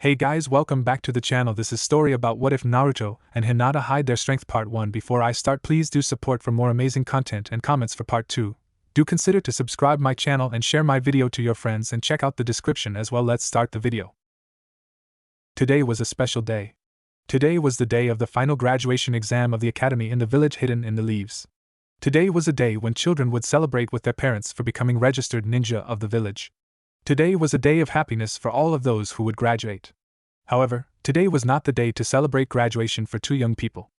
Hey guys, welcome back to the channel. This is story about what if Naruto and Hinata hide their strength part 1. Before I start, please do support for more amazing content and comments for part 2. Do consider to subscribe my channel and share my video to your friends and check out the description as well. Let's start the video. Today was a special day. Today was the day of the final graduation exam of the academy in the village hidden in the leaves. Today was a day when children would celebrate with their parents for becoming registered ninja of the village. Today was a day of happiness for all of those who would graduate. However, today was not the day to celebrate graduation for two young people.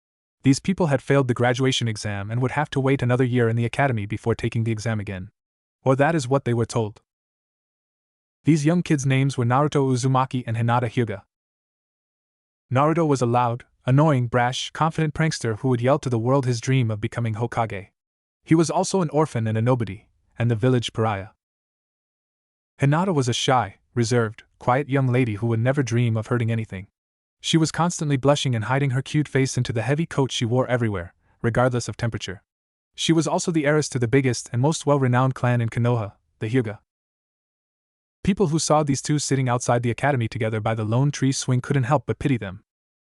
These people had failed the graduation exam and would have to wait another year in the academy before taking the exam again. Or that is what they were told. These young kids' names were Naruto Uzumaki and Hinata Hyuga. Naruto was a loud, annoying, brash, confident prankster who would yell to the world his dream of becoming Hokage. He was also an orphan and a nobody, and the village pariah. Hinata was a shy, reserved, quiet young lady who would never dream of hurting anything. She was constantly blushing and hiding her cute face into the heavy coat she wore everywhere, regardless of temperature. She was also the heiress to the biggest and most well-renowned clan in Konoha, the Hyuga. People who saw these two sitting outside the academy together by the lone tree swing couldn't help but pity them.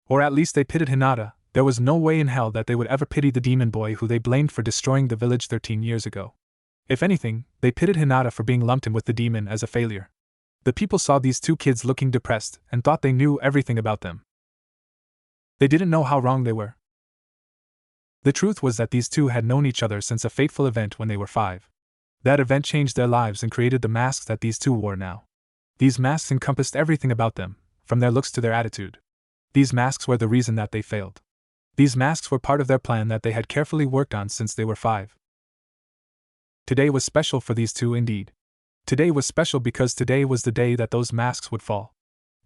Or at least they pitied Hinata. There was no way in hell that they would ever pity the demon boy who they blamed for destroying the village 13 years ago. If anything, they pitied Hinata for being lumped in with the demon as a failure. The people saw these two kids looking depressed and thought they knew everything about them. They didn't know how wrong they were. The truth was that these two had known each other since a fateful event when they were 5. That event changed their lives and created the masks that these two wore now. These masks encompassed everything about them, from their looks to their attitude. These masks were the reason that they failed. These masks were part of their plan that they had carefully worked on since they were 5. Today was special for these two indeed. Today was special because today was the day that those masks would fall.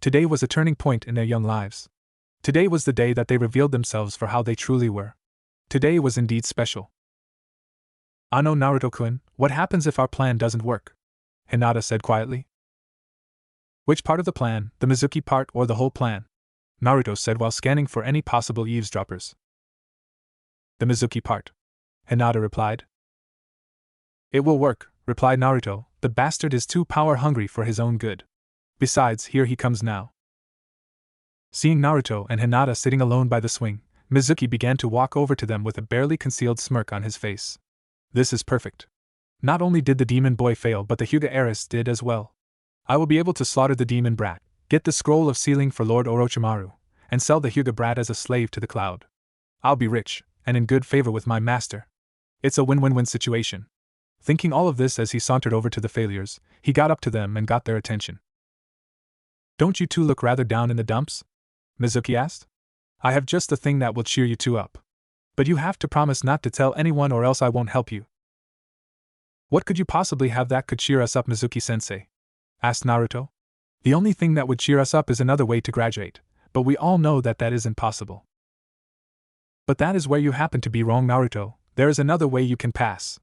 Today was a turning point in their young lives. Today was the day that they revealed themselves for how they truly were. Today was indeed special. "Ano Naruto-kun, what happens if our plan doesn't work?" Hinata said quietly. "Which part of the plan, the Mizuki part or the whole plan?" Naruto said while scanning for any possible eavesdroppers. "The Mizuki part," Hinata replied. "It will work," replied Naruto. "The bastard is too power-hungry for his own good. Besides, here he comes now." Seeing Naruto and Hinata sitting alone by the swing, Mizuki began to walk over to them with a barely concealed smirk on his face. "This is perfect. Not only did the demon boy fail, but the Hyuga heiress did as well. I will be able to slaughter the demon brat, get the scroll of sealing for Lord Orochimaru, and sell the Hyuga brat as a slave to the cloud. I'll be rich, and in good favor with my master. It's a win-win-win situation." Thinking all of this as he sauntered over to the failures, he got up to them and got their attention. "Don't you two look rather down in the dumps?" Mizuki asked. "I have just the thing that will cheer you two up. But you have to promise not to tell anyone or else I won't help you." "What could you possibly have that could cheer us up, Mizuki-sensei?" asked Naruto. "The only thing that would cheer us up is another way to graduate, but we all know that that isn't possible." "But that is where you happen to be wrong, Naruto. There is another way you can pass."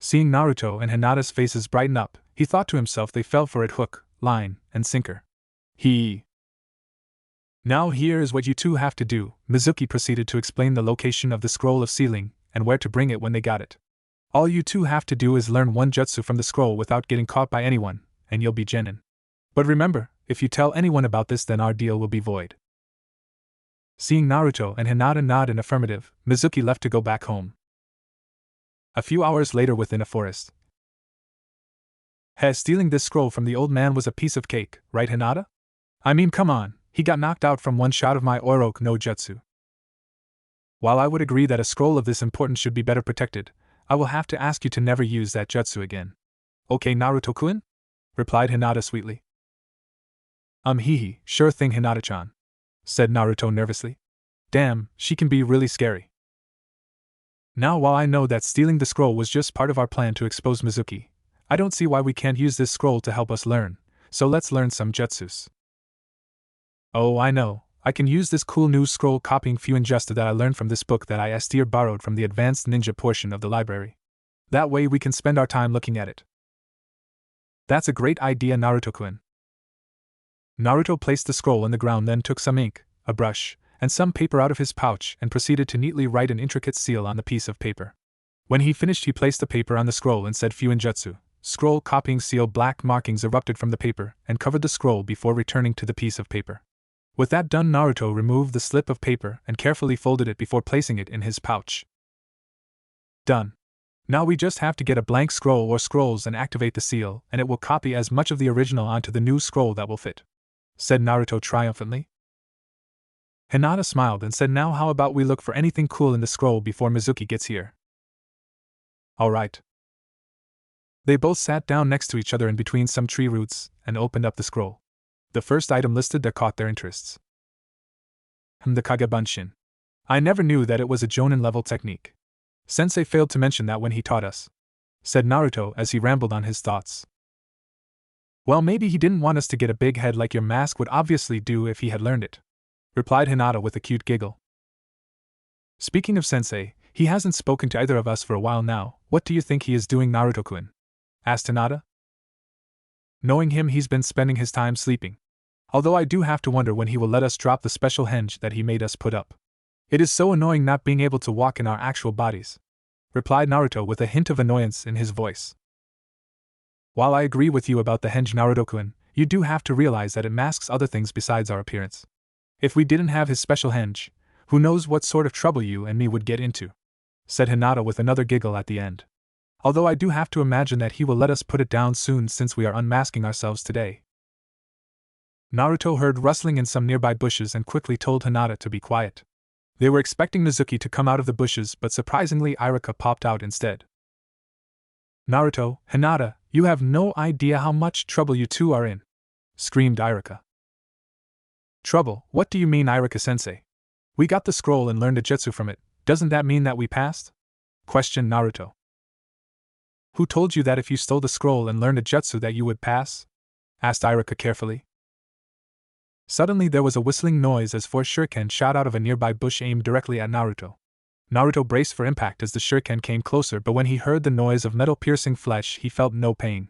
Seeing Naruto and Hinata's faces brighten up, he thought to himself they fell for it hook, line, and sinker. "Now here is what you two have to do," Mizuki proceeded to explain the location of the scroll of sealing, and where to bring it when they got it. "All you two have to do is learn one jutsu from the scroll without getting caught by anyone, and you'll be genin. But remember, if you tell anyone about this then our deal will be void." Seeing Naruto and Hinata nod in affirmative, Mizuki left to go back home. A few hours later within a forest. Stealing this scroll from the old man was a piece of cake, right Hinata? I mean, come on, he got knocked out from one shot of my Oroku no Jutsu. While I would agree that a scroll of this importance should be better protected, I will have to ask you to never use that jutsu again. "Okay, Naruto-kun?" replied Hinata sweetly. Sure thing, Hinata-chan," said Naruto nervously. "Damn, she can be really scary." "Now while I know that stealing the scroll was just part of our plan to expose Mizuki, I don't see why we can't use this scroll to help us learn, so let's learn some jutsus." "Oh, I know, I can use this cool new scroll copying Fuinjusta that I learned from this book that I borrowed from the advanced ninja portion of the library. That way we can spend our time looking at it." "That's a great idea, Naruto-kun." Naruto placed the scroll on the ground, then took some ink, a brush, and some paper out of his pouch and proceeded to neatly write an intricate seal on the piece of paper. When he finished he placed the paper on the scroll and said Fuinjutsu, Scroll copying seal black markings erupted from the paper and covered the scroll before returning to the piece of paper. With that done, Naruto removed the slip of paper and carefully folded it before placing it in his pouch. Done. Now we just have to get a blank scroll or scrolls and activate the seal, and it will copy as much of the original onto the new scroll that will fit, said Naruto triumphantly. Hinata smiled and said, now how about we look for anything cool in the scroll before Mizuki gets here? Alright. They both sat down next to each other in between some tree roots and opened up the scroll. The first item listed that caught their interests. The Kagebunshin. I never knew that it was a Jonin level technique. Sensei failed to mention that when he taught us, said Naruto as he rambled on his thoughts. Well, maybe he didn't want us to get a big head like your mask would obviously do if he had learned it, replied Hinata with a cute giggle. Speaking of Sensei, he hasn't spoken to either of us for a while now. What do you think he is doing, Naruto-kun? Asked Hinata. Knowing him, he's been spending his time sleeping. Although I do have to wonder when he will let us drop the special henge that he made us put up. It is so annoying not being able to walk in our actual bodies, replied Naruto with a hint of annoyance in his voice. While I agree with you about the henge, Naruto-kun, you do have to realize that it masks other things besides our appearance. If we didn't have his special henge, who knows what sort of trouble you and me would get into, said Hinata with another giggle at the end. Although I do have to imagine that he will let us put it down soon since we are unmasking ourselves today. Naruto heard rustling in some nearby bushes and quickly told Hinata to be quiet. They were expecting Mizuki to come out of the bushes, but surprisingly Irika popped out instead. Naruto, Hinata, you have no idea how much trouble you two are in, screamed Irika. Trouble? What do you mean, Irika-sensei? We got the scroll and learned a jutsu from it. Doesn't that mean that we passed? Questioned Naruto. Who told you that if you stole the scroll and learned a jutsu that you would pass? Asked Irika carefully. Suddenly there was a whistling noise as four shuriken shot out of a nearby bush aimed directly at Naruto. Naruto braced for impact as the shuriken came closer, but when he heard the noise of metal piercing flesh, he felt no pain.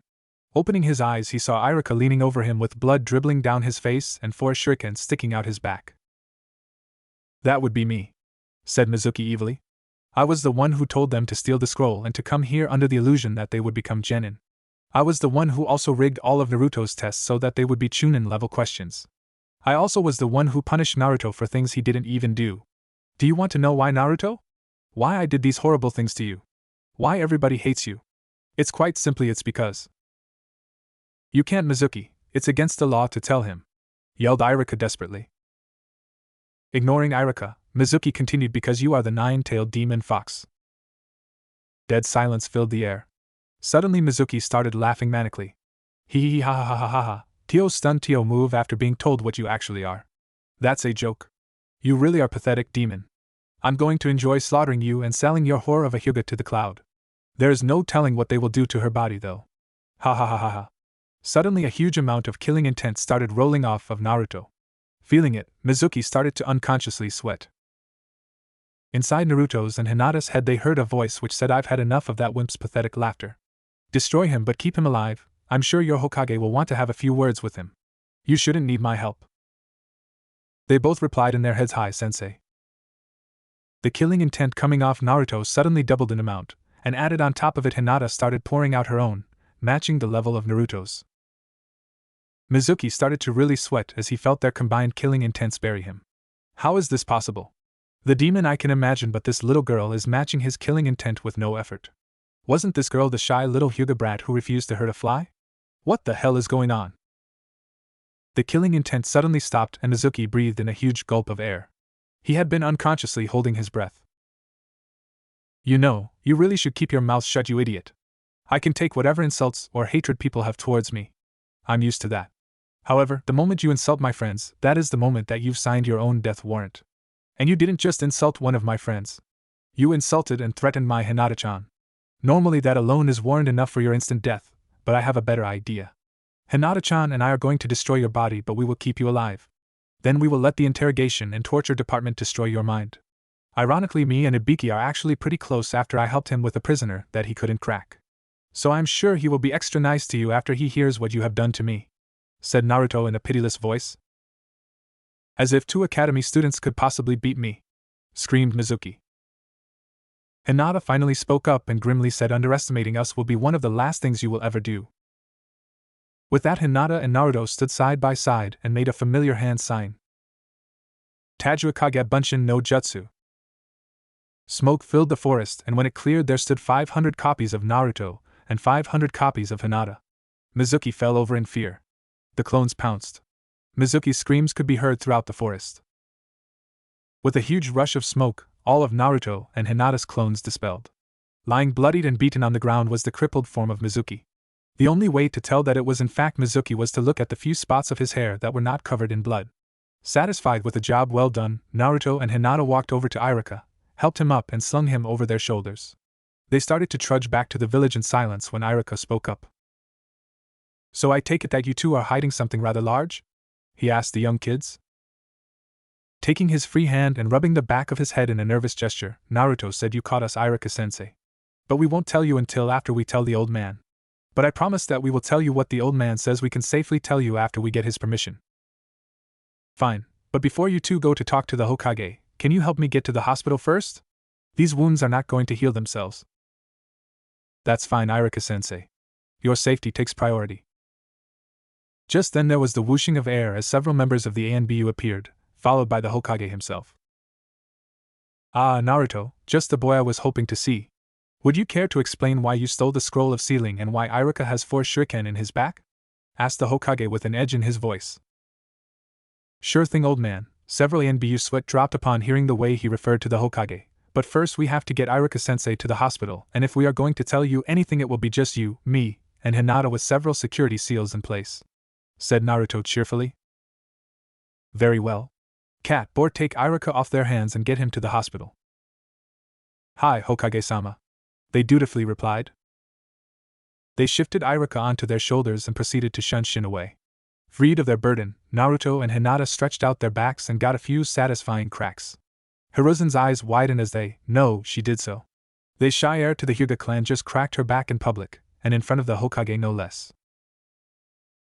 Opening his eyes, he saw Irika leaning over him with blood dribbling down his face and four shuriken sticking out his back. That would be me, said Mizuki evilly. I was the one who told them to steal the scroll and to come here under the illusion that they would become genin. I was the one who also rigged all of Naruto's tests so that they would be Chunin level questions. I also was the one who punished Naruto for things he didn't even do. Do you want to know why, Naruto? Why I did these horrible things to you? Why everybody hates you? It's quite simply it's because. You can't, Mizuki, it's against the law to tell him, yelled Irika desperately. Ignoring Irika, Mizuki continued, because you are the nine-tailed demon fox. Dead silence filled the air. Suddenly Mizuki started laughing manically. Hee hee ha ha ha ha ha ha. Tio stunned Tio move after being told what you actually are. That's a joke. You really are pathetic, demon. I'm going to enjoy slaughtering you and selling your whore of a Hyuga to the cloud. There is no telling what they will do to her body though. Ha ha ha ha ha. Suddenly a huge amount of killing intent started rolling off of Naruto. Feeling it, Mizuki started to unconsciously sweat. Inside Naruto's and Hinata's head they heard a voice which said, I've had enough of that wimp's pathetic laughter. Destroy him but keep him alive. I'm sure your Hokage will want to have a few words with him. You shouldn't need my help. They both replied in their heads, Hi, sensei. The killing intent coming off Naruto suddenly doubled in amount, and added on top of it Hinata started pouring out her own, matching the level of Naruto's. Mizuki started to really sweat as he felt their combined killing intents bury him. How is this possible? The demon I can imagine, but this little girl is matching his killing intent with no effort. Wasn't this girl the shy little Hyuga brat who refused to hurt a fly? What the hell is going on? The killing intent suddenly stopped and Mizuki breathed in a huge gulp of air. He had been unconsciously holding his breath. You know, you really should keep your mouth shut, you idiot. I can take whatever insults or hatred people have towards me. I'm used to that. However, the moment you insult my friends, that is the moment that you've signed your own death warrant. And you didn't just insult one of my friends. You insulted and threatened my Hinata-chan. Normally that alone is warrant enough for your instant death, but I have a better idea. Hinata-chan and I are going to destroy your body, but we will keep you alive. Then we will let the interrogation and torture department destroy your mind. Ironically, me and Ibiki are actually pretty close after I helped him with a prisoner that he couldn't crack. So I'm sure he will be extra nice to you after he hears what you have done to me, said Naruto in a pitiless voice. As if two academy students could possibly beat me, screamed Mizuki. Hinata finally spoke up and grimly said underestimating us will be one of the last things you will ever do. With that, Hinata and Naruto stood side by side and made a familiar hand sign. Tajuakage Bunshin no Jutsu. Smoke filled the forest, and when it cleared there stood 500 copies of Naruto and 500 copies of Hinata. Mizuki fell over in fear. The clones pounced. Mizuki's screams could be heard throughout the forest. With a huge rush of smoke, all of Naruto and Hinata's clones dispelled. Lying bloodied and beaten on the ground was the crippled form of Mizuki. The only way to tell that it was in fact Mizuki was to look at the few spots of his hair that were not covered in blood. Satisfied with the job well done, Naruto and Hinata walked over to Irika, helped him up and slung him over their shoulders. They started to trudge back to the village in silence when Irika spoke up. "So I take it that you two are hiding something rather large?" he asked the young kids. Taking his free hand and rubbing the back of his head in a nervous gesture, Naruto said, "You caught us, Irika-sensei. But we won't tell you until after we tell the old man. But I promise that we will tell you what the old man says we can safely tell you after we get his permission." "Fine, but before you two go to talk to the Hokage, can you help me get to the hospital first? These wounds are not going to heal themselves." "That's fine, Irika-sensei. Your safety takes priority." Just then there was the whooshing of air as several members of the ANBU appeared, followed by the Hokage himself. "Ah, Naruto, just the boy I was hoping to see. Would you care to explain why you stole the scroll of sealing and why Irika has 4 shuriken in his back?" asked the Hokage with an edge in his voice. "Sure thing, old man." Several ANBU sweat dropped upon hearing the way he referred to the Hokage. "But first we have to get Irika-sensei to the hospital, and if we are going to tell you anything it will be just you, me, and Hinata with several security seals in place," said Naruto cheerfully. "Very well. Cat board, take Irika off their hands and get him to the hospital." "Hi, Hokage-sama," they dutifully replied. They shifted Irika onto their shoulders and proceeded to shun Shin away. Freed of their burden, Naruto and Hinata stretched out their backs and got a few satisfying cracks. Hiruzen's eyes widened as they, "No," she did so. The shy heir to the Hyuga clan just cracked her back in public, and in front of the Hokage no less.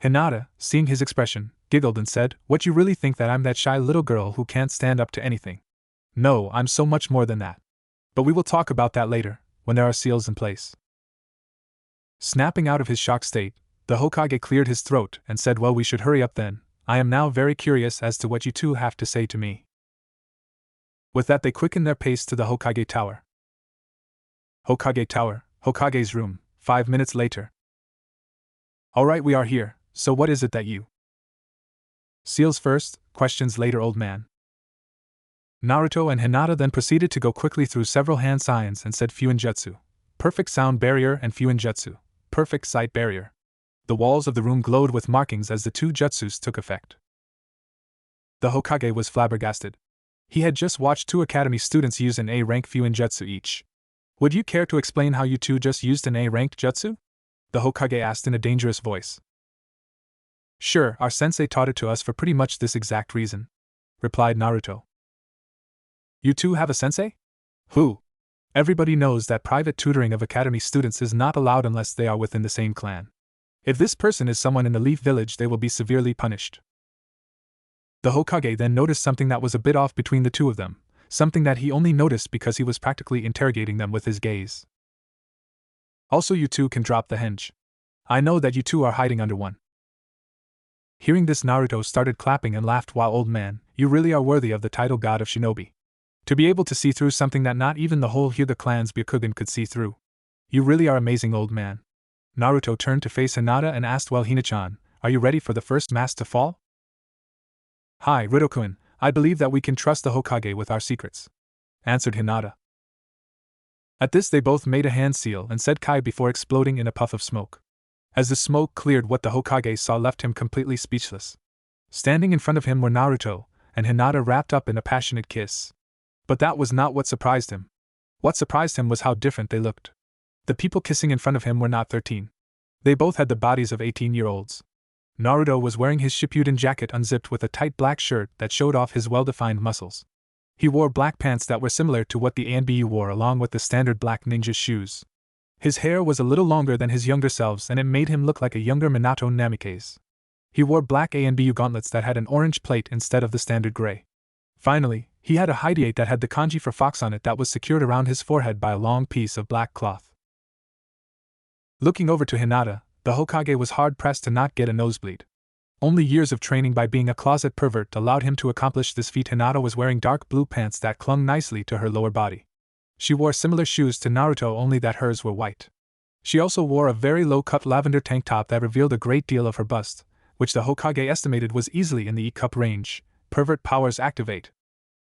Hinata, seeing his expression, giggled and said, "What, you really think that I'm that shy little girl who can't stand up to anything? No, I'm so much more than that. But we will talk about that later, when there are seals in place." Snapping out of his shocked state, the Hokage cleared his throat and said, "Well, we should hurry up then. I am now very curious as to what you two have to say to me." With that they quickened their pace to the Hokage Tower. Hokage Tower, Hokage's room, 5 minutes later. "All right, we are here, so what is it that you—" "Seals first, questions later, old man." Naruto and Hinata then proceeded to go quickly through several hand signs and said Fuinjutsu, perfect sound barrier, and Fuinjutsu, perfect sight barrier. The walls of the room glowed with markings as the 2 jutsus took effect. The Hokage was flabbergasted. He had just watched 2 academy students use an A-rank Fuinjutsu each. "Would you care to explain how you two just used an A-ranked jutsu?" the Hokage asked in a dangerous voice. "Sure, our sensei taught it to us for pretty much this exact reason," replied Naruto. "You two have a sensei? Who?" Everybody knows that private tutoring of academy students is not allowed unless they are within the same clan. If this person is someone in the Leaf Village, they will be severely punished. The Hokage then noticed something that was a bit off between the two of them, something that he only noticed because he was practically interrogating them with his gaze. "Also, you two can drop the henge. I know that you two are hiding under one." Hearing this, Naruto started clapping and laughed while, "Old man, you really are worthy of the title God of Shinobi. To be able to see through something that not even the whole Hyuga clan's Byakugan could see through. You really are amazing, old man." Naruto turned to face Hinata and asked, "Well, Hina-chan, are you ready for the first mask to fall?" "Hi, Ritokun, I believe that we can trust the Hokage with our secrets," answered Hinata. At this they both made a hand seal and said Kai before exploding in a puff of smoke. As the smoke cleared, what the Hokage saw left him completely speechless. Standing in front of him were Naruto and Hinata wrapped up in a passionate kiss. But that was not what surprised him. What surprised him was how different they looked. The people kissing in front of him were not 13. They both had the bodies of 18-year-olds. Naruto was wearing his Shippuden jacket unzipped with a tight black shirt that showed off his well-defined muscles. He wore black pants that were similar to what the ANBU wore, along with the standard black ninja shoes. His hair was a little longer than his younger selves and it made him look like a younger Minato Namikaze. He wore black ANBU gauntlets that had an orange plate instead of the standard gray. Finally, he had a hideate that had the kanji for fox on it that was secured around his forehead by a long piece of black cloth. Looking over to Hinata, the Hokage was hard-pressed to not get a nosebleed. Only years of training by being a closet pervert allowed him to accomplish this feat. Hinata was wearing dark blue pants that clung nicely to her lower body. She wore similar shoes to Naruto, only that hers were white. She also wore a very low-cut lavender tank top that revealed a great deal of her bust, which the Hokage estimated was easily in the E-cup range. Pervert powers activate.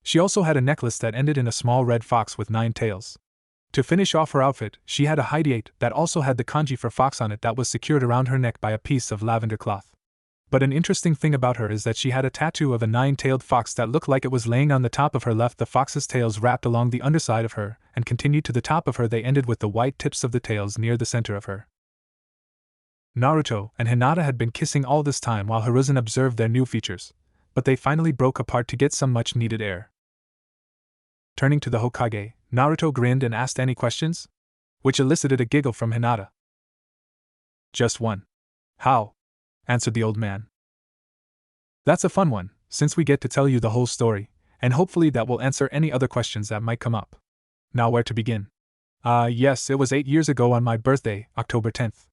She also had a necklace that ended in a small red fox with 9 tails. To finish off her outfit, she had a hideate that also had the kanji for fox on it that was secured around her neck by a piece of lavender cloth. But an interesting thing about her is that she had a tattoo of a 9-tailed fox that looked like it was laying on the top of her left. The fox's tails wrapped along the underside of her and continued to the top of her. They ended with the white tips of the tails near the center of her. Naruto and Hinata had been kissing all this time while Hiruzen observed their new features, but they finally broke apart to get some much-needed air. Turning to the Hokage, Naruto grinned and asked any questions, which elicited a giggle from Hinata. Just one. How? Answered the old man. That's a fun one, since we get to tell you the whole story, and hopefully that will answer any other questions that might come up. Now where to begin? Yes, it was 8 years ago on my birthday, October 10th.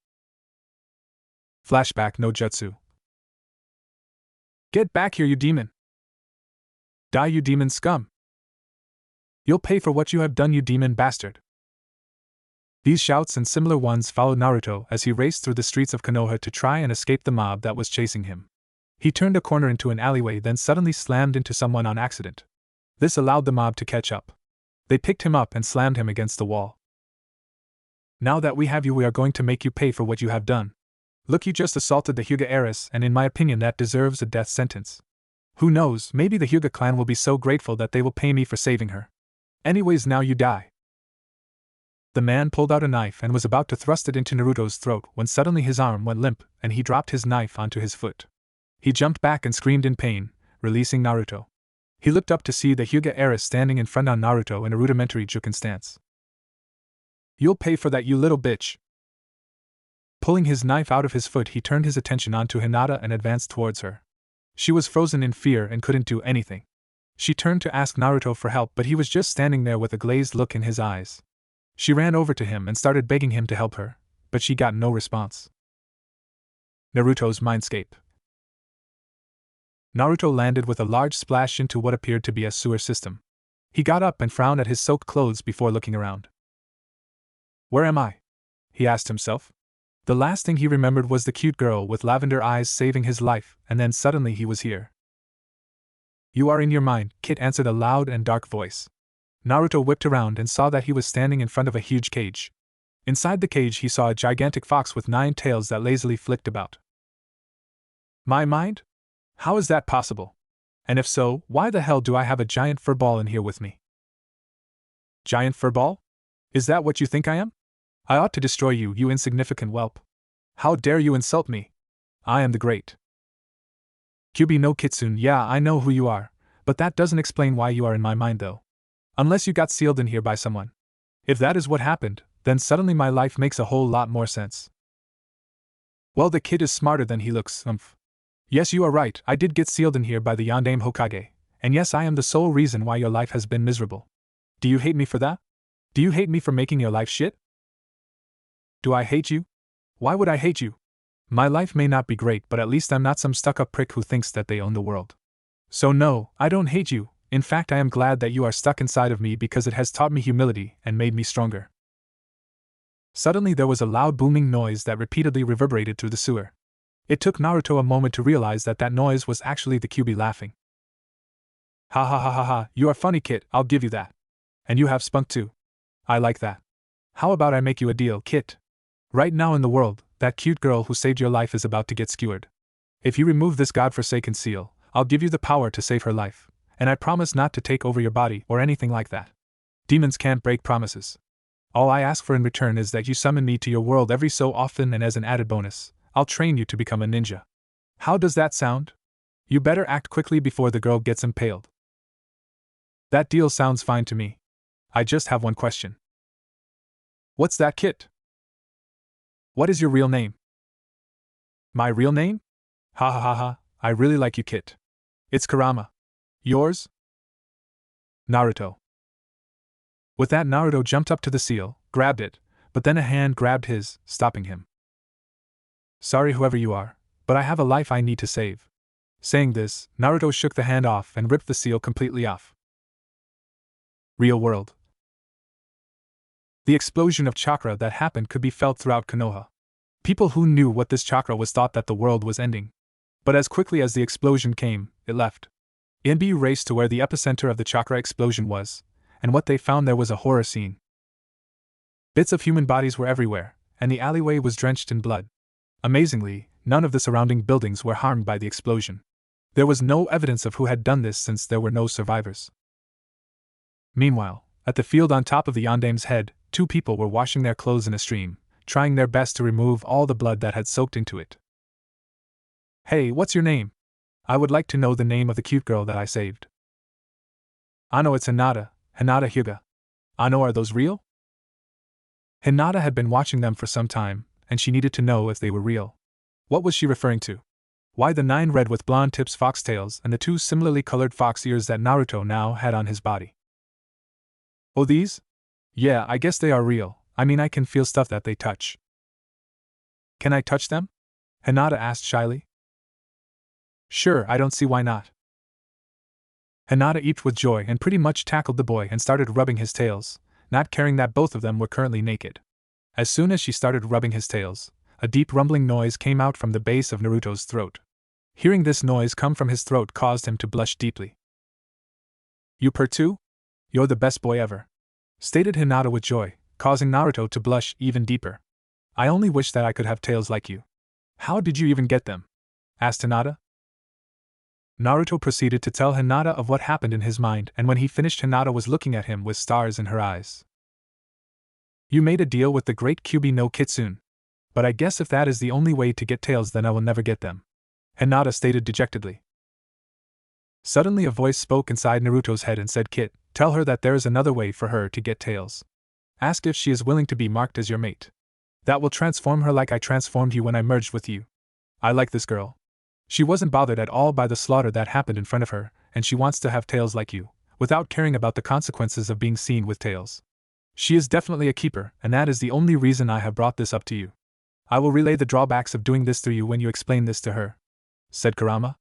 Flashback no jutsu. Get back here, you demon! Die, you demon scum! You'll pay for what you have done, you demon bastard! These shouts and similar ones followed Naruto as he raced through the streets of Konoha to try and escape the mob that was chasing him. He turned a corner into an alleyway, then suddenly slammed into someone on accident. This allowed the mob to catch up. They picked him up and slammed him against the wall. Now that we have you, we are going to make you pay for what you have done. Look, you just assaulted the Hyuga heiress, and in my opinion that deserves a death sentence. Who knows, maybe the Hyuga clan will be so grateful that they will pay me for saving her. Anyways, now you die. The man pulled out a knife and was about to thrust it into Naruto's throat when suddenly his arm went limp and he dropped his knife onto his foot. He jumped back and screamed in pain, releasing Naruto. He looked up to see the Hyuga heiress standing in front of Naruto in a rudimentary Juken stance. You'll pay for that, you little bitch! Pulling his knife out of his foot, he turned his attention onto Hinata and advanced towards her. She was frozen in fear and couldn't do anything. She turned to ask Naruto for help, but he was just standing there with a glazed look in his eyes. She ran over to him and started begging him to help her, but she got no response. Naruto's mindscape. Naruto landed with a large splash into what appeared to be a sewer system. He got up and frowned at his soaked clothes before looking around. Where am I? He asked himself. The last thing he remembered was the cute girl with lavender eyes saving his life, and then suddenly he was here. You are in your mind, Kit answered a loud and dark voice. Naruto whipped around and saw that he was standing in front of a huge cage. Inside the cage he saw a gigantic fox with 9 tails that lazily flicked about. My mind? How is that possible? And if so, why the hell do I have a giant furball in here with me? Giant furball? Is that what you think I am? I ought to destroy you, you insignificant whelp. How dare you insult me? I am the great Kyubi no Kitsune. Yeah, I know who you are, but that doesn't explain why you are in my mind though. Unless you got sealed in here by someone. If that is what happened, then suddenly my life makes a whole lot more sense. Well, the kid is smarter than he looks, Yes, you are right, I did get sealed in here by the Yondaime Hokage, and yes, I am the sole reason why your life has been miserable. Do you hate me for that? Do you hate me for making your life shit? Do I hate you? Why would I hate you? My life may not be great, but at least I'm not some stuck-up prick who thinks that they own the world. So no, I don't hate you. In fact, I am glad that you are stuck inside of me because it has taught me humility and made me stronger. Suddenly there was a loud booming noise that repeatedly reverberated through the sewer. It took Naruto a moment to realize that that noise was actually the Kyubi laughing. Ha ha ha ha ha, you are funny, Kit, I'll give you that. And you have spunk too. I like that. How about I make you a deal, Kit? Right now in the world, that cute girl who saved your life is about to get skewered. If you remove this godforsaken seal, I'll give you the power to save her life. And I promise not to take over your body or anything like that. Demons can't break promises. All I ask for in return is that you summon me to your world every so often, and as an added bonus, I'll train you to become a ninja. How does that sound? You better act quickly before the girl gets impaled. That deal sounds fine to me. I just have one question. What's that, Kit? What is your real name? My real name? Ha ha ha ha, I really like you, Kit. It's Kurama. Yours? Naruto. With that, Naruto jumped up to the seal, grabbed it, but then a hand grabbed his, stopping him. Sorry, whoever you are, but I have a life I need to save. Saying this, Naruto shook the hand off and ripped the seal completely off. Real world. The explosion of chakra that happened could be felt throughout Konoha. People who knew what this chakra was thought that the world was ending. But as quickly as the explosion came, it left. Inbu raced to where the epicenter of the chakra explosion was, and what they found there was a horror scene. Bits of human bodies were everywhere, and the alleyway was drenched in blood. Amazingly, none of the surrounding buildings were harmed by the explosion. There was no evidence of who had done this since there were no survivors. Meanwhile, at the field on top of the Yondame's head, 2 people were washing their clothes in a stream, trying their best to remove all the blood that had soaked into it. Hey, what's your name? I would like to know the name of the cute girl that I saved. I know it's Hinata Hyuga. I know, are those real? Hinata had been watching them for some time, and she needed to know if they were real. What was she referring to? Why the 9 red with blonde tips foxtails and the 2 similarly colored fox ears that Naruto now had on his body? Oh, these? Yeah, I guess they are real. I mean, I can feel stuff that they touch. Can I touch them? Hinata asked shyly. Sure, I don't see why not. Hinata eeped with joy and pretty much tackled the boy and started rubbing his tails, not caring that both of them were currently naked. As soon as she started rubbing his tails, a deep rumbling noise came out from the base of Naruto's throat. Hearing this noise come from his throat caused him to blush deeply. You purr too? You're the best boy ever, stated Hinata with joy, causing Naruto to blush even deeper. I only wish that I could have tails like you. How did you even get them? Asked Hinata. Naruto proceeded to tell Hinata of what happened in his mind, and when he finished, Hinata was looking at him with stars in her eyes. You made a deal with the great Kyuubi no Kitsune. But I guess if that is the only way to get tails, then I will never get them, Hinata stated dejectedly. Suddenly a voice spoke inside Naruto's head and said, Kit, tell her that there is another way for her to get tails. Ask if she is willing to be marked as your mate. That will transform her like I transformed you when I merged with you. I like this girl. She wasn't bothered at all by the slaughter that happened in front of her, and she wants to have tails like you, without caring about the consequences of being seen with tails. She is definitely a keeper, and that is the only reason I have brought this up to you. I will relay the drawbacks of doing this to you when you explain this to her, said Kurama.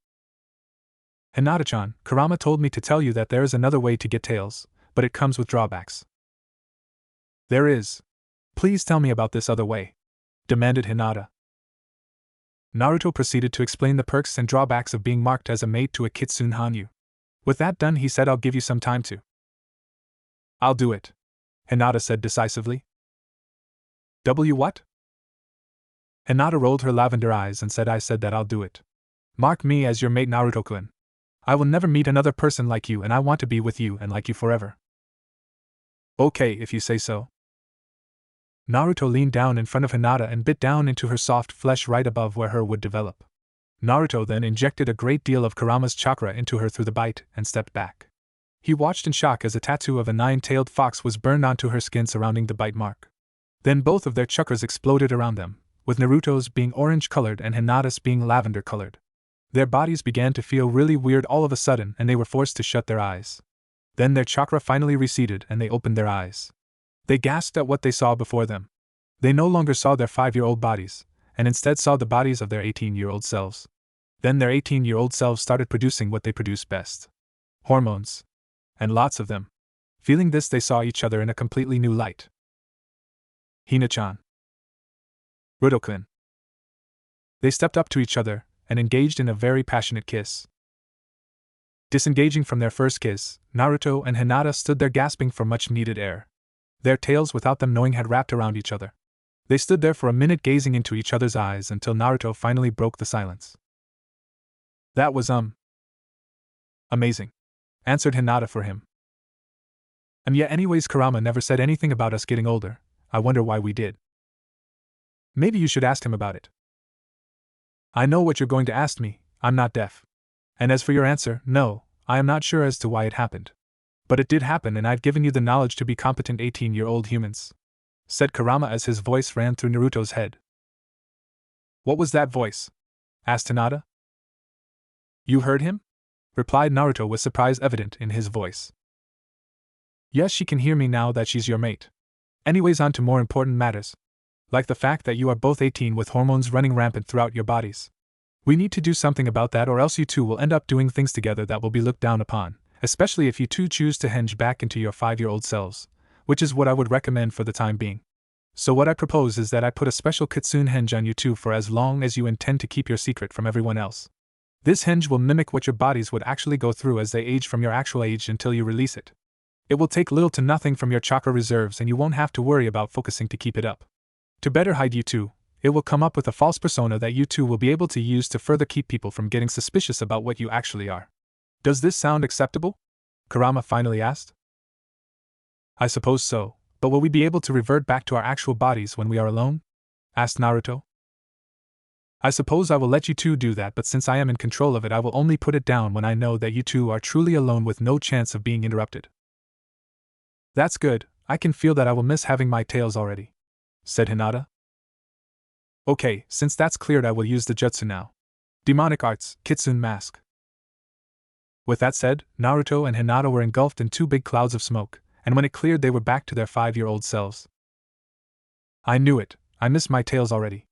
Hinata-chan, Kurama told me to tell you that there is another way to get tails, but it comes with drawbacks. There is. Please tell me about this other way, demanded Hinata. Naruto proceeded to explain the perks and drawbacks of being marked as a mate to a Kitsune Hanyu. With that done, he said, I'll give you some time to. I'll do it, Hinata said decisively. What? Hinata rolled her lavender eyes and said, I said that I'll do it. Mark me as your mate, Naruto-kun. I will never meet another person like you, and I want to be with you and like you forever. Okay, if you say so. Naruto leaned down in front of Hinata and bit down into her soft flesh right above where her would develop. Naruto then injected a great deal of Kurama's chakra into her through the bite and stepped back. He watched in shock as a tattoo of a 9-tailed fox was burned onto her skin surrounding the bite mark. Then both of their chakras exploded around them, with Naruto's being orange-colored and Hinata's being lavender-colored. Their bodies began to feel really weird all of a sudden, and they were forced to shut their eyes. Then their chakra finally receded and they opened their eyes. They gasped at what they saw before them. They no longer saw their 5-year-old bodies, and instead saw the bodies of their 18-year-old selves. Then their 18-year-old selves started producing what they produce best. Hormones. And lots of them. Feeling this, they saw each other in a completely new light. Hina-chan. Ruto-kun. They stepped up to each other and engaged in a very passionate kiss. Disengaging from their first kiss, Naruto and Hinata stood there gasping for much-needed air. Their tails, without them knowing, had wrapped around each other. They stood there for a minute gazing into each other's eyes until Naruto finally broke the silence. That was, amazing, answered Hinata for him. And yet anyways, Kurama never said anything about us getting older. I wonder why we did. Maybe you should ask him about it. I know what you're going to ask me, I'm not deaf. And as for your answer, no, I am not sure as to why it happened. But it did happen, and I've given you the knowledge to be competent 18-year-old humans, said Kurama as his voice ran through Naruto's head. What was that voice? Asked Hinata. You heard him? Replied Naruto with surprise evident in his voice. Yes, she can hear me now that she's your mate. Anyways, on to more important matters. Like the fact that you are both 18 with hormones running rampant throughout your bodies. We need to do something about that, or else you two will end up doing things together that will be looked down upon, especially if you two choose to henge back into your 5-year-old selves, which is what I would recommend for the time being. So what I propose is that I put a special kitsune henge on you two for as long as you intend to keep your secret from everyone else. This henge will mimic what your bodies would actually go through as they age from your actual age until you release it. It will take little to nothing from your chakra reserves, and you won't have to worry about focusing to keep it up. To better hide you two, it will come up with a false persona that you two will be able to use to further keep people from getting suspicious about what you actually are. Does this sound acceptable? Kurama finally asked. I suppose so, but will we be able to revert back to our actual bodies when we are alone? Asked Naruto. I suppose I will let you two do that, but since I am in control of it, I will only put it down when I know that you two are truly alone with no chance of being interrupted. That's good, I can feel that I will miss having my tails already, said Hinata. Okay, since that's cleared, I will use the jutsu now. Demonic arts, kitsune mask. With that said, Naruto and Hinata were engulfed in 2 big clouds of smoke, and when it cleared they were back to their 5-year-old selves. I knew it, I miss my tails already,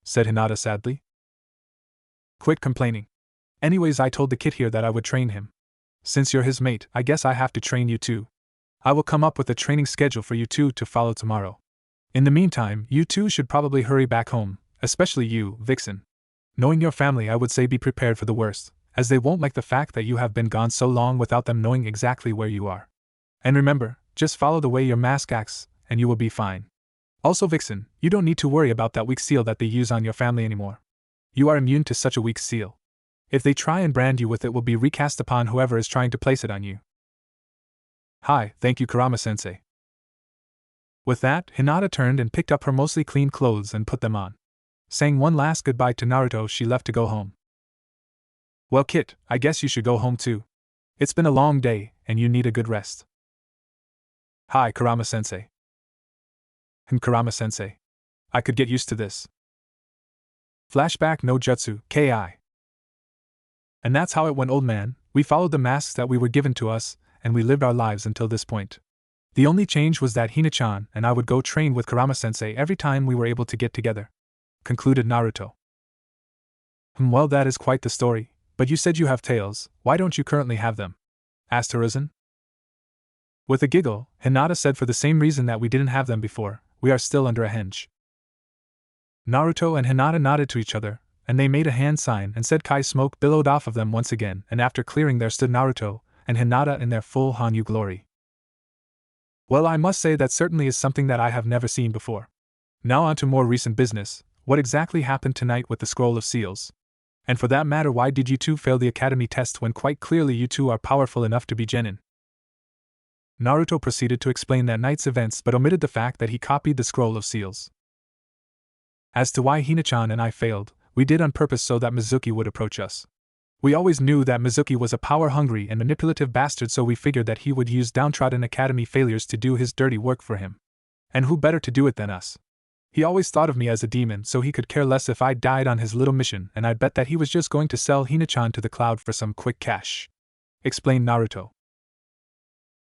said Hinata sadly. Quit complaining. Anyways, I told the kid here that I would train him. Since you're his mate, I guess I have to train you too. I will come up with a training schedule for you two to follow tomorrow. In the meantime, you two should probably hurry back home, especially you, Vixen. Knowing your family, I would say be prepared for the worst, as they won't like the fact that you have been gone so long without them knowing exactly where you are. And remember, just follow the way your mask acts, and you will be fine. Also, Vixen, you don't need to worry about that weak seal that they use on your family anymore. You are immune to such a weak seal. If they try and brand you with it, will be recast upon whoever is trying to place it on you. Hi, thank you, Kurama-sensei. With that, Hinata turned and picked up her mostly clean clothes and put them on. Saying one last goodbye to Naruto, she left to go home. Well, Kit, I guess you should go home too. It's been a long day, and you need a good rest. Hi, Kurama-sensei. Kurama-sensei. I could get used to this. Flashback no jutsu, ki. And that's how it went, old man. We followed the masks that we were given to us, and we lived our lives until this point. The only change was that Hina-chan and I would go train with Kurama-sensei every time we were able to get together, concluded Naruto. Well, that is quite the story, but you said you have tails, why don't you currently have them? Asked Hiruzen. With a giggle, Hinata said, for the same reason that we didn't have them before, we are still under a henge. Naruto and Hinata nodded to each other, and they made a hand sign and said Kai smoke billowed off of them once again, and after clearing there stood Naruto and Hinata in their full Hanyu glory. Well, I must say that certainly is something that I have never seen before. Now on to more recent business. What exactly happened tonight with the Scroll of Seals? And for that matter, why did you two fail the academy test when quite clearly you two are powerful enough to be genin? Naruto proceeded to explain that night's events but omitted the fact that he copied the Scroll of Seals. As to why Hina-chan and I failed, we did on purpose so that Mizuki would approach us. We always knew that Mizuki was a power-hungry and manipulative bastard, so we figured that he would use downtrodden academy failures to do his dirty work for him. And who better to do it than us? He always thought of me as a demon, so he could care less if I died on his little mission, and I bet that he was just going to sell Hina-chan to the cloud for some quick cash, explained Naruto.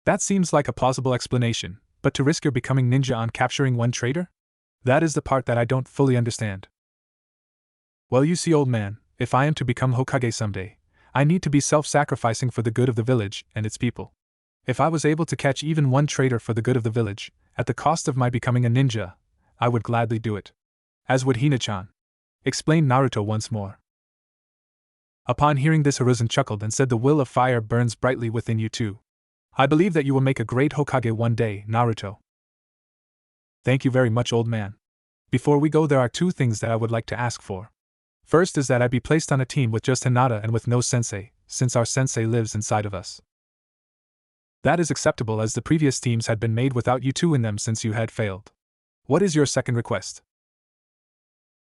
That seems like a plausible explanation, but to risk your becoming ninja on capturing one traitor? That is the part that I don't fully understand. Well, you see, old man, if I am to become Hokage someday, I need to be self-sacrificing for the good of the village and its people. If I was able to catch even one traitor for the good of the village, at the cost of my becoming a ninja, I would gladly do it. As would Hina-chan, explained Naruto once more. Upon hearing this, Hiruzen chuckled and said, the will of fire burns brightly within you too. I believe that you will make a great Hokage one day, Naruto. Thank you very much, old man. Before we go, there are 2 things that I would like to ask for. First is that I be placed on a team with just Hinata and with no sensei, since our sensei lives inside of us. That is acceptable, as the previous teams had been made without you two in them since you had failed. What is your second request?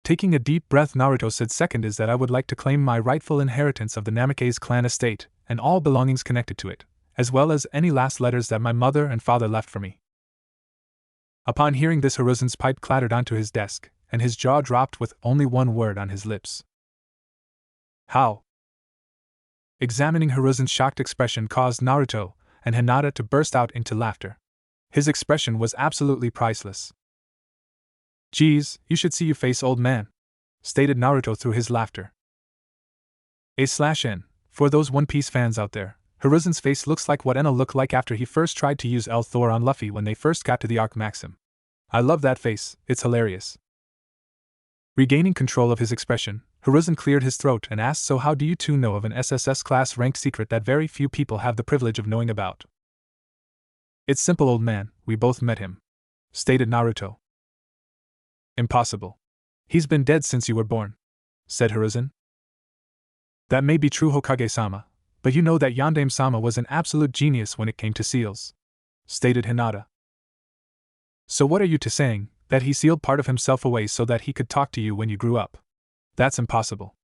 Taking a deep breath, Naruto said, second is that I would like to claim my rightful inheritance of the Namikaze clan estate, and all belongings connected to it, as well as any last letters that my mother and father left for me. Upon hearing this, Hiruzen's pipe clattered onto his desk, and his jaw dropped with only one word on his lips. How? Examining Hiruzen's shocked expression caused Naruto and Hinata to burst out into laughter. His expression was absolutely priceless. "Geez, you should see you face, old man," stated Naruto through his laughter. A/N. For those One Piece fans out there, Hiruzen's face looks like what Enel looked like after he first tried to use L Thor on Luffy when they first got to the arc Maxim. I love that face, it's hilarious. Regaining control of his expression, Hiruzen cleared his throat and asked, "So how do you two know of an SSS class ranked secret that very few people have the privilege of knowing about?" "It's simple, old man, we both met him," stated Naruto. "Impossible. He's been dead since you were born," said Hiruzen. "That may be true, Hokage-sama, but you know that Yondaime-sama was an absolute genius when it came to seals," stated Hinata. "So what are you two saying, that he sealed part of himself away so that he could talk to you when you grew up? That's impossible."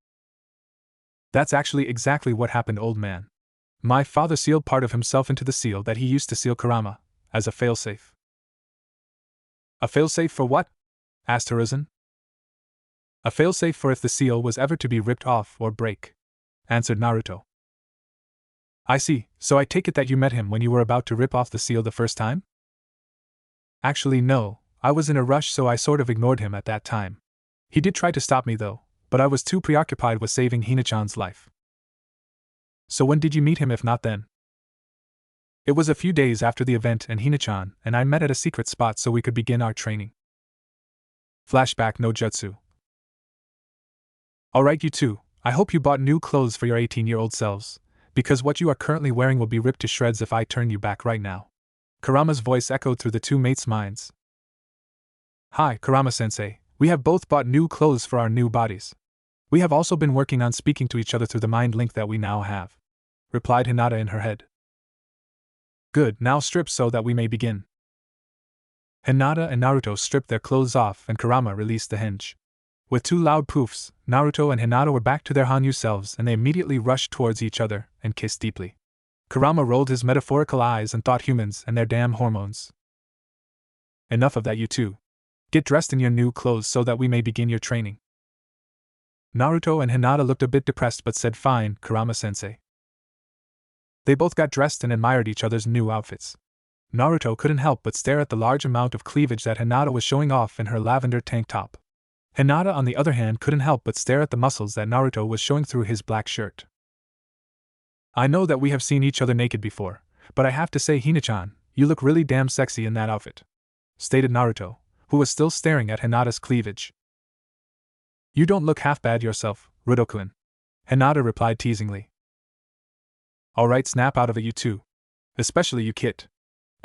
"That's actually exactly what happened, old man. My father sealed part of himself into the seal that he used to seal Kurama, as a failsafe." "A failsafe for what?" asked Hiruzen. "A failsafe for if the seal was ever to be ripped off or break," answered Naruto. "I see, so I take it that you met him when you were about to rip off the seal the first time?" "Actually, no, I was in a rush, so I sort of ignored him at that time. He did try to stop me though, but I was too preoccupied with saving Hina-chan's life." "So when did you meet him if not then?" "It was a few days after the event, and Hina-chan and I met at a secret spot so we could begin our training." Flashback no jutsu. "Alright, you two, I hope you bought new clothes for your 18-year-old selves, because what you are currently wearing will be ripped to shreds if I turn you back right now." Kurama's voice echoed through the two mates' minds. "Hi, Kurama-sensei, we have both bought new clothes for our new bodies. We have also been working on speaking to each other through the mind link that we now have," replied Hinata in her head. "Good, now strip so that we may begin." Hinata and Naruto stripped their clothes off and Kurama released the hinge. With two loud poofs, Naruto and Hinata were back to their Hanyu selves and they immediately rushed towards each other and kissed deeply. Kurama rolled his metaphorical eyes and thought, humans and their damn hormones. "Enough of that, you two. Get dressed in your new clothes so that we may begin your training." Naruto and Hinata looked a bit depressed but said, "Fine, Kurama-sensei." They both got dressed and admired each other's new outfits. Naruto couldn't help but stare at the large amount of cleavage that Hinata was showing off in her lavender tank top. Hinata, on the other hand, couldn't help but stare at the muscles that Naruto was showing through his black shirt. "I know that we have seen each other naked before, but I have to say, Hina-chan, you look really damn sexy in that outfit," stated Naruto, who was still staring at Hinata's cleavage. "You don't look half bad yourself, Rudoku-kun," Hinata replied teasingly. "Alright, snap out of it, you two. Especially you, Kit.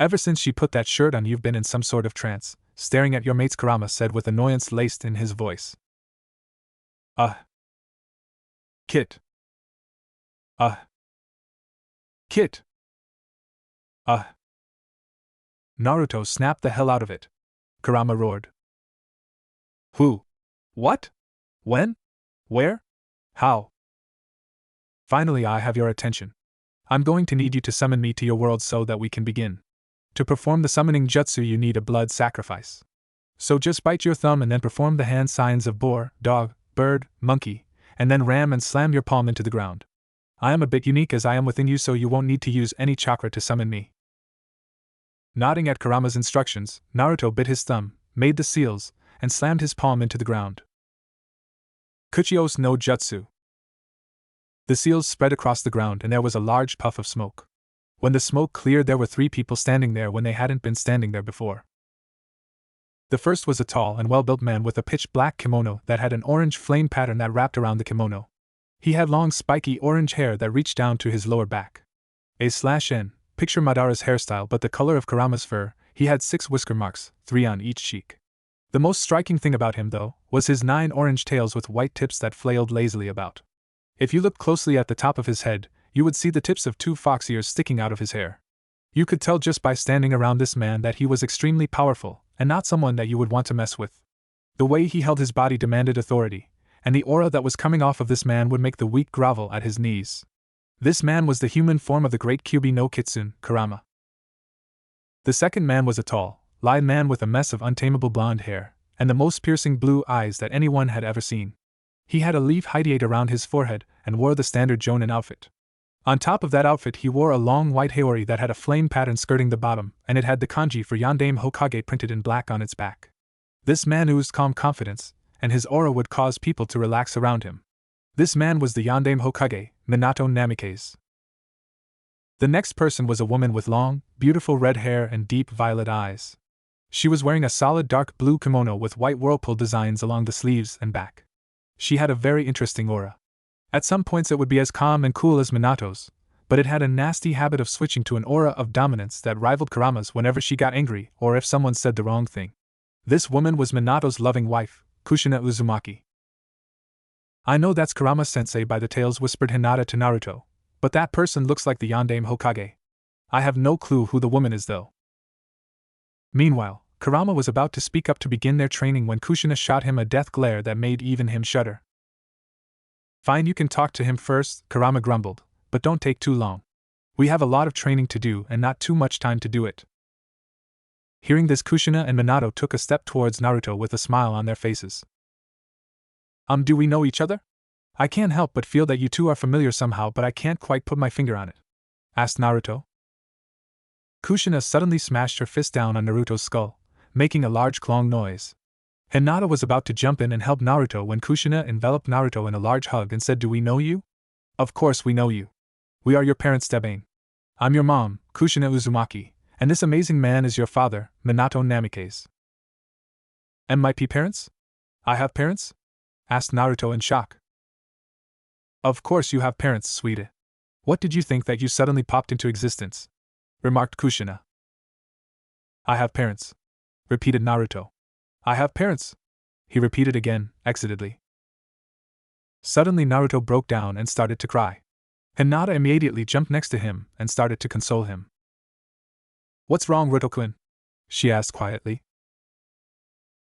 Ever since she put that shirt on, you've been in some sort of trance, staring at your mates," Kurama said with annoyance laced in his voice. Kit. Kit. Naruto, snapped the hell out of it," Kurama roared. "Who? What? When? Where? How?" "Finally, I have your attention. I'm going to need you to summon me to your world so that we can begin. To perform the summoning jutsu, you need a blood sacrifice. So just bite your thumb and then perform the hand signs of boar, dog, bird, monkey, and then ram and slam your palm into the ground. I am a bit unique as I am within you, so you won't need to use any chakra to summon me." Nodding at Kurama's instructions, Naruto bit his thumb, made the seals, and slammed his palm into the ground. Kuchios no Jutsu. The seals spread across the ground and there was a large puff of smoke. When the smoke cleared, there were 3 people standing there when they hadn't been standing there before. The first was a tall and well-built man with a pitch-black kimono that had an orange flame pattern that wrapped around the kimono. He had long spiky orange hair that reached down to his lower back. A/N. Picture Madara's hairstyle but the color of Kurama's fur. He had 6 whisker marks, 3 on each cheek. The most striking thing about him, though, was his 9 orange tails with white tips that flailed lazily about. If you looked closely at the top of his head, you would see the tips of 2 fox ears sticking out of his hair. You could tell just by standing around this man that he was extremely powerful, and not someone that you would want to mess with. The way he held his body demanded authority, and the aura that was coming off of this man would make the weak grovel at his knees. This man was the human form of the great Kyuubi no Kitsune, Kurama. The second man was a tall, lithe man with a mess of untamable blonde hair, and the most piercing blue eyes that anyone had ever seen. He had a leaf hideate around his forehead and wore the standard Jonin outfit. On top of that outfit he wore a long white haori that had a flame pattern skirting the bottom, and it had the kanji for Yandame Hokage printed in black on its back. This man oozed calm confidence, and his aura would cause people to relax around him. This man was the Yandame Hokage, Minato Namikaze. The next person was a woman with long, beautiful red hair and deep violet eyes. She was wearing a solid dark blue kimono with white whirlpool designs along the sleeves and back. She had a very interesting aura. At some points it would be as calm and cool as Minato's, but it had a nasty habit of switching to an aura of dominance that rivaled Kurama's whenever she got angry or if someone said the wrong thing. This woman was Minato's loving wife, Kushina Uzumaki. I know that's Kurama-sensei by the tales, whispered Hinata to Naruto, but that person looks like the Yandame Hokage. I have no clue who the woman is though. Meanwhile, Kurama was about to speak up to begin their training when Kushina shot him a death glare that made even him shudder. Fine, you can talk to him first, Kurama grumbled, but don't take too long. We have a lot of training to do and not too much time to do it. Hearing this, Kushina and Minato took a step towards Naruto with a smile on their faces. Do we know each other? I can't help but feel that you two are familiar somehow, but I can't quite put my finger on it, asked Naruto. Kushina suddenly smashed her fist down on Naruto's skull, making a large clong noise. Hinata was about to jump in and help Naruto when Kushina enveloped Naruto in a large hug and said, Do we know you? Of course we know you. We are your parents, Debane. I'm your mom, Kushina Uzumaki, and this amazing man is your father, Minato Namikaze. And my parents? I have parents? Asked Naruto in shock. Of course you have parents, sweetie. What did you think that you suddenly popped into existence? Remarked Kushina. I have parents, repeated Naruto. I have parents, he repeated again, excitedly. Suddenly Naruto broke down and started to cry. Hinata immediately jumped next to him and started to console him. What's wrong, Naruto-kun? She asked quietly.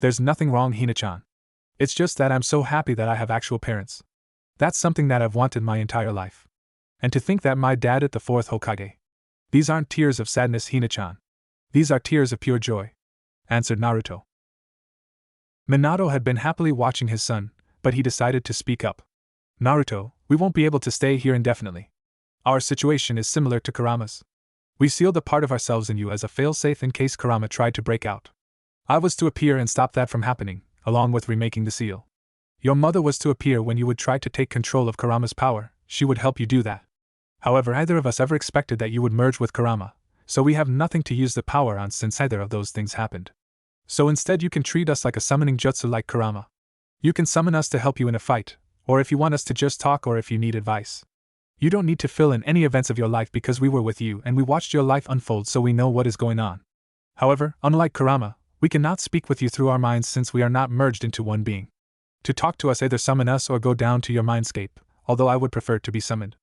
There's nothing wrong, Hina-chan. It's just that I'm so happy that I have actual parents. That's something that I've wanted my entire life. And to think that my dad is the fourth Hokage. These aren't tears of sadness, Hina-chan. These are tears of pure joy, answered Naruto. Minato had been happily watching his son, but he decided to speak up. Naruto, we won't be able to stay here indefinitely. Our situation is similar to Kurama's. We sealed a part of ourselves in you as a failsafe in case Kurama tried to break out. I was to appear and stop that from happening, along with remaking the seal. Your mother was to appear when you would try to take control of Kurama's power, she would help you do that. However, neither of us ever expected that you would merge with Kurama, so we have nothing to use the power on since either of those things happened. So instead you can treat us like a summoning jutsu like Kurama. You can summon us to help you in a fight, or if you want us to just talk or if you need advice. You don't need to fill in any events of your life because we were with you and we watched your life unfold so we know what is going on. However, unlike Kurama, we cannot speak with you through our minds since we are not merged into one being. To talk to us, either summon us or go down to your mindscape, although I would prefer to be summoned.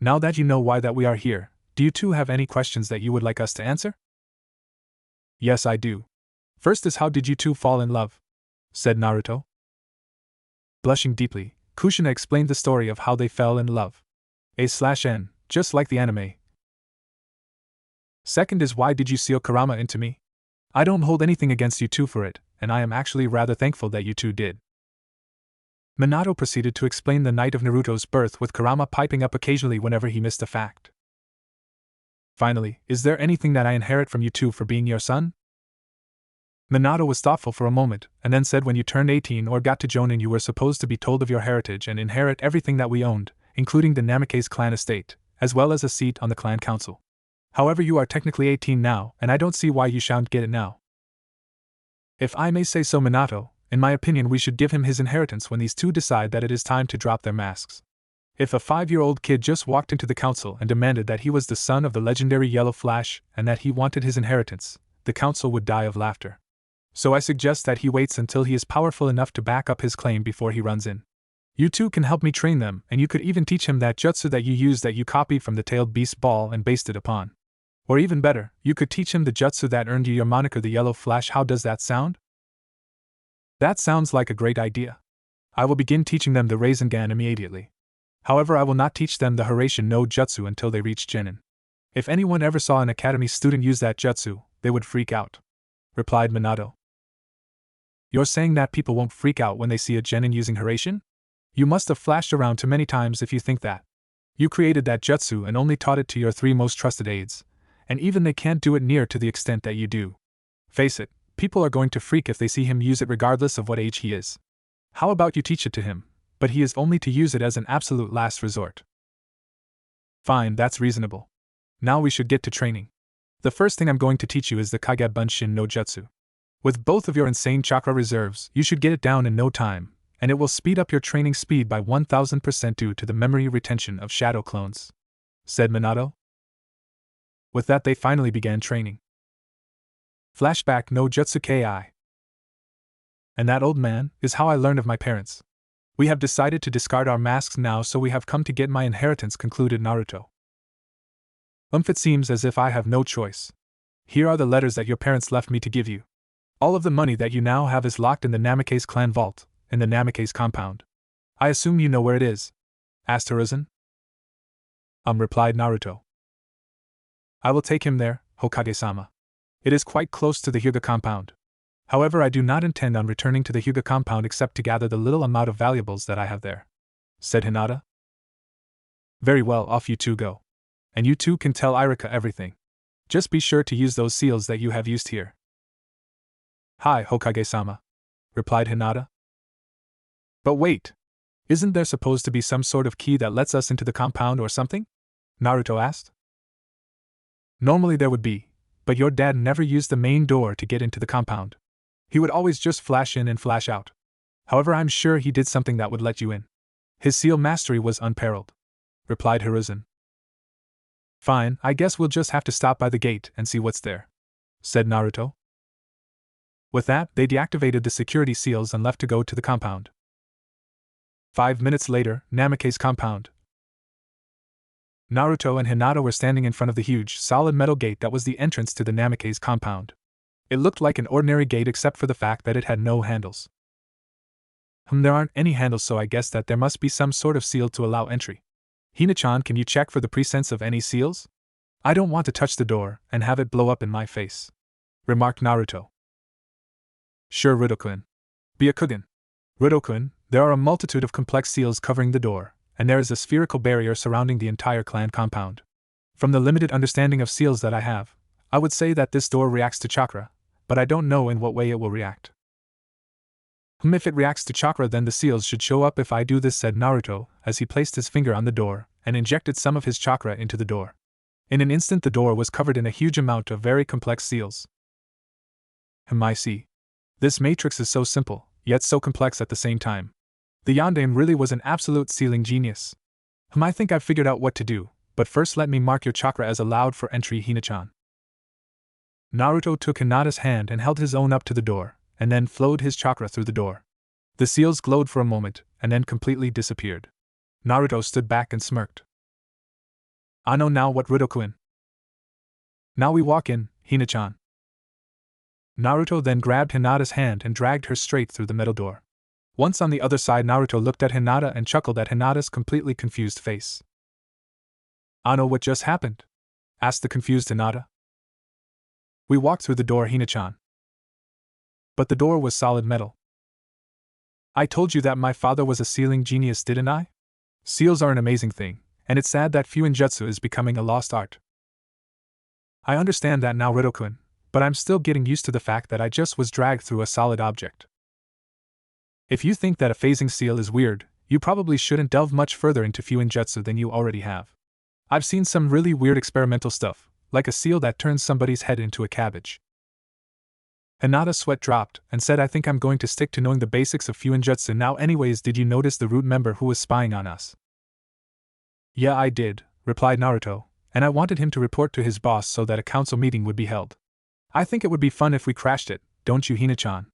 Now that you know why that we are here, do you two have any questions that you would like us to answer? Yes, I do. First is, how did you two fall in love? Said Naruto. Blushing deeply, Kushina explained the story of how they fell in love. A/N, just like the anime. Second is, why did you seal Kurama into me? I don't hold anything against you two for it, and I am actually rather thankful that you two did. Minato proceeded to explain the night of Naruto's birth, with Kurama piping up occasionally whenever he missed a fact. Finally, is there anything that I inherit from you two for being your son? Minato was thoughtful for a moment, and then said, when you turned 18 or got to Jonin you were supposed to be told of your heritage and inherit everything that we owned, including the Namikaze clan estate, as well as a seat on the clan council. However, you are technically 18 now, and I don't see why you shan't get it now. If I may say so, Minato, in my opinion we should give him his inheritance when these two decide that it is time to drop their masks. If a 5-year-old kid just walked into the council and demanded that he was the son of the legendary Yellow Flash and that he wanted his inheritance, the council would die of laughter. So I suggest that he waits until he is powerful enough to back up his claim before he runs in. You two can help me train them, and you could even teach him that jutsu that you used that you copied from the tailed beast ball and based it upon. Or even better, you could teach him the jutsu that earned you your moniker, the Yellow Flash. How does that sound? That sounds like a great idea. I will begin teaching them the Rasengan immediately. However, I will not teach them the Hiraishin no Jutsu until they reach Genin. If anyone ever saw an academy student use that jutsu, they would freak out, replied Minato. You're saying that people won't freak out when they see a Genin using Hiraishin? You must have flashed around too many times if you think that. You created that jutsu and only taught it to your 3 most trusted aides, and even they can't do it near to the extent that you do. Face it, people are going to freak if they see him use it regardless of what age he is. How about you teach it to him, but he is only to use it as an absolute last resort. Fine, that's reasonable. Now we should get to training. The first thing I'm going to teach you is the Kage Bunshin no Jutsu. With both of your insane chakra reserves, you should get it down in no time, and it will speed up your training speed by 1000% due to the memory retention of shadow clones," said Minato. With that, they finally began training. Flashback no Jutsu Ki. And that, old man, is how I learned of my parents. We have decided to discard our masks now, so we have come to get my inheritance, concluded Naruto. It seems as if I have no choice. Here are the letters that your parents left me to give you. All of the money that you now have is locked in the Namikaze clan vault, in the Namikaze compound. I assume you know where it is? Asked Hiruzen. Replied Naruto. I will take him there, Hokage-sama. It is quite close to the Hyuga compound. However, I do not intend on returning to the Hyuga compound except to gather the little amount of valuables that I have there, said Hinata. Very well, off you two go. And you two can tell Irika everything. Just be sure to use those seals that you have used here. Hi, Hokage-sama, replied Hinata. But wait! Isn't there supposed to be some sort of key that lets us into the compound or something? Naruto asked. Normally there would be, but your dad never used the main door to get into the compound. He would always just flash in and flash out. However, I'm sure he did something that would let you in. His seal mastery was unparalleled, replied Hiruzen. Fine, I guess we'll just have to stop by the gate and see what's there, said Naruto. With that, they deactivated the security seals and left to go to the compound. 5 minutes later, Namikaze compound. Naruto and Hinata were standing in front of the huge, solid metal gate that was the entrance to the Namikaze compound. It looked like an ordinary gate except for the fact that it had no handles. There aren't any handles, so I guess that there must be some sort of seal to allow entry. Hina-chan, can you check for the presence of any seals? I don't want to touch the door and have it blow up in my face, remarked Naruto. Sure, Ritokun. Byakugan. Ritokun, there are a multitude of complex seals covering the door, and there is a spherical barrier surrounding the entire clan compound. From the limited understanding of seals that I have, I would say that this door reacts to chakra, but I don't know in what way it will react. If it reacts to chakra, then the seals should show up if I do this, said Naruto, as he placed his finger on the door and injected some of his chakra into the door. In an instant, the door was covered in a huge amount of very complex seals. I see. This matrix is so simple, yet so complex at the same time. The Yondaime really was an absolute sealing genius. I think I've figured out what to do, but first let me mark your chakra as allowed for entry, Hina-chan. Naruto took Hinata's hand and held his own up to the door, and then flowed his chakra through the door. The seals glowed for a moment, and then completely disappeared. Naruto stood back and smirked. I know now what Ritokun. Now we walk in, Hina-chan. Naruto then grabbed Hinata's hand and dragged her straight through the metal door. Once on the other side, Naruto looked at Hinata and chuckled at Hinata's completely confused face. I know what just happened? Asked the confused Hinata. We walked through the door, Hina-chan. But the door was solid metal. I told you that my father was a sealing genius, didn't I? Seals are an amazing thing, and it's sad that Fuinjutsu is becoming a lost art. I understand that now, Ritokun, but I'm still getting used to the fact that I just was dragged through a solid object. If you think that a phasing seal is weird, you probably shouldn't delve much further into Fuinjutsu than you already have. I've seen some really weird experimental stuff, like a seal that turns somebody's head into a cabbage. Hinata's sweat dropped and said, I think I'm going to stick to knowing the basics of Fuinjutsu now. Anyways, did you notice the root member who was spying on us? Yeah, I did, replied Naruto, and I wanted him to report to his boss so that a council meeting would be held. I think it would be fun if we crashed it, don't you, Hina-chan?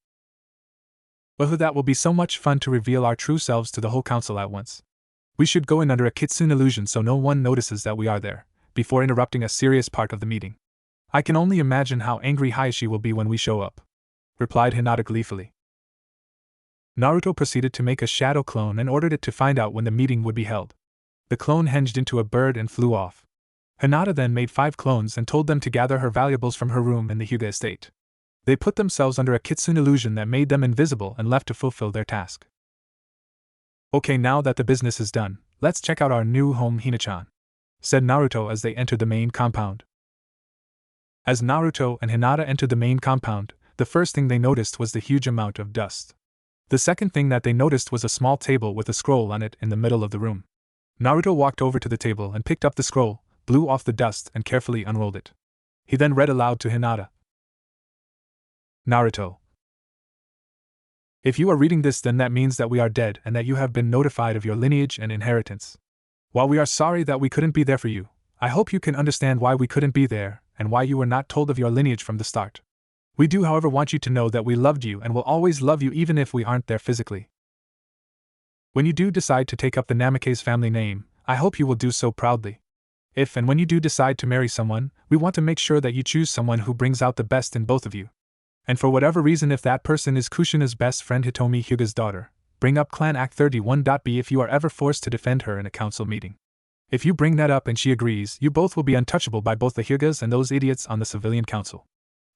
Well, that will be so much fun to reveal our true selves to the whole council at once. We should go in under a kitsune illusion so no one notices that we are there, before interrupting a serious part of the meeting. I can only imagine how angry Hayashi will be when we show up, replied Hinata gleefully. Naruto proceeded to make a shadow clone and ordered it to find out when the meeting would be held. The clone hinged into a bird and flew off. Hinata then made 5 clones and told them to gather her valuables from her room in the Hyuga estate. They put themselves under a kitsune illusion that made them invisible and left to fulfill their task. Okay, now that the business is done, let's check out our new home, Hinata-chan, said Naruto as they entered the main compound. As Naruto and Hinata entered the main compound, the first thing they noticed was the huge amount of dust. The second thing that they noticed was a small table with a scroll on it in the middle of the room. Naruto walked over to the table and picked up the scroll, blew off the dust, and carefully unrolled it. He then read aloud to Hinata. Naruto. If you are reading this, then that means that we are dead and that you have been notified of your lineage and inheritance. While we are sorry that we couldn't be there for you, I hope you can understand why we couldn't be there and why you were not told of your lineage from the start. We do, however, want you to know that we loved you and will always love you even if we aren't there physically. When you do decide to take up the Namake's family name, I hope you will do so proudly. If and when you do decide to marry someone, we want to make sure that you choose someone who brings out the best in both of you. And for whatever reason, if that person is Kushina's best friend Hitomi Hyuga's daughter, bring up Clan Act 31.b if you are ever forced to defend her in a council meeting. If you bring that up and she agrees, you both will be untouchable by both the Hyugas and those idiots on the civilian council.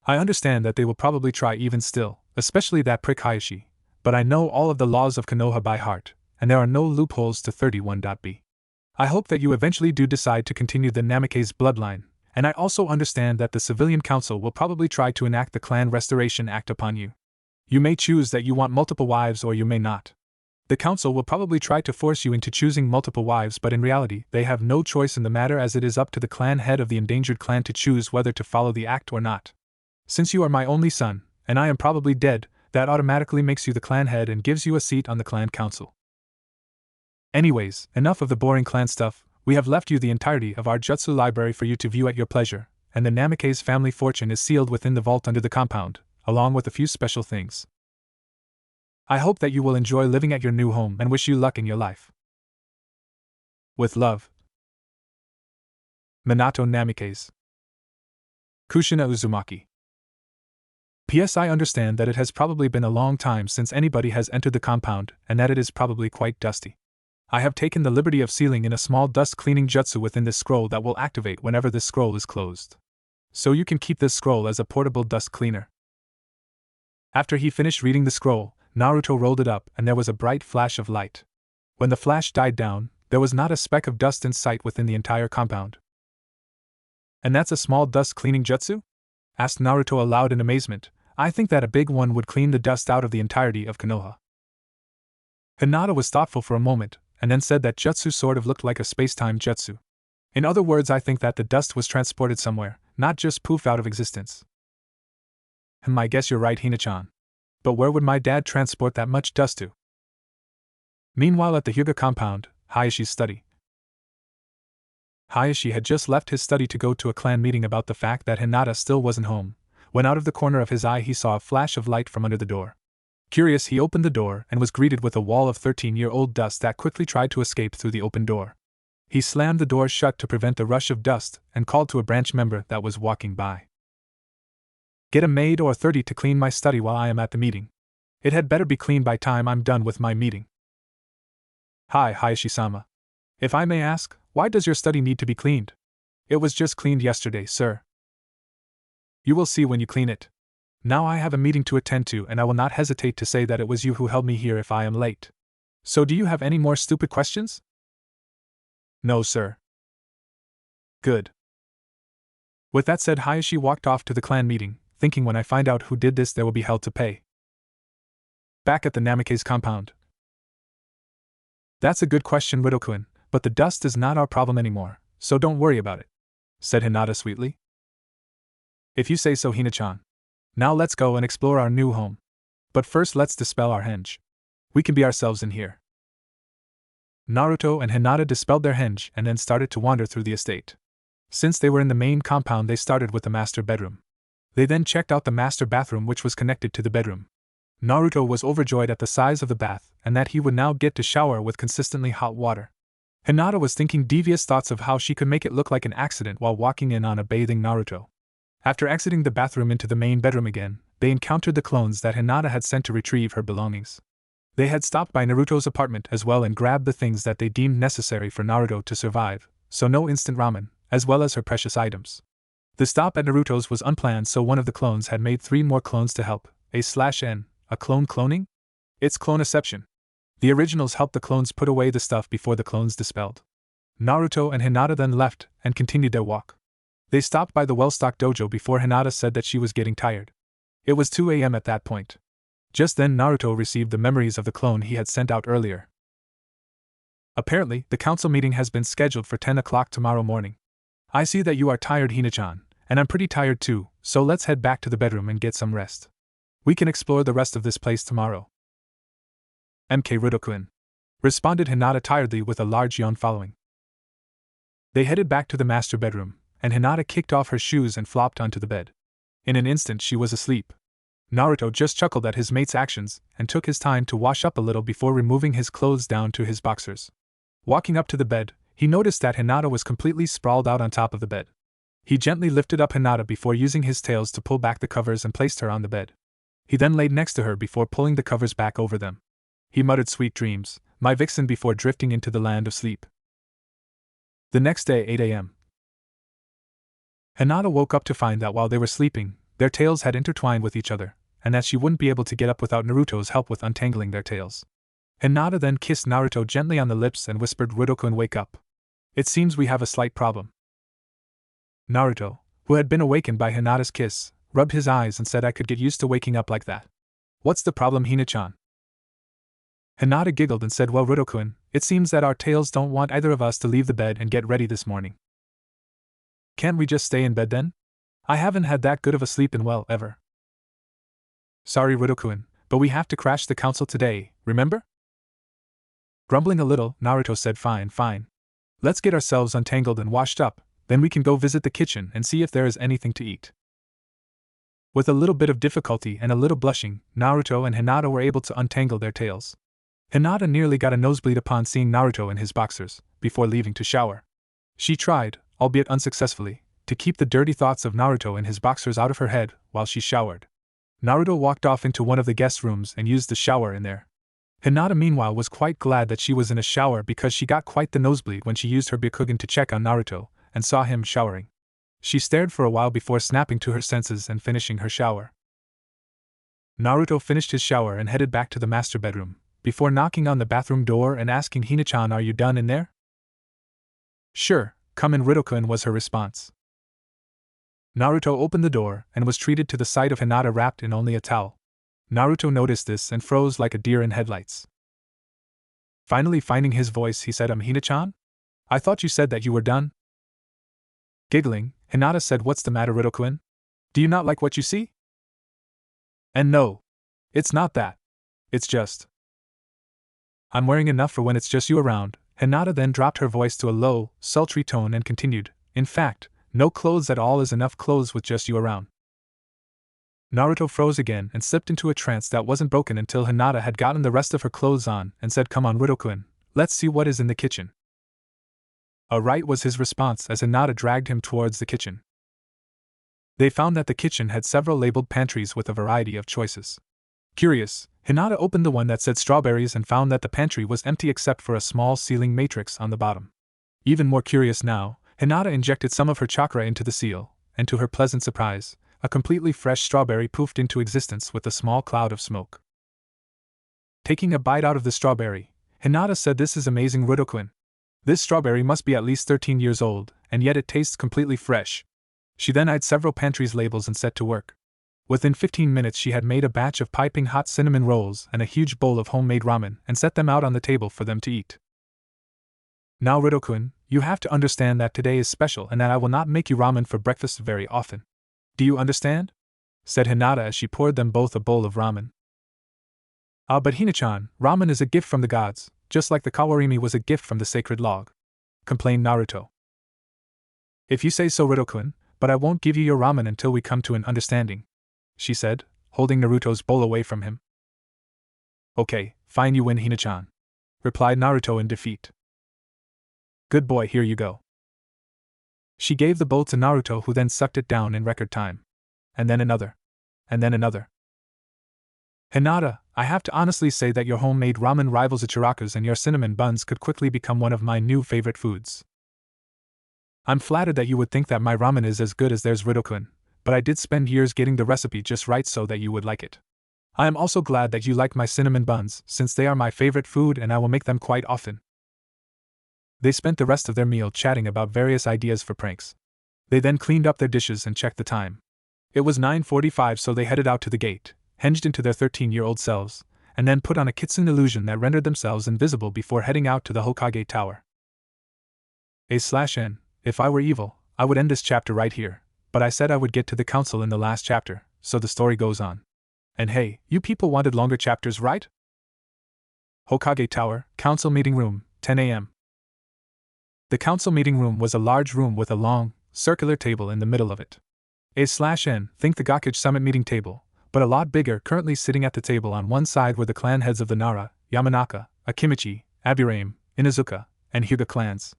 I understand that they will probably try even still, especially that prick Hayashi, but I know all of the laws of Konoha by heart, and there are no loopholes to 31.b. I hope that you eventually do decide to continue the Namake's bloodline, and I also understand that the civilian council will probably try to enact the Clan Restoration Act upon you. You may choose that you want multiple wives or you may not. The council will probably try to force you into choosing multiple wives, but in reality, they have no choice in the matter, as it is up to the clan head of the endangered clan to choose whether to follow the act or not. Since you are my only son, and I am probably dead, that automatically makes you the clan head and gives you a seat on the clan council. Anyways, enough of the boring clan stuff. We have left you the entirety of our jutsu library for you to view at your pleasure, and the Namake's family fortune is sealed within the vault under the compound, along with a few special things. I hope that you will enjoy living at your new home and wish you luck in your life. With love, Minato Namake's. Kushina Uzumaki. P.S. I understand that it has probably been a long time since anybody has entered the compound, and that it is probably quite dusty. I have taken the liberty of sealing in a small dust cleaning jutsu within this scroll that will activate whenever this scroll is closed. So you can keep this scroll as a portable dust cleaner. After he finished reading the scroll, Naruto rolled it up and there was a bright flash of light. When the flash died down, there was not a speck of dust in sight within the entire compound. And that's a small dust cleaning jutsu? Asked Naruto aloud in amazement. I think that a big one would clean the dust out of the entirety of Konoha. Hinata was thoughtful for a moment, and then said that jutsu sort of looked like a space-time jutsu. In other words, I think that the dust was transported somewhere, not just poof out of existence. I guess you're right, Hina-chan. But where would my dad transport that much dust to? Meanwhile, at the Hyuga compound, Hayashi's study. Hayashi had just left his study to go to a clan meeting about the fact that Hinata still wasn't home, when out of the corner of his eye he saw a flash of light from under the door. Curious, he opened the door and was greeted with a wall of 13-year-old dust that quickly tried to escape through the open door. He slammed the door shut to prevent the rush of dust and called to a branch member that was walking by. Get a maid or 30 to clean my study while I am at the meeting. It had better be clean by time I'm done with my meeting. Hi, Hayashi-sama. If I may ask, why does your study need to be cleaned? It was just cleaned yesterday, sir. You will see when you clean it. Now I have a meeting to attend to and I will not hesitate to say that it was you who held me here if I am late. So do you have any more stupid questions? No, sir. Good. With that said, Hayashi walked off to the clan meeting, thinking when I find out who did this there will be hell to pay. Back at the Namake's compound. That's a good question, Rido-kun, but the dust is not our problem anymore, so don't worry about it, said Hinata sweetly. If you say so, Hina-chan. Now let's go and explore our new home. But first let's dispel our henge. We can be ourselves in here. Naruto and Hinata dispelled their henge and then started to wander through the estate. Since they were in the main compound, they started with the master bedroom. They then checked out the master bathroom, which was connected to the bedroom. Naruto was overjoyed at the size of the bath and that he would now get to shower with consistently hot water. Hinata was thinking devious thoughts of how she could make it look like an accident while walking in on a bathing Naruto. After exiting the bathroom into the main bedroom again, they encountered the clones that Hinata had sent to retrieve her belongings. They had stopped by Naruto's apartment as well and grabbed the things that they deemed necessary for Naruto to survive, so no instant ramen, as well as her precious items. The stop at Naruto's was unplanned, so one of the clones had made 3 more clones to help. A/N, a clone cloning? It's cloneception. The originals helped the clones put away the stuff before the clones dispelled. Naruto and Hinata then left and continued their walk. They stopped by the well-stocked dojo before Hinata said that she was getting tired. It was 2 a.m. at that point. Just then Naruto received the memories of the clone he had sent out earlier. Apparently, the council meeting has been scheduled for 10 o'clock tomorrow morning. I see that you are tired, Hina-chan, and I'm pretty tired too, so let's head back to the bedroom and get some rest. We can explore the rest of this place tomorrow. MK Rudo-kun, responded Hinata tiredly with a large yawn following. They headed back to the master bedroom, and Hinata kicked off her shoes and flopped onto the bed. In an instant she was asleep. Naruto just chuckled at his mate's actions and took his time to wash up a little before removing his clothes down to his boxers. Walking up to the bed, he noticed that Hinata was completely sprawled out on top of the bed. He gently lifted up Hinata before using his tails to pull back the covers and placed her on the bed. He then laid next to her before pulling the covers back over them. He muttered sweet dreams, my vixen, before drifting into the land of sleep. The next day, 8 a.m. Hinata woke up to find that while they were sleeping, their tails had intertwined with each other, and that she wouldn't be able to get up without Naruto's help with untangling their tails. Hinata then kissed Naruto gently on the lips and whispered, Rudo-kun, wake up. It seems we have a slight problem. Naruto, who had been awakened by Hinata's kiss, rubbed his eyes and said, I could get used to waking up like that. What's the problem, Hina-chan? Hinata giggled and said, well, Rudo-kun, it seems that our tails don't want either of us to leave the bed and get ready this morning. Can't we just stay in bed then? I haven't had that good of a sleep in, well, ever. Sorry, Rudo-kun, but we have to crash the council today, remember? Grumbling a little, Naruto said, fine. Let's get ourselves untangled and washed up, then we can go visit the kitchen and see if there is anything to eat. With a little bit of difficulty and a little blushing, Naruto and Hinata were able to untangle their tails. Hinata nearly got a nosebleed upon seeing Naruto in his boxers, before leaving to shower. She tried, albeit unsuccessfully, to keep the dirty thoughts of Naruto in his boxers out of her head while she showered. Naruto walked off into one of the guest rooms and used the shower in there. Hinata meanwhile was quite glad that she was in a shower because she got quite the nosebleed when she used her Byakugan to check on Naruto and saw him showering. She stared for a while before snapping to her senses and finishing her shower. Naruto finished his shower and headed back to the master bedroom, before knocking on the bathroom door and asking Hina-chan, are you done in there? Sure, come in, Rudo-kun, was her response. Naruto opened the door and was treated to the sight of Hinata wrapped in only a towel. Naruto noticed this and froze like a deer in headlights. Finally finding his voice, he said, Hina-chan? I thought you said that you were done? Giggling, Hinata said, what's the matter, Rudo-kun? Do you not like what you see? And no. It's not that. It's just. I'm wearing enough for when it's just you around. Hinata then dropped her voice to a low, sultry tone and continued, in fact, no clothes at all is enough clothes with just you around. Naruto froze again and slipped into a trance that wasn't broken until Hinata had gotten the rest of her clothes on and said, come on, Rudo-kun, let's see what is in the kitchen. Alright, was his response as Hinata dragged him towards the kitchen. They found that the kitchen had several labeled pantries with a variety of choices. Curious, Hinata opened the one that said strawberries and found that the pantry was empty except for a small ceiling matrix on the bottom. Even more curious now, Hinata injected some of her chakra into the seal, and to her pleasant surprise, a completely fresh strawberry poofed into existence with a small cloud of smoke. Taking a bite out of the strawberry, Hinata said, this is amazing, Rudo-kun. This strawberry must be at least 13 years old, and yet it tastes completely fresh. She then eyed several pantries' labels and set to work. Within 15 minutes she had made a batch of piping hot cinnamon rolls and a huge bowl of homemade ramen and set them out on the table for them to eat. Now, Rudo-kun, you have to understand that today is special and that I will not make you ramen for breakfast very often. Do you understand? Said Hinata as she poured them both a bowl of ramen. Ah, but Hina-chan, ramen is a gift from the gods, just like the kawarimi was a gift from the sacred log, complained Naruto. If you say so, Rudo-kun, but I won't give you your ramen until we come to an understanding, she said, holding Naruto's bowl away from him. Okay, fine, you win, Hina-chan, replied Naruto in defeat. Good boy, here you go. She gave the bowl to Naruto, who then sucked it down in record time. And then another. And then another. Hinata, I have to honestly say that your homemade ramen rivals Ichiraku's, and your cinnamon buns could quickly become one of my new favorite foods. I'm flattered that you would think that my ramen is as good as theirs, Rudo-kun, but I did spend years getting the recipe just right so that you would like it. I am also glad that you like my cinnamon buns, since they are my favorite food and I will make them quite often. They spent the rest of their meal chatting about various ideas for pranks. They then cleaned up their dishes and checked the time. It was 9:45, so they headed out to the gate, hinged into their 13-year-old selves, and then put on a kitsune illusion that rendered themselves invisible before heading out to the Hokage Tower. A/N, if I were evil, I would end this chapter right here, but I said I would get to the council in the last chapter, so the story goes on. And hey, you people wanted longer chapters, right? Hokage Tower, Council Meeting Room, 10 a.m. The council meeting room was a large room with a long, circular table in the middle of it. A/N, think the Gakage Summit meeting table, but a lot bigger. Currently sitting at the table on one side were the clan heads of the Nara, Yamanaka, Akimichi, Aburame, Inazuka, and Hyuga clans.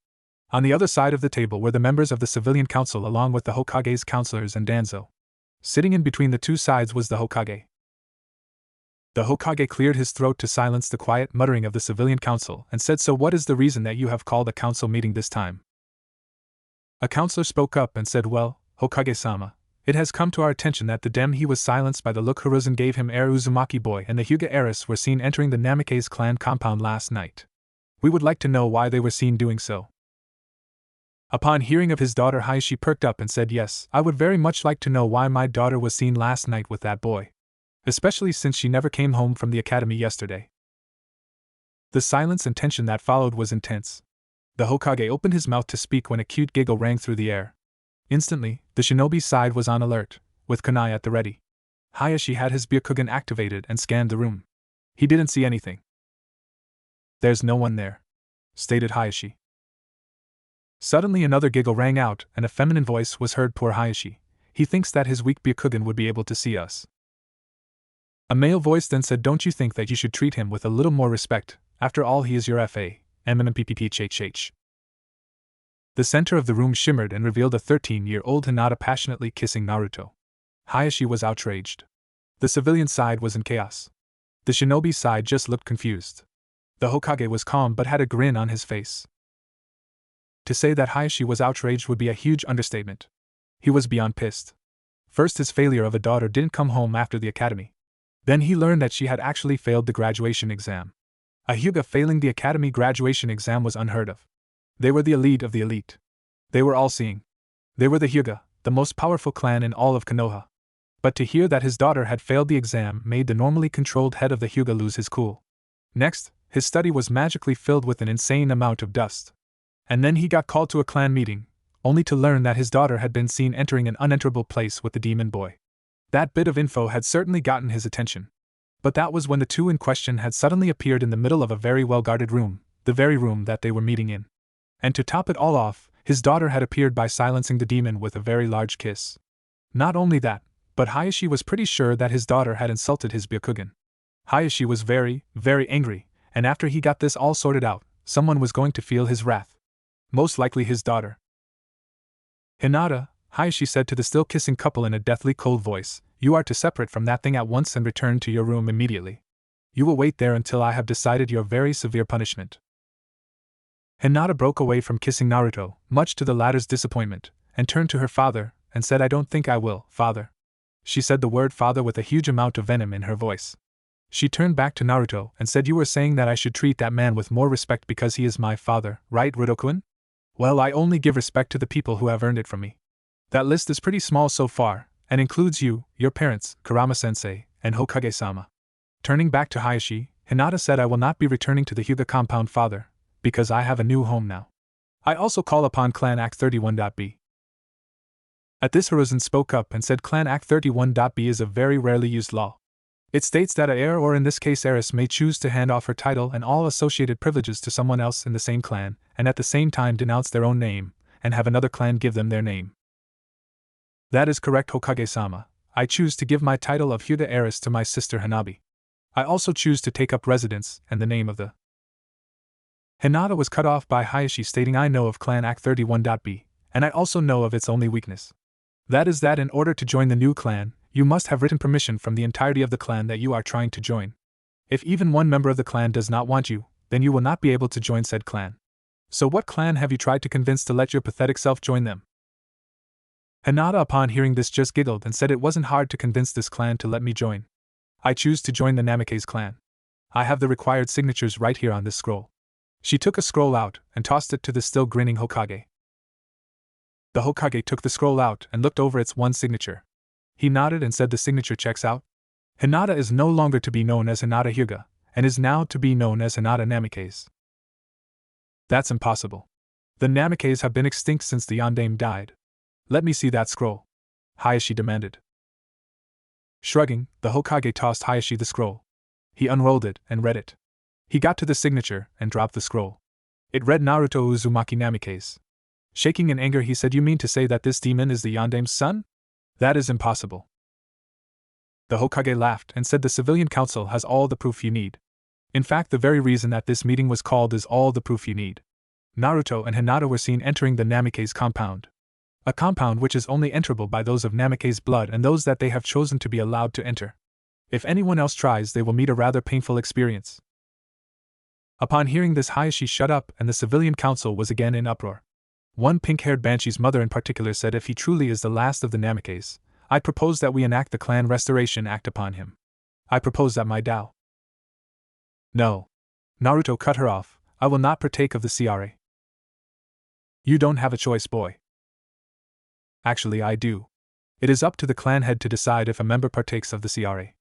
On the other side of the table were the members of the civilian council along with the Hokage's counselors and Danzo. Sitting in between the two sides was the Hokage. The Hokage cleared his throat to silence the quiet muttering of the civilian council and said, "So what is the reason that you have called a council meeting this time?" A counselor spoke up and said, "Well, Hokage-sama, it has come to our attention that the dem he was silenced by the look Hiruzen gave him heir Uzumaki boy and the Hyuga heiress were seen entering the Namikaze clan compound last night. We would like to know why they were seen doing so." Upon hearing of his daughter, Hayashi perked up and said, "Yes, I would very much like to know why my daughter was seen last night with that boy. Especially since she never came home from the academy yesterday." The silence and tension that followed was intense. The Hokage opened his mouth to speak when a cute giggle rang through the air. Instantly, the shinobi side was on alert, with kunai at the ready. Hayashi had his Byakugan activated and scanned the room. He didn't see anything. "There's no one there," stated Hayashi. Suddenly another giggle rang out and a feminine voice was heard. "Poor Hayashi. He thinks that his weak Byakugan would be able to see us." A male voice then said, "Don't you think that you should treat him with a little more respect? After all, he is your FA, MMPPPHH." The center of the room shimmered and revealed a 13-year-old Hinata passionately kissing Naruto. Hayashi was outraged. The civilian side was in chaos. The shinobi side just looked confused. The Hokage was calm but had a grin on his face. To say that Hayashi was outraged would be a huge understatement. He was beyond pissed. First, his failure of a daughter didn't come home after the academy. Then he learned that she had actually failed the graduation exam. A Hyuga failing the academy graduation exam was unheard of. They were the elite of the elite. They were all-seeing. They were the Hyuga, the most powerful clan in all of Konoha. But to hear that his daughter had failed the exam made the normally controlled head of the Hyuga lose his cool. Next, his study was magically filled with an insane amount of dust. And then he got called to a clan meeting, only to learn that his daughter had been seen entering an unenterable place with the demon boy. That bit of info had certainly gotten his attention. But that was when the two in question had suddenly appeared in the middle of a very well-guarded room, the very room that they were meeting in. And to top it all off, his daughter had appeared by silencing the demon with a very large kiss. Not only that, but Hayashi was pretty sure that his daughter had insulted his Byakugan. Hayashi was very, very angry, and after he got this all sorted out, someone was going to feel his wrath. Most likely his daughter. "Hinata," Hayashi said to the still kissing couple in a deathly cold voice, "you are to separate from that thing at once and return to your room immediately. You will wait there until I have decided your very severe punishment." Hinata broke away from kissing Naruto, much to the latter's disappointment, and turned to her father, and said, "I don't think I will, father." She said the word father with a huge amount of venom in her voice. She turned back to Naruto and said, "You were saying that I should treat that man with more respect because he is my father, right, Rudokun? Well, I only give respect to the people who have earned it from me. That list is pretty small so far, and includes you, your parents, Kurama-sensei, and Hokage-sama." Turning back to Hayashi, Hinata said, "I will not be returning to the Hyuga compound, father, because I have a new home now. I also call upon Clan Act 31.b. At this, Hiruzen spoke up and said, "Clan Act 31.b is a very rarely used law. It states that a heir, or in this case heiress, may choose to hand off her title and all associated privileges to someone else in the same clan, and at the same time denounce their own name, and have another clan give them their name." "That is correct, Hokage-sama. I choose to give my title of Hyuga heiress to my sister Hanabi. I also choose to take up residence and the name of the..." Hinata was cut off by Hayashi stating, "I know of Clan Act 31.b, and I also know of its only weakness. That is that in order to join the new clan, you must have written permission from the entirety of the clan that you are trying to join. If even one member of the clan does not want you, then you will not be able to join said clan. So what clan have you tried to convince to let your pathetic self join them?" Hinata upon hearing this just giggled and said, "It wasn't hard to convince this clan to let me join. I choose to join the Namikaze clan. I have the required signatures right here on this scroll. She took a scroll out and tossed it to the still grinning Hokage. The Hokage took the scroll out and looked over its one signature. He nodded and said the signature checks out. Hinata is no longer to be known as Hinata Hyuga, and is now to be known as Hinata Namikaze. That's impossible. The Namikaze have been extinct since the Yondaime died. Let me see that scroll, Hayashi demanded. Shrugging, the Hokage tossed Hayashi the scroll. He unrolled it and read it. He got to the signature and dropped the scroll. It read Naruto Uzumaki Namikaze. Shaking in anger, he said, "You mean to say that this demon is the Yondaime's son? That is impossible." The Hokage laughed and said, "The civilian council has all the proof you need. In fact, the very reason that this meeting was called is all the proof you need." Naruto and Hinata were seen entering the Namikaze compound. A compound which is only enterable by those of Namikaze blood and those that they have chosen to be allowed to enter. If anyone else tries, they will meet a rather painful experience. Upon hearing this, Hayashi shut up and the civilian council was again in uproar. One pink-haired banshee's mother in particular said, "If he truly is the last of the Namikaze, I propose that we enact the Clan Restoration Act upon him. I propose that my Dao." "No." Naruto cut her off, "I will not partake of the CRA. You don't have a choice, boy." "Actually, I do. It is up to the clan head to decide if a member partakes of the CRA.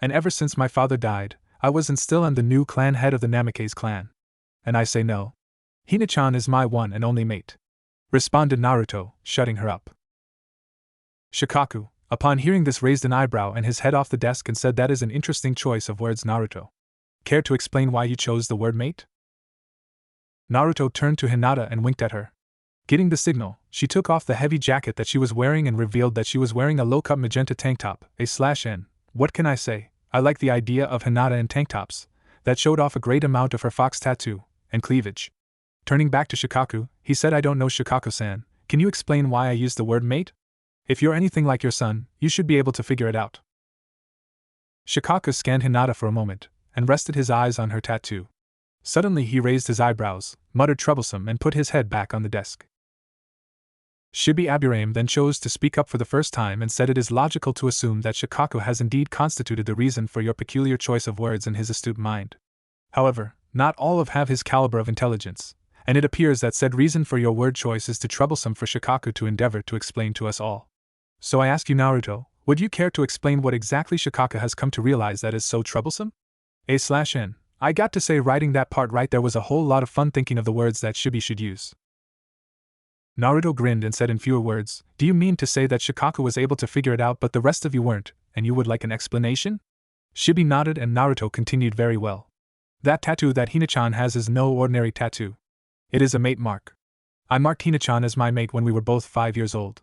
And ever since my father died, I was and still am the new clan head of the Namikaze clan. And I say no. Hina-chan is my one and only mate," responded Naruto, shutting her up. Shikaku, upon hearing this, raised an eyebrow and his head off the desk and said, "That is an interesting choice of words, Naruto. Care to explain why you chose the word mate?" Naruto turned to Hinata and winked at her. Getting the signal, she took off the heavy jacket that she was wearing and revealed that she was wearing a low-cut magenta tank top, A/N. What can I say? I like the idea of Hinata in tank tops, that showed off a great amount of her fox tattoo, and cleavage. Turning back to Shikaku, he said, "I don't know, Shikaku-san, can you explain why I used the word mate? If you're anything like your son, you should be able to figure it out." Shikaku scanned Hinata for a moment, and rested his eyes on her tattoo. Suddenly he raised his eyebrows, muttered troublesome, and put his head back on the desk. Shibi Aburame then chose to speak up for the first time and said, "It is logical to assume that Shikaku has indeed constituted the reason for your peculiar choice of words in his astute mind. However, not all of have his caliber of intelligence, and it appears that said reason for your word choice is too troublesome for Shikaku to endeavor to explain to us all. So I ask you, Naruto, would you care to explain what exactly Shikaku has come to realize that is so troublesome?" A/N. I got to say, writing that part right there was a whole lot of fun thinking of the words that Shibi should use. Naruto grinned and said in fewer words, "Do you mean to say that Shikaku was able to figure it out but the rest of you weren't, and you would like an explanation?" Shibi nodded and Naruto continued, "Very well. That tattoo that Hina-chan has is no ordinary tattoo. It is a mate mark. I marked Hina-chan as my mate when we were both 5 years old.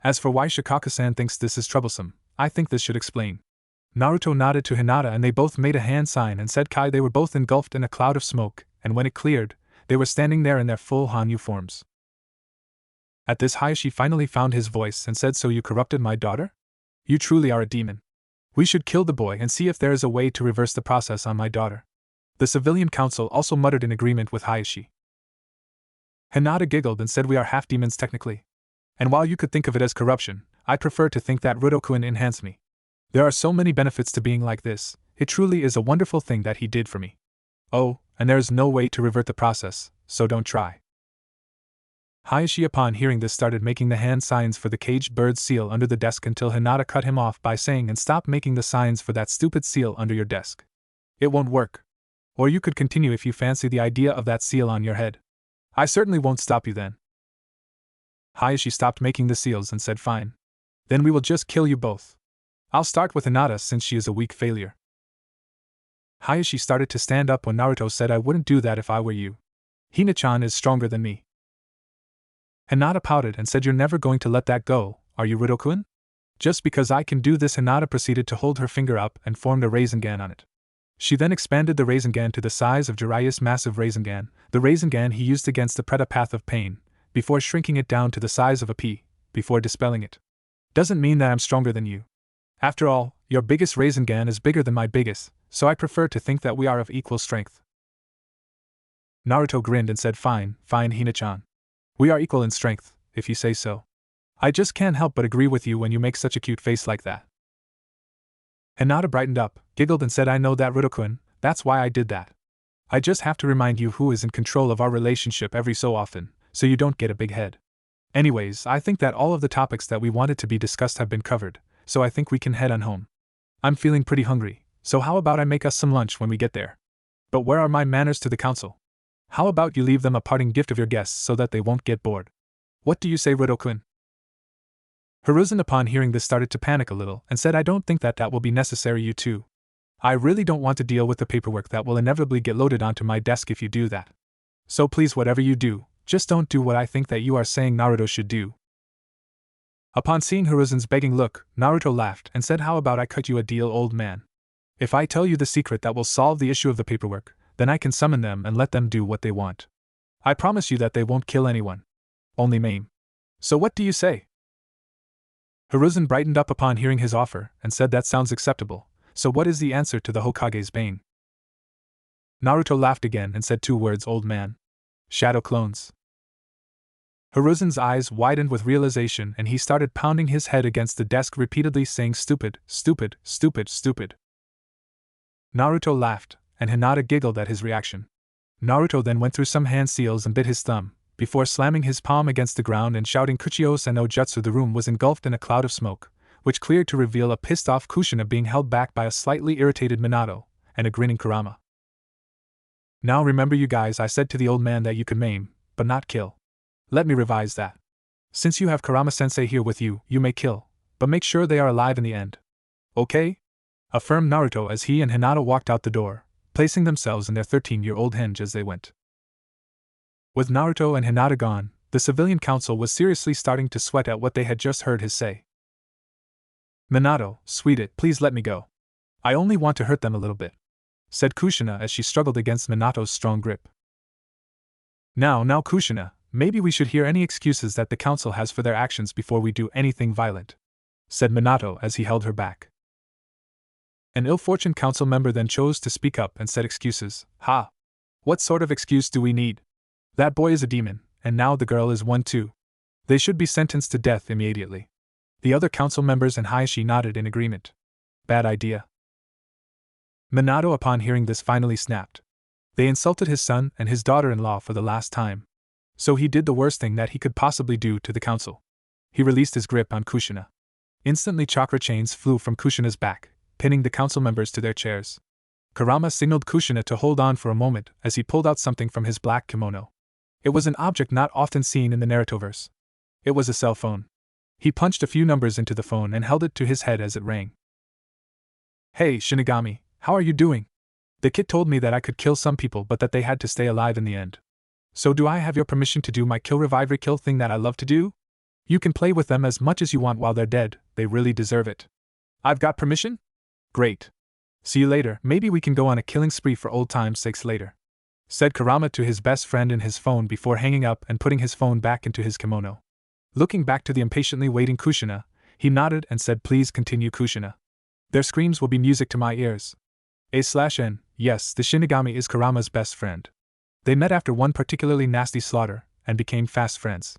As for why Shikaku-san thinks this is troublesome, I think this should explain." Naruto nodded to Hinata and they both made a hand sign and said Kai. They were both engulfed in a cloud of smoke, and when it cleared, they were standing there in their full Hanyu forms. At this, Hayashi finally found his voice and said, "So you corrupted my daughter? You truly are a demon. We should kill the boy and see if there is a way to reverse the process on my daughter." The civilian council also muttered in agreement with Hayashi. Hinata giggled and said, "We are half demons technically. And while you could think of it as corruption, I prefer to think that Rudokuin enhanced me. There are so many benefits to being like this. It truly is a wonderful thing that he did for me. Oh, and there is no way to revert the process, so don't try." Hayashi, upon hearing this, started making the hand signs for the caged bird seal under the desk until Hinata cut him off by saying, "And stop making the signs for that stupid seal under your desk. It won't work. Or you could continue if you fancy the idea of that seal on your head. I certainly won't stop you then." Hayashi stopped making the seals and said, "Fine. Then we will just kill you both. I'll start with Hinata since she is a weak failure." Hayashi started to stand up when Naruto said, "I wouldn't do that if I were you. Hina-chan is stronger than me." Hinata pouted and said, "You're never going to let that go, are you, Rudokuin?" "Just because I can do this." Hinata proceeded to hold her finger up and formed a Rasengan on it. She then expanded the Rasengan to the size of Jiraiya's massive Rasengan, the Rasengan he used against the Preta Path of Pain, before shrinking it down to the size of a pea, before dispelling it. "Doesn't mean that I'm stronger than you. After all, your biggest Rasengan is bigger than my biggest, so I prefer to think that we are of equal strength." Naruto grinned and said, Fine, Hina-chan. We are equal in strength, if you say so. I just can't help but agree with you when you make such a cute face like that." Hinata brightened up, giggled and said, I know that, Ruto-kun, that's why I did that. I just have to remind you who is in control of our relationship every so often, so you don't get a big head. Anyways, I think that all of the topics that we wanted to be discussed have been covered, so I think we can head on home. I'm feeling pretty hungry, so how about I make us some lunch when we get there? But where are my manners to the council? How about you leave them a parting gift of your guests so that they won't get bored? What do you say, Ruto-kun? Hiruzen upon hearing this started to panic a little and said, I don't think that will be necessary, you two. I really don't want to deal with the paperwork that will inevitably get loaded onto my desk if you do that. So please, whatever you do, just don't do what I think that you are saying Naruto should do. Upon seeing Hiruzen's begging look, Naruto laughed and said, how about I cut you a deal, old man? If I tell you the secret that will solve the issue of the paperwork, then I can summon them and let them do what they want. I promise you that they won't kill anyone. Only maim. So what do you say? Hiruzen brightened up upon hearing his offer and said, that sounds acceptable. So what is the answer to the Hokage's bane? Naruto laughed again and said 2 words, old man. Shadow clones. Hiruzen's eyes widened with realization and he started pounding his head against the desk repeatedly saying stupid, stupid, stupid, stupid. Naruto laughed, and Hinata giggled at his reaction. Naruto then went through some hand seals and bit his thumb, before slamming his palm against the ground and shouting Kuchios and no Jutsu. The room was engulfed in a cloud of smoke, which cleared to reveal a pissed-off Kushina being held back by a slightly irritated Minato, and a grinning Kurama. Now remember, you guys, I said to the old man that you could maim, but not kill. Let me revise that. Since you have Kurama-sensei here with you, you may kill, but make sure they are alive in the end. Okay? Affirmed Naruto as he and Hinata walked out the door, placing themselves in their 13-year-old hinge as they went. With Naruto and Hinata gone, the civilian council was seriously starting to sweat at what they had just heard his say. Minato, sweetie, please let me go. I only want to hurt them a little bit, said Kushina as she struggled against Minato's strong grip. Now Kushina, maybe we should hear any excuses that the council has for their actions before we do anything violent, said Minato as he held her back. An ill-fortuned council member then chose to speak up and said, excuses, ha! What sort of excuse do we need? That boy is a demon, and now the girl is one too. They should be sentenced to death immediately. The other council members and Hayashi nodded in agreement. Bad idea. Minato upon hearing this finally snapped. They insulted his son and his daughter-in-law for the last time. So he did the worst thing that he could possibly do to the council. He released his grip on Kushina. Instantly chakra chains flew from Kushina's back, pinning the council members to their chairs. Kurama signaled Kushina to hold on for a moment as he pulled out something from his black kimono. It was an object not often seen in the Narutoverse. It was a cell phone. He punched a few numbers into the phone and held it to his head as it rang. Hey, Shinigami, how are you doing? The kid told me that I could kill some people but that they had to stay alive in the end. So do I have your permission to do my kill revive rekill thing that I love to do? You can play with them as much as you want while they're dead, they really deserve it. I've got permission? Great. See you later, maybe we can go on a killing spree for old time's sakes later, said Kurama to his best friend in his phone before hanging up and putting his phone back into his kimono. Looking back to the impatiently waiting Kushina, he nodded and said, please continue, Kushina. Their screams will be music to my ears. A/N, yes, the Shinigami is Kurama's best friend. They met after one particularly nasty slaughter, and became fast friends.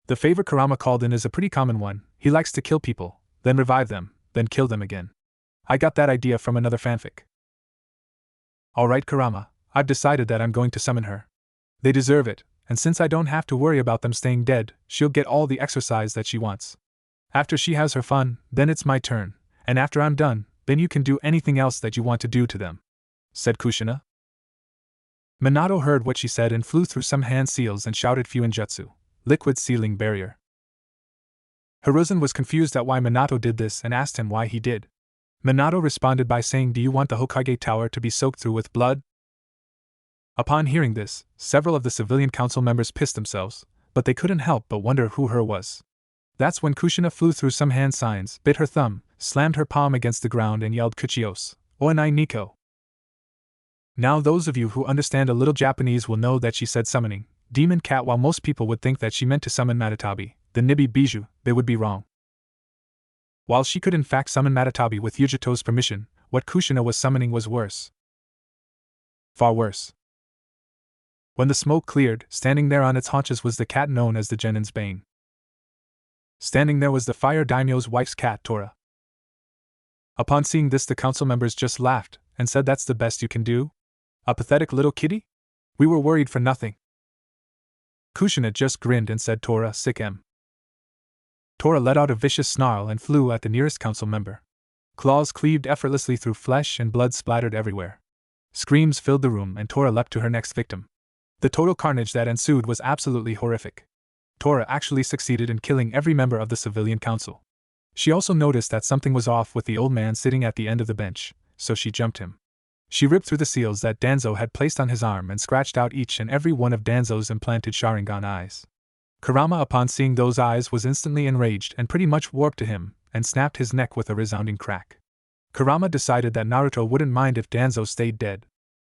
The favor Kurama called in is a pretty common one. He likes to kill people, then revive them, then kill them again. I got that idea from another fanfic. Alright, Kurama, I've decided that I'm going to summon her. They deserve it, and since I don't have to worry about them staying dead, she'll get all the exercise that she wants. After she has her fun, then it's my turn, and after I'm done, then you can do anything else that you want to do to them, said Kushina. Minato heard what she said and flew through some hand seals and shouted Fuinjutsu, liquid sealing barrier. Hiruzen was confused at why Minato did this and asked him why he did. Minato responded by saying, do you want the Hokage Tower to be soaked through with blood? Upon hearing this, several of the civilian council members pissed themselves, but they couldn't help but wonder who her was. That's when Kushina flew through some hand signs, bit her thumb, slammed her palm against the ground and yelled Kuchios, Oenai Nico. Now those of you who understand a little Japanese will know that she said summoning demon cat, while most people would think that she meant to summon Matatabi, the Nibi Bijou, they would be wrong. While she could in fact summon Matatabi with Yujito's permission, what Kushina was summoning was worse. Far worse. When the smoke cleared, standing there on its haunches was the cat known as the Genin's Bane. Standing there was the fire daimyo's wife's cat, Tora. Upon seeing this, the council members just laughed and said, "That's the best you can do? A pathetic little kitty? We were worried for nothing." Kushina just grinned and said, "Tora, sick em." Tora let out a vicious snarl and flew at the nearest council member. Claws cleaved effortlessly through flesh and blood splattered everywhere. Screams filled the room and Tora leapt to her next victim. The total carnage that ensued was absolutely horrific. Tora actually succeeded in killing every member of the civilian council. She also noticed that something was off with the old man sitting at the end of the bench, so she jumped him. She ripped through the seals that Danzo had placed on his arm and scratched out each and every one of Danzo's implanted Sharingan eyes. Kurama, upon seeing those eyes, was instantly enraged and pretty much warped to him, and snapped his neck with a resounding crack. Kurama decided that Naruto wouldn't mind if Danzo stayed dead.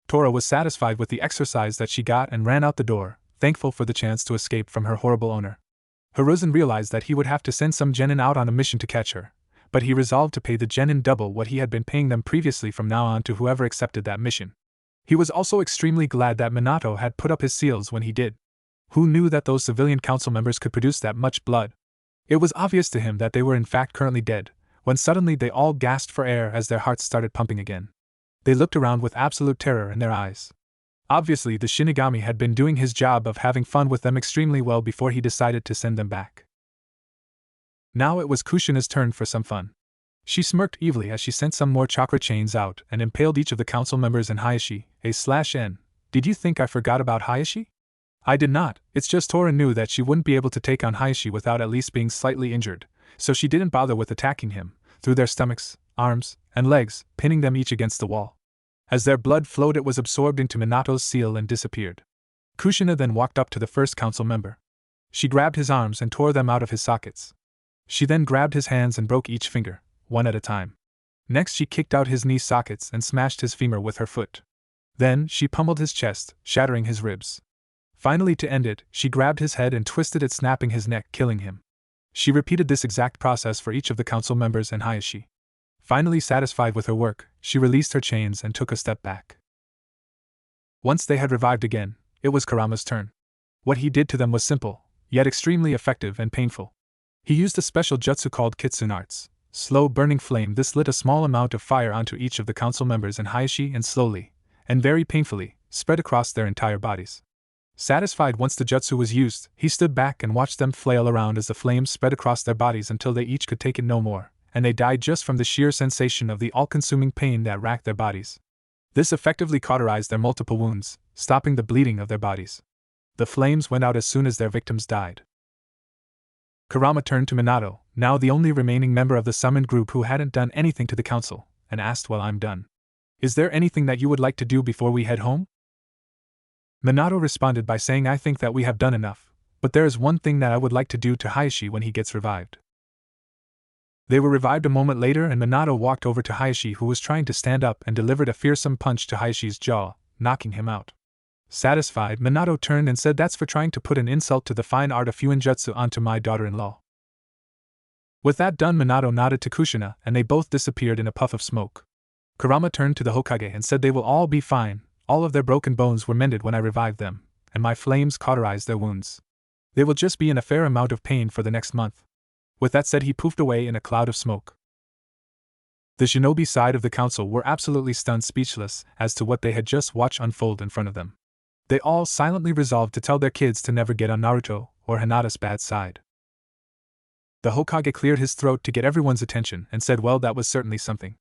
Tora was satisfied with the exercise that she got and ran out the door, thankful for the chance to escape from her horrible owner. Hiruzen realized that he would have to send some genin out on a mission to catch her, but he resolved to pay the genin double what he had been paying them previously from now on to whoever accepted that mission. He was also extremely glad that Minato had put up his seals when he did. Who knew that those civilian council members could produce that much blood? It was obvious to him that they were in fact currently dead, when suddenly they all gasped for air as their hearts started pumping again. They looked around with absolute terror in their eyes. Obviously, the Shinigami had been doing his job of having fun with them extremely well before he decided to send them back. Now it was Kushina's turn for some fun. She smirked evilly as she sent some more chakra chains out and impaled each of the council members in Hayashi, A/N. Did you think I forgot about Hayashi? I did not, it's just Tora knew that she wouldn't be able to take on Hayashi without at least being slightly injured, so she didn't bother with attacking him, through their stomachs, arms, and legs, pinning them each against the wall. As their blood flowed, it was absorbed into Minato's seal and disappeared. Kushina then walked up to the first council member. She grabbed his arms and tore them out of his sockets. She then grabbed his hands and broke each finger, one at a time. Next she kicked out his knee sockets and smashed his femur with her foot. Then she pummeled his chest, shattering his ribs. Finally, to end it, she grabbed his head and twisted it, snapping his neck, killing him. She repeated this exact process for each of the council members and Hayashi. Finally satisfied with her work, she released her chains and took a step back. Once they had revived again, it was Kurama's turn. What he did to them was simple, yet extremely effective and painful. He used a special jutsu called Kitsune Arts, slow burning flame. This lit a small amount of fire onto each of the council members and Hayashi and slowly, and very painfully, spread across their entire bodies. Satisfied once the jutsu was used, he stood back and watched them flail around as the flames spread across their bodies until they each could take it no more, and they died just from the sheer sensation of the all-consuming pain that racked their bodies. This effectively cauterized their multiple wounds, stopping the bleeding of their bodies. The flames went out as soon as their victims died. Kurama turned to Minato, now the only remaining member of the summoned group who hadn't done anything to the council, and asked, "Well, I'm done. Is there anything that you would like to do before we head home?" Minato responded by saying, "I think that we have done enough, but there is one thing that I would like to do to Hayashi when he gets revived." They were revived a moment later, and Minato walked over to Hayashi, who was trying to stand up, and delivered a fearsome punch to Hayashi's jaw, knocking him out. Satisfied, Minato turned and said, "That's for trying to put an insult to the fine art of Fuinjutsu onto my daughter-in-law." With that done, Minato nodded to Kushina, and they both disappeared in a puff of smoke. Kurama turned to the Hokage and said, "They will all be fine. All of their broken bones were mended when I revived them, and my flames cauterized their wounds. They will just be in a fair amount of pain for the next month." With that said, he poofed away in a cloud of smoke. The shinobi side of the council were absolutely stunned, speechless, as to what they had just watched unfold in front of them. They all silently resolved to tell their kids to never get on Naruto or Hinata's bad side. The Hokage cleared his throat to get everyone's attention and said, "Well, that was certainly something.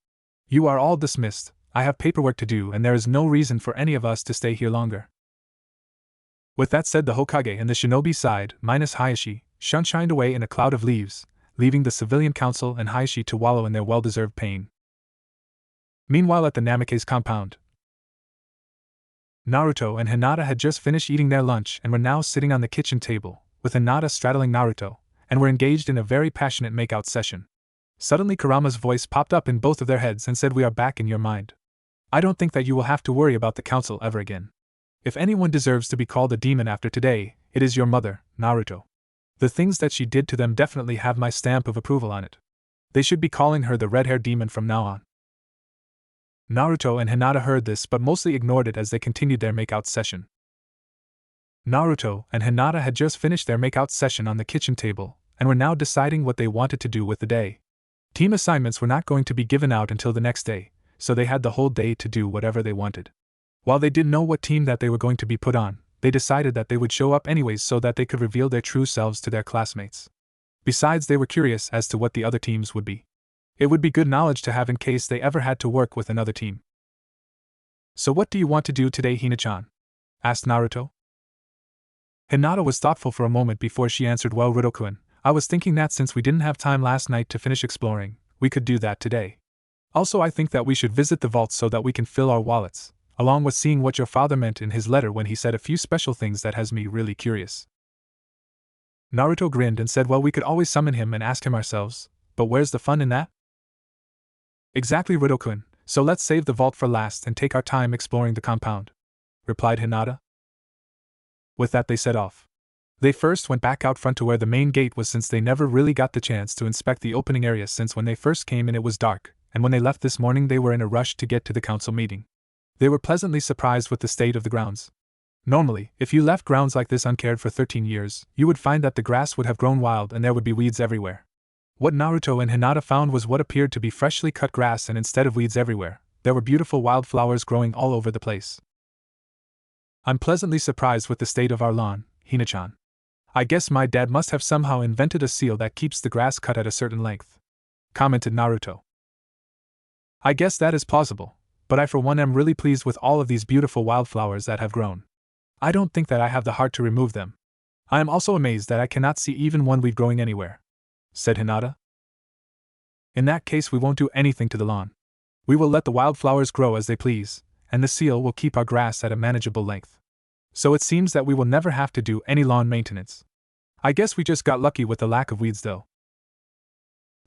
You are all dismissed. I have paperwork to do, and there is no reason for any of us to stay here longer." With that said, the Hokage and the shinobi side, minus Hayashi, shined away in a cloud of leaves, leaving the civilian council and Hayashi to wallow in their well-deserved pain. Meanwhile, at the Namikaze compound, Naruto and Hinata had just finished eating their lunch and were now sitting on the kitchen table, with Hinata straddling Naruto, and were engaged in a very passionate makeout session. Suddenly Kurama's voice popped up in both of their heads and said, "We are back in your mind. I don't think that you will have to worry about the council ever again. If anyone deserves to be called a demon after today, it is your mother, Naruto. The things that she did to them definitely have my stamp of approval on it. They should be calling her the red-haired demon from now on." Naruto and Hinata heard this but mostly ignored it as they continued their makeout session. Naruto and Hinata had just finished their makeout session on the kitchen table, and were now deciding what they wanted to do with the day. Team assignments were not going to be given out until the next day, so they had the whole day to do whatever they wanted. While they didn't know what team that they were going to be put on, they decided that they would show up anyways so that they could reveal their true selves to their classmates. Besides, they were curious as to what the other teams would be. It would be good knowledge to have in case they ever had to work with another team. So what do you want to do today, Hina-chan? Asked Naruto. Hinata was thoughtful for a moment before she answered, well, Rido-kun, I was thinking that since we didn't have time last night to finish exploring, we could do that today. Also, I think that we should visit the vaults so that we can fill our wallets, along with seeing what your father meant in his letter when he said a few special things that has me really curious. Naruto grinned and said, well, we could always summon him and ask him ourselves, but where's the fun in that? Exactly, Rido-kun, so let's save the vault for last and take our time exploring the compound, replied Hinata. With that, they set off. They first went back out front to where the main gate was, since they never really got the chance to inspect the opening area since when they first came in it was dark, and when they left this morning they were in a rush to get to the council meeting. They were pleasantly surprised with the state of the grounds. Normally, if you left grounds like this uncared for 13 years, you would find that the grass would have grown wild and there would be weeds everywhere. What Naruto and Hinata found was what appeared to be freshly cut grass, and instead of weeds everywhere, there were beautiful wildflowers growing all over the place. I'm pleasantly surprised with the state of our lawn, Hina-chan. I guess my dad must have somehow invented a seal that keeps the grass cut at a certain length, commented Naruto. I guess that is plausible, but I for one am really pleased with all of these beautiful wildflowers that have grown. I don't think that I have the heart to remove them. I am also amazed that I cannot see even one weed growing anywhere, said Hinata. In that case, we won't do anything to the lawn. We will let the wildflowers grow as they please, and the seal will keep our grass at a manageable length. So it seems that we will never have to do any lawn maintenance. I guess we just got lucky with the lack of weeds though.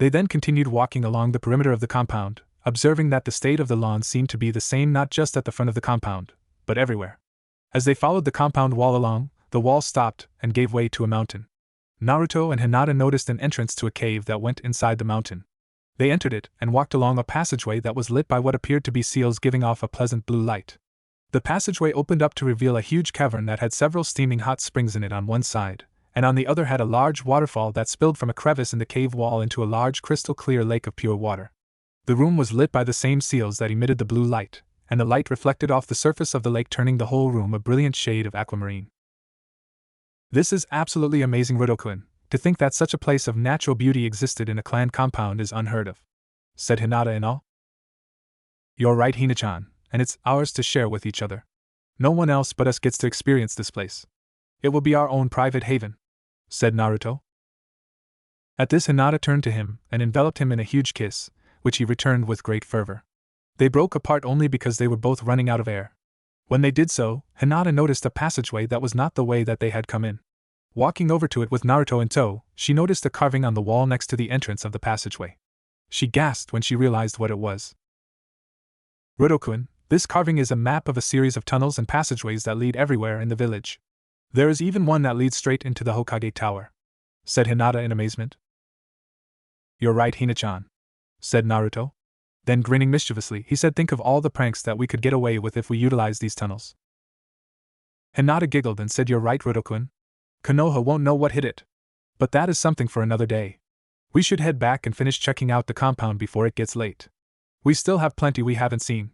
They then continued walking along the perimeter of the compound, observing that the state of the lawn seemed to be the same not just at the front of the compound, but everywhere. As they followed the compound wall along, the wall stopped and gave way to a mountain. Naruto and Hinata noticed an entrance to a cave that went inside the mountain. They entered it and walked along a passageway that was lit by what appeared to be seals giving off a pleasant blue light. The passageway opened up to reveal a huge cavern that had several steaming hot springs in it on one side, and on the other had a large waterfall that spilled from a crevice in the cave wall into a large crystal-clear lake of pure water. The room was lit by the same seals that emitted the blue light, and the light reflected off the surface of the lake, turning the whole room a brilliant shade of aquamarine. This is absolutely amazing, Rido-kun. To think that such a place of natural beauty existed in a clan compound is unheard of, said Hinata in awe. You're right, Hina-chan, and it's ours to share with each other. No one else but us gets to experience this place. It will be our own private haven, said Naruto. At this, Hinata turned to him and enveloped him in a huge kiss, which he returned with great fervor. They broke apart only because they were both running out of air. When they did so, Hinata noticed a passageway that was not the way that they had come in. Walking over to it with Naruto in tow, she noticed a carving on the wall next to the entrance of the passageway. She gasped when she realized what it was. Rido-kun, this carving is a map of a series of tunnels and passageways that lead everywhere in the village. There is even one that leads straight into the Hokage Tower, said Hinata in amazement. You're right, Hina-chan, said Naruto. Then, grinning mischievously, he said, think of all the pranks that we could get away with if we utilize these tunnels. Hinata giggled and said, you're right, Rido-kun. Konoha won't know what hit it. But that is something for another day. We should head back and finish checking out the compound before it gets late. We still have plenty we haven't seen.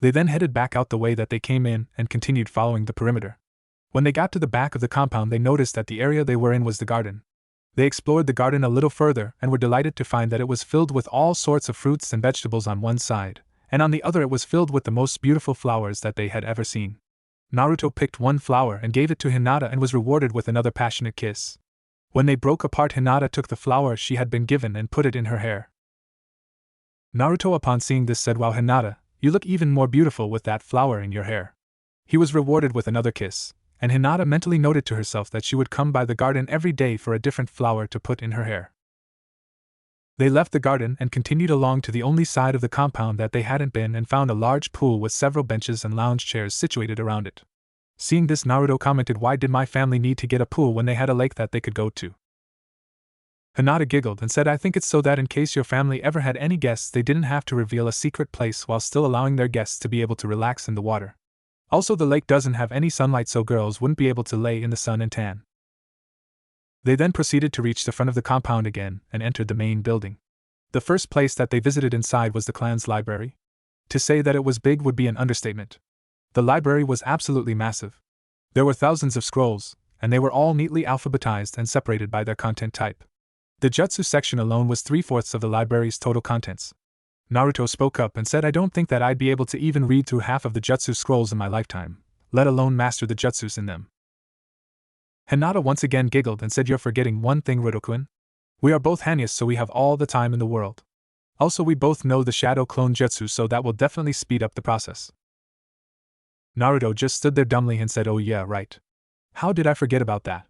They then headed back out the way that they came in and continued following the perimeter. When they got to the back of the compound, they noticed that the area they were in was the garden. They explored the garden a little further and were delighted to find that it was filled with all sorts of fruits and vegetables on one side, and on the other it was filled with the most beautiful flowers that they had ever seen. Naruto picked one flower and gave it to Hinata and was rewarded with another passionate kiss. When they broke apart, Hinata took the flower she had been given and put it in her hair. Naruto, upon seeing this, said, wow, Hinata, you look even more beautiful with that flower in your hair. He was rewarded with another kiss, and Hinata mentally noted to herself that she would come by the garden every day for a different flower to put in her hair. They left the garden and continued along to the only side of the compound that they hadn't been and found a large pool with several benches and lounge chairs situated around it. Seeing this, Naruto commented, why did my family need to get a pool when they had a lake that they could go to? Hinata giggled and said, I think it's so that in case your family ever had any guests, they didn't have to reveal a secret place while still allowing their guests to be able to relax in the water. Also, the lake doesn't have any sunlight, so girls wouldn't be able to lay in the sun and tan. They then proceeded to reach the front of the compound again and entered the main building. The first place that they visited inside was the clan's library. To say that it was big would be an understatement. The library was absolutely massive. There were thousands of scrolls, and they were all neatly alphabetized and separated by their content type. The jutsu section alone was 3/4 of the library's total contents. Naruto spoke up and said, I don't think that I'd be able to even read through half of the jutsu scrolls in my lifetime, let alone master the jutsus in them. Hinata once again giggled and said, You're forgetting one thing, Rido-kun. We are both Hanyas, so we have all the time in the world. Also, we both know the shadow clone jutsu, so that will definitely speed up the process. Naruto just stood there dumbly and said, Oh yeah, right. How did I forget about that?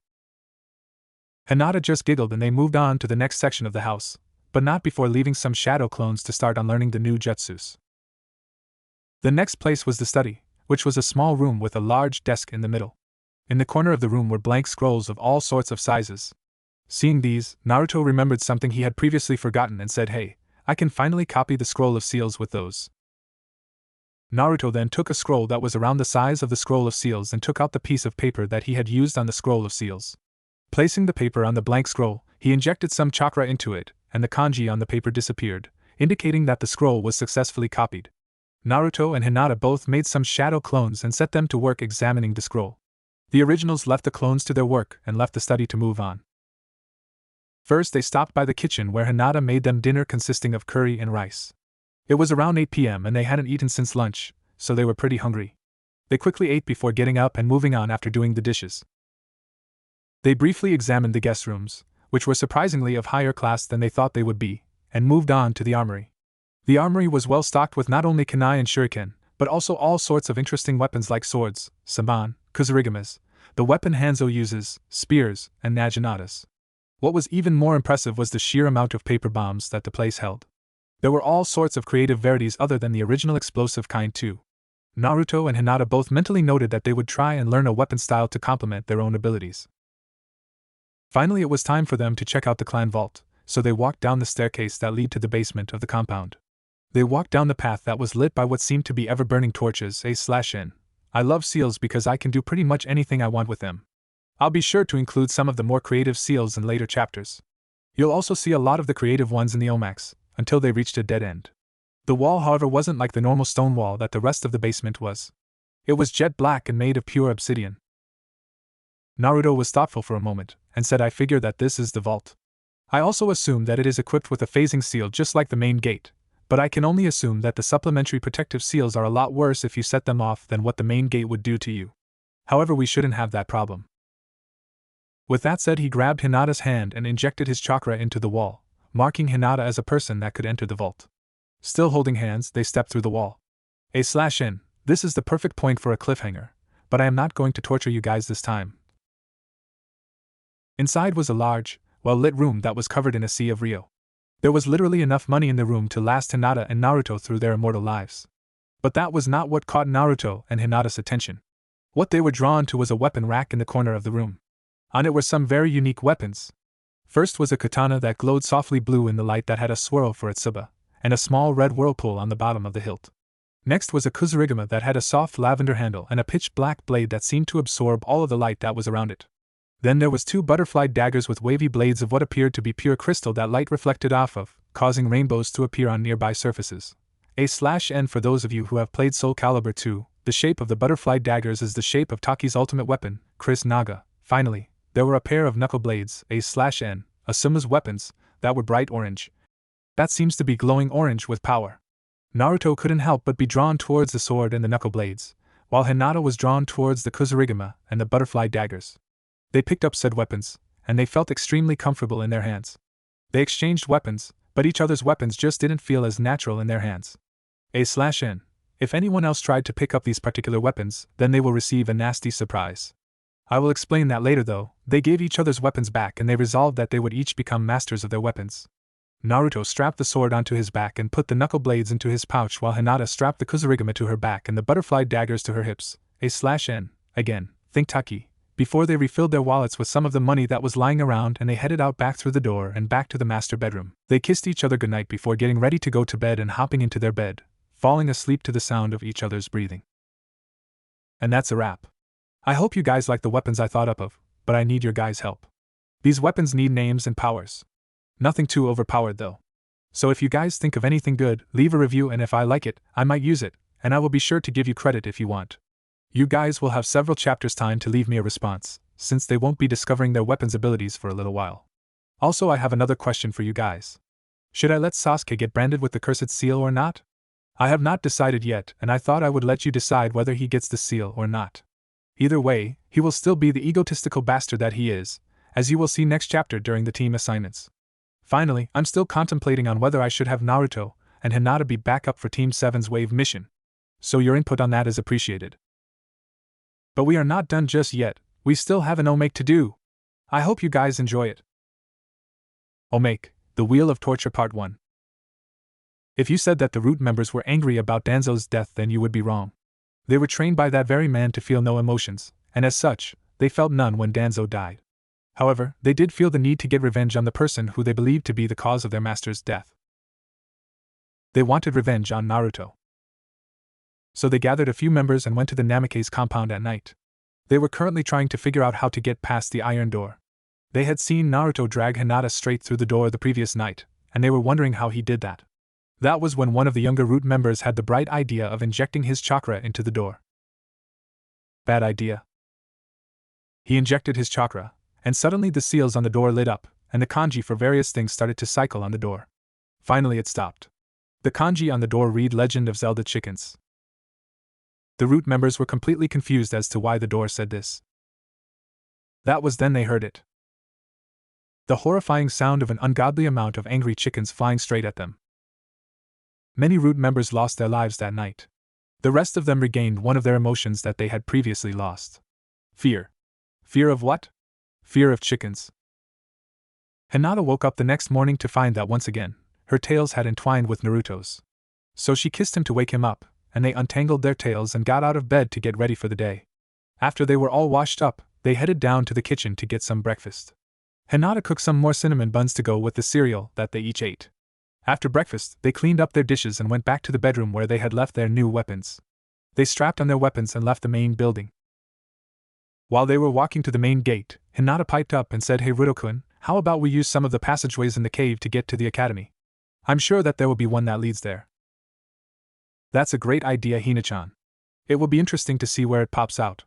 Hinata just giggled and they moved on to the next section of the house, but not before leaving some shadow clones to start on learning the new jutsus. The next place was the study, which was a small room with a large desk in the middle. In the corner of the room were blank scrolls of all sorts of sizes. Seeing these, Naruto remembered something he had previously forgotten and said, Hey, I can finally copy the scroll of seals with those. Naruto then took a scroll that was around the size of the scroll of seals and took out the piece of paper that he had used on the scroll of seals. Placing the paper on the blank scroll, he injected some chakra into it, and the kanji on the paper disappeared, indicating that the scroll was successfully copied. Naruto and Hinata both made some shadow clones and set them to work examining the scroll. The originals left the clones to their work and left the study to move on. First, they stopped by the kitchen where Hinata made them dinner consisting of curry and rice. It was around 8 p.m. and they hadn't eaten since lunch, so they were pretty hungry. They quickly ate before getting up and moving on after doing the dishes. They briefly examined the guest rooms, which were surprisingly of higher class than they thought they would be, and moved on to the armory. The armory was well stocked with not only kunai and shuriken, but also all sorts of interesting weapons like swords, saban, kusarigamas, the weapon Hanzo uses, spears, and naginatas. What was even more impressive was the sheer amount of paper bombs that the place held. There were all sorts of creative varieties other than the original explosive kind too. Naruto and Hinata both mentally noted that they would try and learn a weapon style to complement their own abilities. Finally, it was time for them to check out the clan vault, so they walked down the staircase that led to the basement of the compound. They walked down the path that was lit by what seemed to be ever-burning torches, A/N. I love seals because I can do pretty much anything I want with them. I'll be sure to include some of the more creative seals in later chapters. You'll also see a lot of the creative ones in the Omax, until they reached a dead end. The wall, however, wasn't like the normal stone wall that the rest of the basement was. It was jet black and made of pure obsidian. Naruto was thoughtful for a moment, and said, I figure that this is the vault. I also assume that it is equipped with a phasing seal just like the main gate, but I can only assume that the supplementary protective seals are a lot worse if you set them off than what the main gate would do to you. However, we shouldn't have that problem. With that said, he grabbed Hinata's hand and injected his chakra into the wall, marking Hinata as a person that could enter the vault. Still holding hands, they stepped through the wall. A/N. This is the perfect point for a cliffhanger, but I am not going to torture you guys this time. Inside was a large, well-lit room that was covered in a sea of Ryo. There was literally enough money in the room to last Hinata and Naruto through their immortal lives. But that was not what caught Naruto and Hinata's attention. What they were drawn to was a weapon rack in the corner of the room. On it were some very unique weapons. First was a katana that glowed softly blue in the light that had a swirl for its tsuba, and a small red whirlpool on the bottom of the hilt. Next was a kusarigama that had a soft lavender handle and a pitch-black blade that seemed to absorb all of the light that was around it. Then there was 2 butterfly daggers with wavy blades of what appeared to be pure crystal that light reflected off of, causing rainbows to appear on nearby surfaces. A/N for those of you who have played Soul Calibur 2, the shape of the butterfly daggers is the shape of Taki's ultimate weapon, Chris Naga. Finally, there were a pair of knuckle blades, A/N, Asuma's weapons, that were bright orange. That seems to be glowing orange with power. Naruto couldn't help but be drawn towards the sword and the knuckle blades, while Hinata was drawn towards the kusarigama and the butterfly daggers. They picked up said weapons, and they felt extremely comfortable in their hands. They exchanged weapons, but each other's weapons just didn't feel as natural in their hands. A/N. If anyone else tried to pick up these particular weapons, then they will receive a nasty surprise. I will explain that later though. They gave each other's weapons back and they resolved that they would each become masters of their weapons. Naruto strapped the sword onto his back and put the knuckle blades into his pouch while Hinata strapped the kusarigama to her back and the butterfly daggers to her hips. A/N. Again, think Taki. Before they refilled their wallets with some of the money that was lying around and they headed out back through the door and back to the master bedroom. They kissed each other goodnight before getting ready to go to bed and hopping into their bed, falling asleep to the sound of each other's breathing. And that's a wrap. I hope you guys like the weapons I thought up of, but I need your guys' help. These weapons need names and powers. Nothing too overpowered though. So if you guys think of anything good, leave a review, and if I like it, I might use it, and I will be sure to give you credit if you want. You guys will have several chapters time to leave me a response, since they won't be discovering their weapons abilities for a little while. Also, I have another question for you guys. Should I let Sasuke get branded with the cursed seal or not? I have not decided yet, and I thought I would let you decide whether he gets the seal or not. Either way, he will still be the egotistical bastard that he is, as you will see next chapter during the team assignments. Finally, I'm still contemplating on whether I should have Naruto and Hinata be backup for Team 7's wave mission. So your input on that is appreciated. But we are not done just yet, we still have an Omake to do. I hope you guys enjoy it. Omake, The Wheel of Torture Part 1. If you said that the Root members were angry about Danzo's death, then you would be wrong. They were trained by that very man to feel no emotions, and as such, they felt none when Danzo died. However, they did feel the need to get revenge on the person who they believed to be the cause of their master's death. They wanted revenge on Naruto. So they gathered a few members and went to the Namake's compound at night. They were currently trying to figure out how to get past the iron door. They had seen Naruto drag Hinata straight through the door the previous night, and they were wondering how he did that. That was when one of the younger Root members had the bright idea of injecting his chakra into the door. Bad idea. He injected his chakra, and suddenly the seals on the door lit up, and the kanji for various things started to cycle on the door. Finally it stopped. The kanji on the door read Legend of Zelda Chickens. The Root members were completely confused as to why the door said this. That was then they heard it. The horrifying sound of an ungodly amount of angry chickens flying straight at them. Many Root members lost their lives that night. The rest of them regained one of their emotions that they had previously lost. Fear. Fear of what? Fear of chickens. Hinata woke up the next morning to find that once again, her tails had entwined with Naruto's. So she kissed him to wake him up, and they untangled their tails and got out of bed to get ready for the day. After they were all washed up, they headed down to the kitchen to get some breakfast. Hinata cooked some more cinnamon buns to go with the cereal that they each ate. After breakfast, they cleaned up their dishes and went back to the bedroom where they had left their new weapons. They strapped on their weapons and left the main building. While they were walking to the main gate, Hinata piped up and said, "Hey Ruto-kun, how about we use some of the passageways in the cave to get to the academy? I'm sure that there will be one that leads there." "That's a great idea, Hina-chan. It will be interesting to see where it pops out."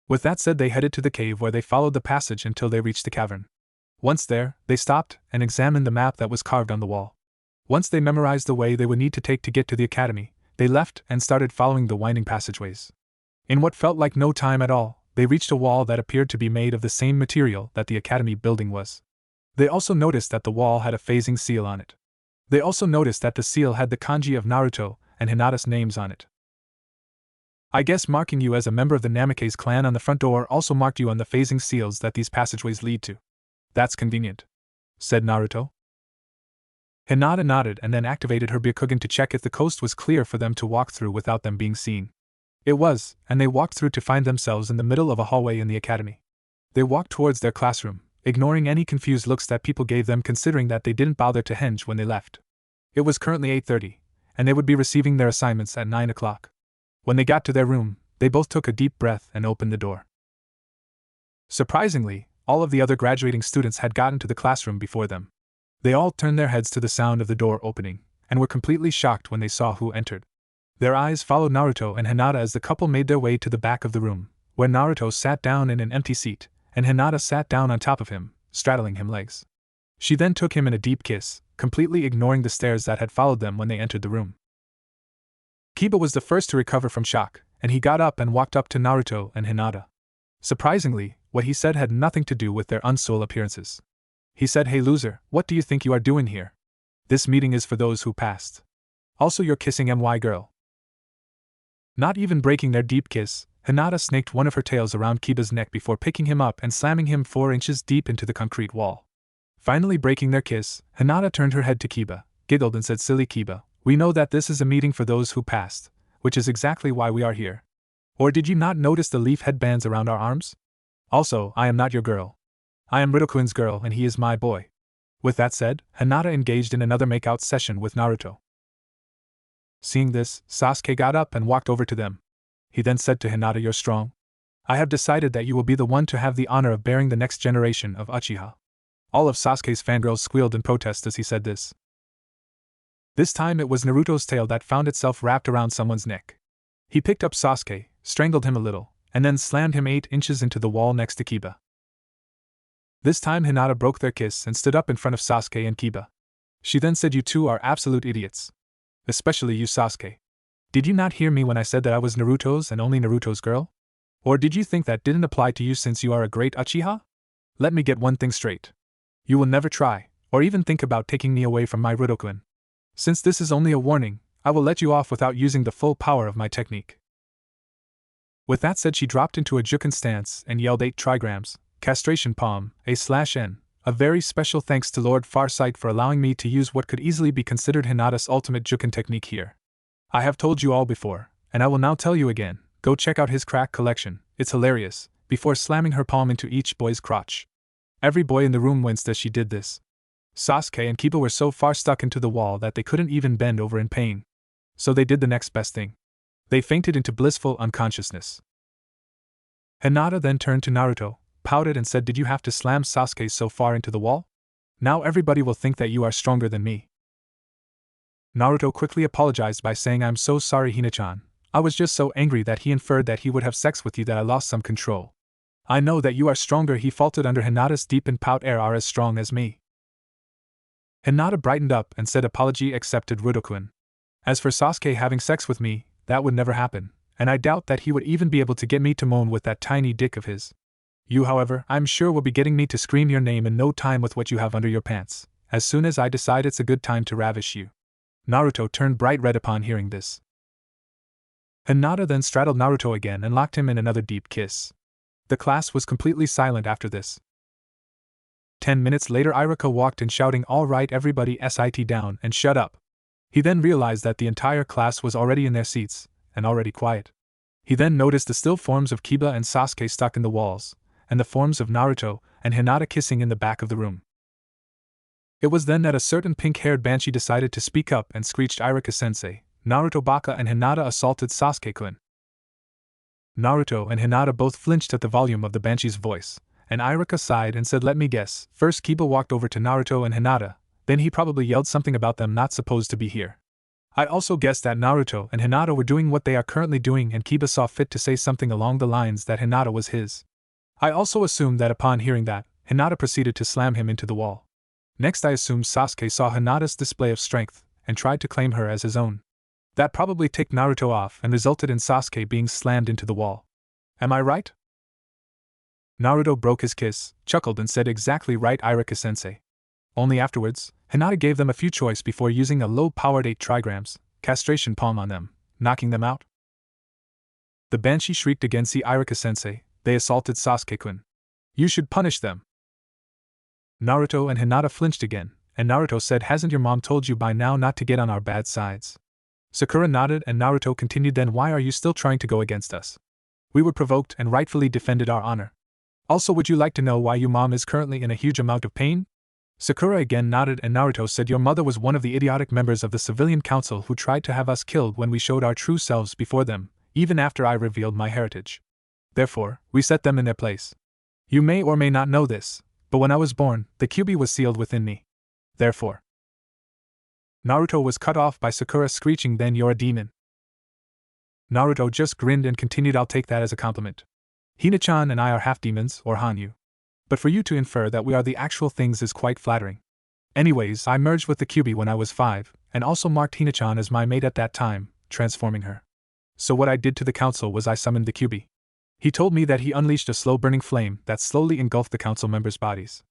With that said, they headed to the cave where they followed the passage until they reached the cavern. Once there, they stopped and examined the map that was carved on the wall. Once they memorized the way they would need to take to get to the academy, they left and started following the winding passageways. In what felt like no time at all, they reached a wall that appeared to be made of the same material that the academy building was. They also noticed that the wall had a phasing seal on it. They also noticed that the seal had the kanji of Naruto and Hinata's names on it. "I guess marking you as a member of the Namake's clan on the front door also marked you on the phasing seals that these passageways lead to. That's convenient," said Naruto. Hinata nodded and then activated her Byakugan to check if the coast was clear for them to walk through without them being seen. It was, and they walked through to find themselves in the middle of a hallway in the academy. They walked towards their classroom, ignoring any confused looks that people gave them, considering that they didn't bother to henge when they left. It was currently 8:30, and they would be receiving their assignments at 9 o'clock. When they got to their room, they both took a deep breath and opened the door. Surprisingly, all of the other graduating students had gotten to the classroom before them. They all turned their heads to the sound of the door opening, and were completely shocked when they saw who entered. Their eyes followed Naruto and Hinata as the couple made their way to the back of the room, where Naruto sat down in an empty seat, and Hinata sat down on top of him, straddling him legs. She then took him in a deep kiss, completely ignoring the stares that had followed them when they entered the room. Kiba was the first to recover from shock, and he got up and walked up to Naruto and Hinata. Surprisingly, what he said had nothing to do with their unsought appearances. He said, "Hey loser, what do you think you are doing here? This meeting is for those who passed. Also you're kissing my girl." Not even breaking their deep kiss, Hinata snaked one of her tails around Kiba's neck before picking him up and slamming him 4 inches deep into the concrete wall. Finally breaking their kiss, Hinata turned her head to Kiba, giggled and said, "Silly Kiba, we know that this is a meeting for those who passed, which is exactly why we are here. Or did you not notice the leaf headbands around our arms? Also, I am not your girl. I am Ridokun's girl and he is my boy." With that said, Hinata engaged in another make-out session with Naruto. Seeing this, Sasuke got up and walked over to them. He then said to Hinata, "You're strong. I have decided that you will be the one to have the honor of bearing the next generation of Uchiha. All of Sasuke's fangirls squealed in protest as he said this. This time it was Naruto's tail that found itself wrapped around someone's neck. He picked up Sasuke, strangled him a little, and then slammed him 8 inches into the wall next to Kiba. This time Hinata broke their kiss and stood up in front of Sasuke and Kiba. She then said, "You two are absolute idiots. Especially you, Sasuke. Did you not hear me when I said that I was Naruto's and only Naruto's girl? Or did you think that didn't apply to you since you are a great Uchiha? Let me get one thing straight. You will never try, or even think about taking me away from my Rudokuin. Since this is only a warning, I will let you off without using the full power of my technique." With that said, she dropped into a Jukin stance and yelled 8 trigrams, castration palm, A/N, a very special thanks to Lord Farsight for allowing me to use what could easily be considered Hinata's ultimate Jukin technique here. I have told you all before, and I will now tell you again, go check out his crack collection, it's hilarious, before slamming her palm into each boy's crotch. Every boy in the room winced as she did this. Sasuke and Kiba were so far stuck into the wall that they couldn't even bend over in pain. So they did the next best thing. They fainted into blissful unconsciousness. Hinata then turned to Naruto, pouted and said, "Did you have to slam Sasuke so far into the wall? Now everybody will think that you are stronger than me." Naruto quickly apologized by saying, "I'm so sorry, Hina-chan. I was just so angry that he inferred that he would have sex with you that I lost some control. I know that you are stronger," he faltered under Hinata's deep and pout, "are as strong as me." Hinata brightened up and said, "Apology accepted, Rudokuin. As for Sasuke having sex with me, that would never happen, and I doubt that he would even be able to get me to moan with that tiny dick of his. You, however, I'm sure will be getting me to scream your name in no time with what you have under your pants, as soon as I decide it's a good time to ravish you." Naruto turned bright red upon hearing this. Hinata then straddled Naruto again and locked him in another deep kiss. The class was completely silent after this. 10 minutes later, Iruka walked in shouting, "All right, everybody, sit down and shut up." He then realized that the entire class was already in their seats, and already quiet. He then noticed the still forms of Kiba and Sasuke stuck in the walls, and the forms of Naruto and Hinata kissing in the back of the room. It was then that a certain pink-haired banshee decided to speak up and screeched, "Iruka-sensei, Naruto Baka and Hinata assaulted Sasuke-kun." Naruto and Hinata both flinched at the volume of the banshee's voice, and Iruka sighed and said, "Let me guess, first Kiba walked over to Naruto and Hinata, then he probably yelled something about them not supposed to be here. I also guessed that Naruto and Hinata were doing what they are currently doing and Kiba saw fit to say something along the lines that Hinata was his. I also assumed that upon hearing that, Hinata proceeded to slam him into the wall. Next I assumed Sasuke saw Hinata's display of strength and tried to claim her as his own. That probably ticked Naruto off and resulted in Sasuke being slammed into the wall. Am I right?" Naruto broke his kiss, chuckled and said, "Exactly right, Iruka-sensei." Only afterwards, Hinata gave them a few choice before using a low-powered 8 trigrams, castration palm on them, knocking them out. The banshee shrieked again, "See, Iruka-sensei, they assaulted Sasuke-kun. You should punish them." Naruto and Hinata flinched again, and Naruto said, "Hasn't your mom told you by now not to get on our bad sides?" Sakura nodded and Naruto continued, "Then why are you still trying to go against us? We were provoked and rightfully defended our honor. Also, would you like to know why your mom is currently in a huge amount of pain?" Sakura again nodded and Naruto said, "Your mother was one of the idiotic members of the civilian council who tried to have us killed when we showed our true selves before them, even after I revealed my heritage. Therefore, we set them in their place. You may or may not know this, but when I was born, the Kyuubi was sealed within me. Therefore..." Naruto was cut off by Sakura screeching, "Then you're a demon." Naruto just grinned and continued, "I'll take that as a compliment. Hina-chan and I are half demons, or Hanyu. But for you to infer that we are the actual things is quite flattering. Anyways, I merged with the Kyuubi when I was 5, and also marked Hina-chan as my mate at that time, transforming her. So what I did to the council was I summoned the Kyuubi. He told me that he unleashed a slow-burning flame that slowly engulfed the council members' bodies.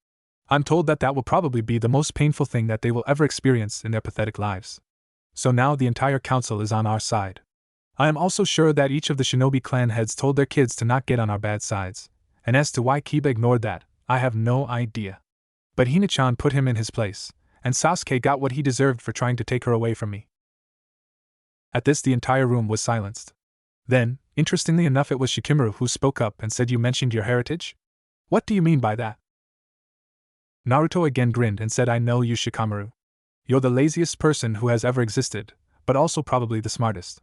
I'm told that that will probably be the most painful thing that they will ever experience in their pathetic lives. So now the entire council is on our side. I am also sure that each of the shinobi clan heads told their kids to not get on our bad sides, and as to why Kiba ignored that, I have no idea. But Hina-chan put him in his place, and Sasuke got what he deserved for trying to take her away from me." At this the entire room was silenced. Then, interestingly enough, it was Shikamaru who spoke up and said, "You mentioned your heritage? What do you mean by that?" Naruto again grinned and said, "I know you, Shikamaru. You're the laziest person who has ever existed, but also probably the smartest.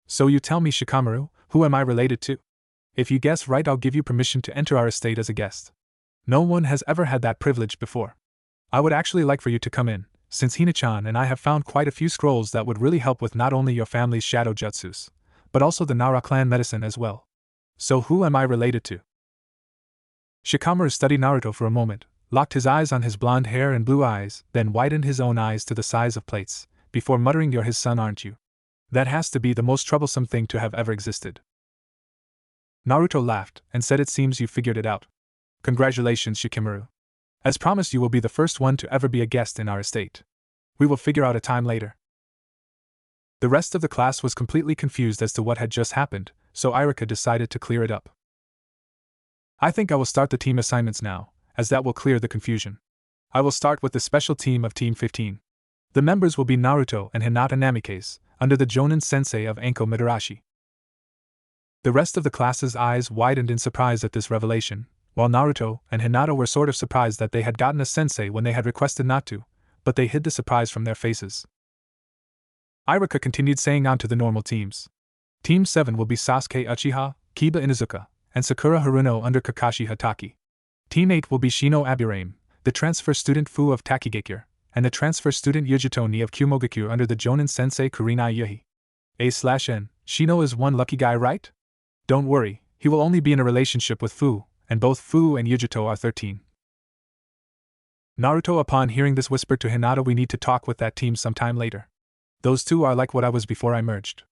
So you tell me, Shikamaru, who am I related to? If you guess right, I'll give you permission to enter our estate as a guest. No one has ever had that privilege before." I would actually like for you to come in, since Hina-chan and I have found quite a few scrolls that would really help with not only your family's shadow jutsus, but also the Nara clan medicine as well. So who am I related to? Shikamaru studied Naruto for a moment, locked his eyes on his blonde hair and blue eyes, then widened his own eyes to the size of plates, before muttering, "You're his son, aren't you? That has to be the most troublesome thing to have ever existed." Naruto laughed and said, "It seems you figured it out. Congratulations, Shikamaru. As promised, you will be the first one to ever be a guest in our estate. We will figure out a time later." The rest of the class was completely confused as to what had just happened, so Irika decided to clear it up. "I think I will start the team assignments now, as that will clear the confusion. I will start with the special team of Team 15. The members will be Naruto and Hinata Namikaze, under the Jonin sensei of Anko Midarashi." The rest of the class's eyes widened in surprise at this revelation, while Naruto and Hinata were sort of surprised that they had gotten a sensei when they had requested not to, but they hid the surprise from their faces. Irika continued saying on to the normal teams. Team 7 will be Sasuke Uchiha, Kiba Inuzuka, and Sakura Haruno under Kakashi Hatake. Team 8 will be Shino Aburame, the transfer student Fu of Takigakure, and the transfer student Yujito Ni of Kumogakure under the Jonin sensei Kurinai Yuhi. A/N, Shino is one lucky guy, right? Don't worry, he will only be in a relationship with Fu, and both Fu and Yujito are 13. Naruto, upon hearing this, whispered to Hinata, "We need to talk with that team sometime later. Those two are like what I was before I merged."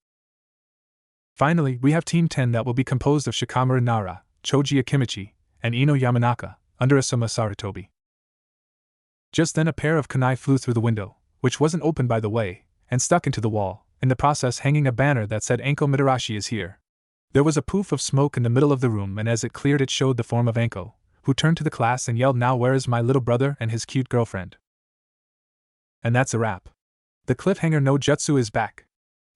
Finally, we have Team 10 that will be composed of Shikamaru Nara, Choji Akimichi, and Ino Yamanaka, under Asuma Sarutobi. Just then a pair of kunai flew through the window, which wasn't open by the way, and stuck into the wall, in the process hanging a banner that said Anko Midarashi is here. There was a poof of smoke in the middle of the room, and as it cleared it showed the form of Anko, who turned to the class and yelled, "Now where is my little brother and his cute girlfriend?" And that's a wrap. The cliffhanger no jutsu is back.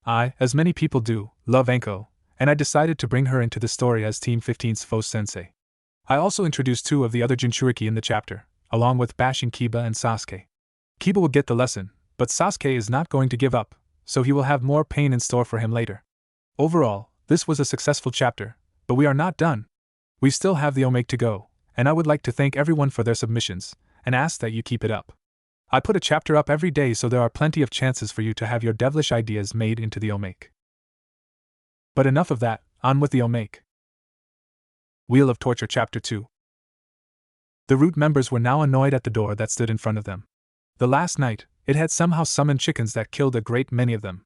I, as many people do, love Anko, and I decided to bring her into the story as Team 15's Fo Sensei. I also introduced two of the other Jinchuriki in the chapter, along with bashing Kiba and Sasuke. Kiba will get the lesson, but Sasuke is not going to give up, so he will have more pain in store for him later. Overall, this was a successful chapter, but we are not done. We still have the Omake to go, and I would like to thank everyone for their submissions, and ask that you keep it up. I put a chapter up every day, so there are plenty of chances for you to have your devilish ideas made into the Omake. But enough of that, on with the Omake. Wheel of Torture Chapter 2. The Root members were now annoyed at the door that stood in front of them. The last night, it had somehow summoned chickens that killed a great many of them.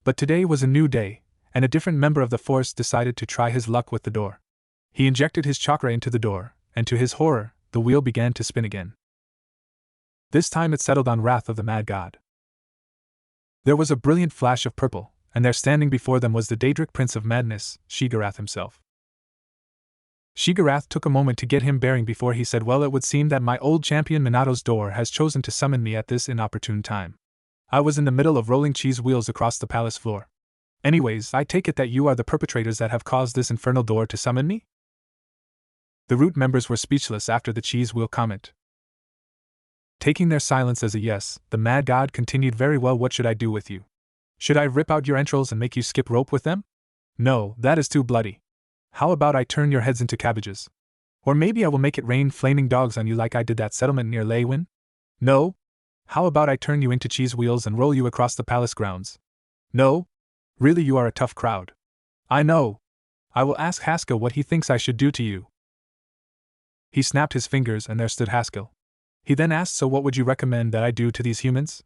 But today was a new day, and a different member of the force decided to try his luck with the door. He injected his chakra into the door, and to his horror, the wheel began to spin again. This time it settled on Wrath of the Mad God. There was a brilliant flash of purple, and there standing before them was the Daedric Prince of Madness, Shigarath himself. Shigarath took a moment to get him bearing before he said, "Well, it would seem that my old champion Minato's door has chosen to summon me at this inopportune time. I was in the middle of rolling cheese wheels across the palace floor. Anyways, I take it that you are the perpetrators that have caused this infernal door to summon me?" The Root members were speechless after the cheese wheel comment. Taking their silence as a yes, the Mad God continued, "Very well, what should I do with you? Should I rip out your entrails and make you skip rope with them? No, that is too bloody. How about I turn your heads into cabbages? Or maybe I will make it rain flaming dogs on you like I did that settlement near Leywin? No? How about I turn you into cheese wheels and roll you across the palace grounds? No? Really, you are a tough crowd. I know. I will ask Haskell what he thinks I should do to you." He snapped his fingers and there stood Haskell. He then asked, "So what would you recommend that I do to these humans?"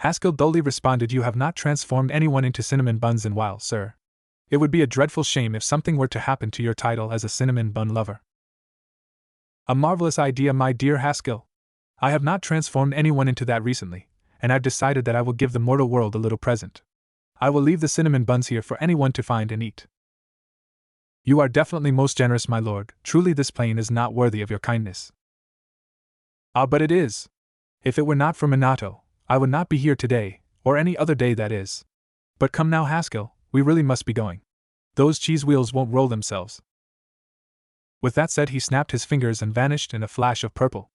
Haskell dully responded, "You have not transformed anyone into cinnamon buns in a while, sir. It would be a dreadful shame if something were to happen to your title as a cinnamon bun lover." "A marvelous idea, my dear Haskell. I have not transformed anyone into that recently, and I've decided that I will give the mortal world a little present. I will leave the cinnamon buns here for anyone to find and eat." "You are definitely most generous, my lord. Truly this plane is not worthy of your kindness." "Ah, but it is. If it were not for Minato, I would not be here today, or any other day, that is. But come now, Haskell, we really must be going. Those cheese wheels won't roll themselves." With that said, he snapped his fingers and vanished in a flash of purple.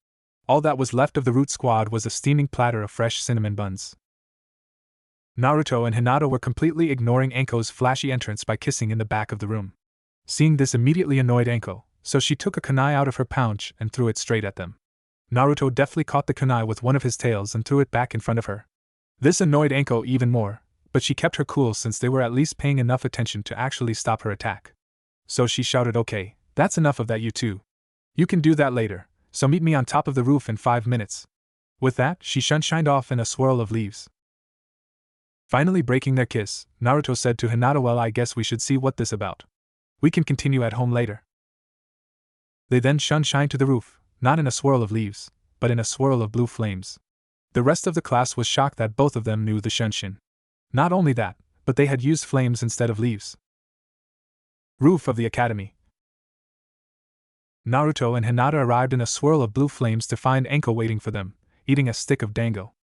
All that was left of the Root squad was a steaming platter of fresh cinnamon buns. Naruto and Hinata were completely ignoring Anko's flashy entrance by kissing in the back of the room. Seeing this immediately annoyed Anko, so she took a kunai out of her pouch and threw it straight at them. Naruto deftly caught the kunai with one of his tails and threw it back in front of her. This annoyed Anko even more, but she kept her cool since they were at least paying enough attention to actually stop her attack. So she shouted, "Okay, that's enough of that, you two. You can do that later, so meet me on top of the roof in 5 minutes." With that, she shined off in a swirl of leaves. Finally breaking their kiss, Naruto said to Hinata, "Well, I guess we should see what this about. We can continue at home later." They then shined to the roof, not in a swirl of leaves, but in a swirl of blue flames. The rest of the class was shocked that both of them knew the shunshin. Not only that, but they had used flames instead of leaves. Roof of the academy. Naruto and Hinata arrived in a swirl of blue flames to find Anko waiting for them, eating a stick of dango.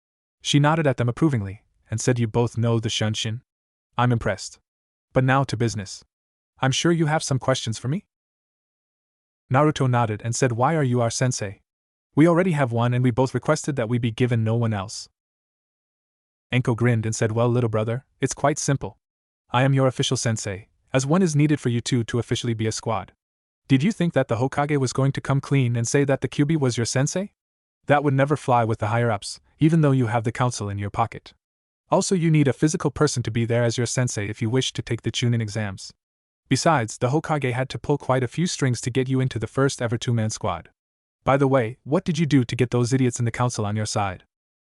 She nodded at them approvingly, and said, "You both know the shunshin? I'm impressed. But now to business. I'm sure you have some questions for me?" Naruto nodded and said, "Why are you our sensei? We already have one and we both requested that we be given no one else." Anko grinned and said, "Well, little brother, it's quite simple. I am your official sensei, as one is needed for you two to officially be a squad. Did you think that the Hokage was going to come clean and say that the Kyuubi was your sensei? That would never fly with the higher-ups, even though you have the council in your pocket. Also, you need a physical person to be there as your sensei if you wish to take the Chunin exams. Besides, the Hokage had to pull quite a few strings to get you into the first ever two-man squad. By the way, what did you do to get those idiots in the council on your side?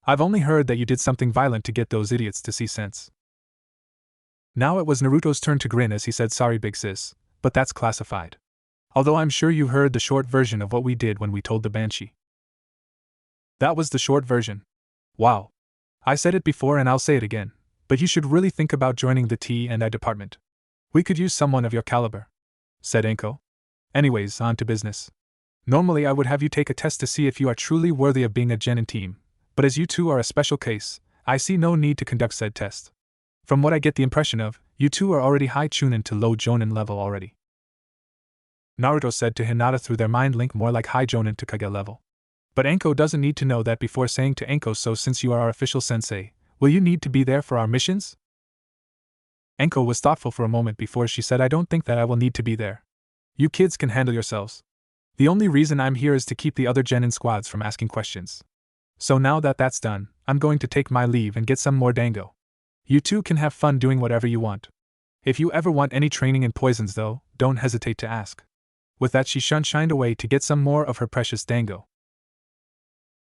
I've only heard that you did something violent to get those idiots to see sense." Now it was Naruto's turn to grin as he said, "Sorry, big sis, but that's classified. Although I'm sure you heard the short version of what we did when we told the Banshee." That was the short version. Wow. I said it before and I'll say it again, but you should really think about joining the T&I department. We could use someone of your caliber," said Anko. "Anyways, on to business. Normally I would have you take a test to see if you are truly worthy of being a genin team, but as you two are a special case, I see no need to conduct said test. From what I get the impression of, you two are already high Chunin to low Jonin level already." Naruto said to Hinata through their mind link, "More like high Jonin to Kage level. But Anko doesn't need to know that before saying to Anko, so since you are our official sensei, will you need to be there for our missions?" Anko was thoughtful for a moment before she said, "I don't think that I will need to be there. You kids can handle yourselves. The only reason I'm here is to keep the other genin squads from asking questions. So now that that's done, I'm going to take my leave and get some more dango. You two can have fun doing whatever you want. If you ever want any training in poisons though, don't hesitate to ask." With that she shined away to get some more of her precious dango.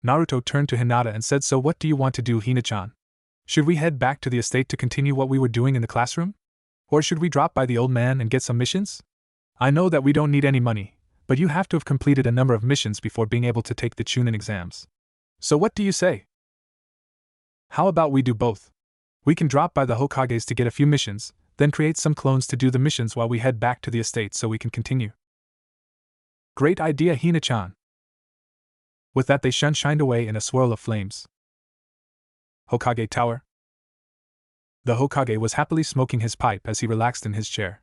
Naruto turned to Hinata and said, "So what do you want to do, Hina-chan? Should we head back to the estate to continue what we were doing in the classroom? Or should we drop by the old man and get some missions? I know that we don't need any money, but you have to have completed a number of missions before being able to take the Chunin exams. So what do you say? How about we do both? We can drop by the Hokages to get a few missions, then create some clones to do the missions while we head back to the estate so we can continue." "Great idea, Hina-chan." With that they shined away in a swirl of flames. Hokage Tower. The Hokage was happily smoking his pipe as he relaxed in his chair.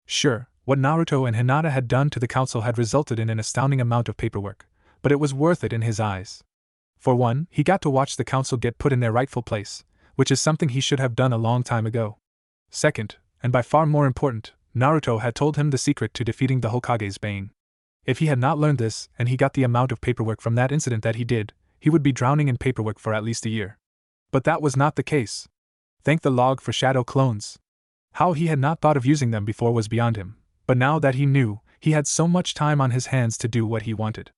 Sure, what Naruto and Hinata had done to the council had resulted in an astounding amount of paperwork, but it was worth it in his eyes. For one, he got to watch the council get put in their rightful place, which is something he should have done a long time ago. Second, and by far more important, Naruto had told him the secret to defeating the Hokage's bane. If he had not learned this, and he got the amount of paperwork from that incident that he did, he would be drowning in paperwork for at least a year. But that was not the case. Thank the log for shadow clones. How he had not thought of using them before was beyond him, but now that he knew, he had so much time on his hands to do what he wanted.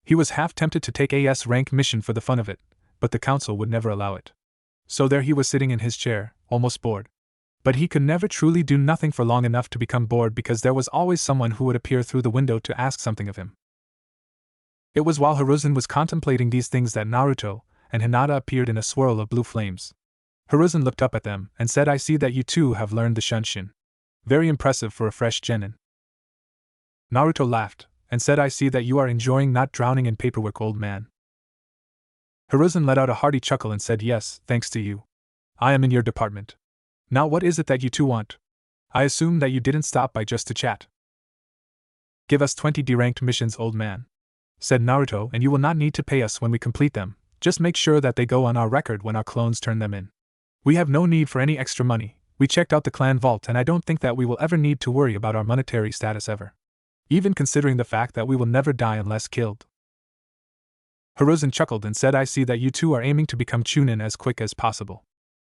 He was half tempted to take a S-rank mission for the fun of it, but the council would never allow it. So there he was sitting in his chair, almost bored. But he could never truly do nothing for long enough to become bored because there was always someone who would appear through the window to ask something of him. It was while Hiruzen was contemplating these things that Naruto and Hinata appeared in a swirl of blue flames. Hiruzen looked up at them and said, "I see that you too have learned the shunshin. Very impressive for a fresh genin." Naruto laughed and said, "I see that you are enjoying not drowning in paperwork, old man." Hiruzen let out a hearty chuckle and said, "Yes, thanks to you. I am in your department. Now what is it that you two want? I assume that you didn't stop by just to chat." "Give us 20 D-ranked missions, old man," said Naruto, "and you will not need to pay us when we complete them, just make sure that they go on our record when our clones turn them in. We have no need for any extra money, we checked out the clan vault and I don't think that we will ever need to worry about our monetary status ever. Even considering the fact that we will never die unless killed." Hiruzen chuckled and said, I see that you two are aiming to become Chunin as quick as possible.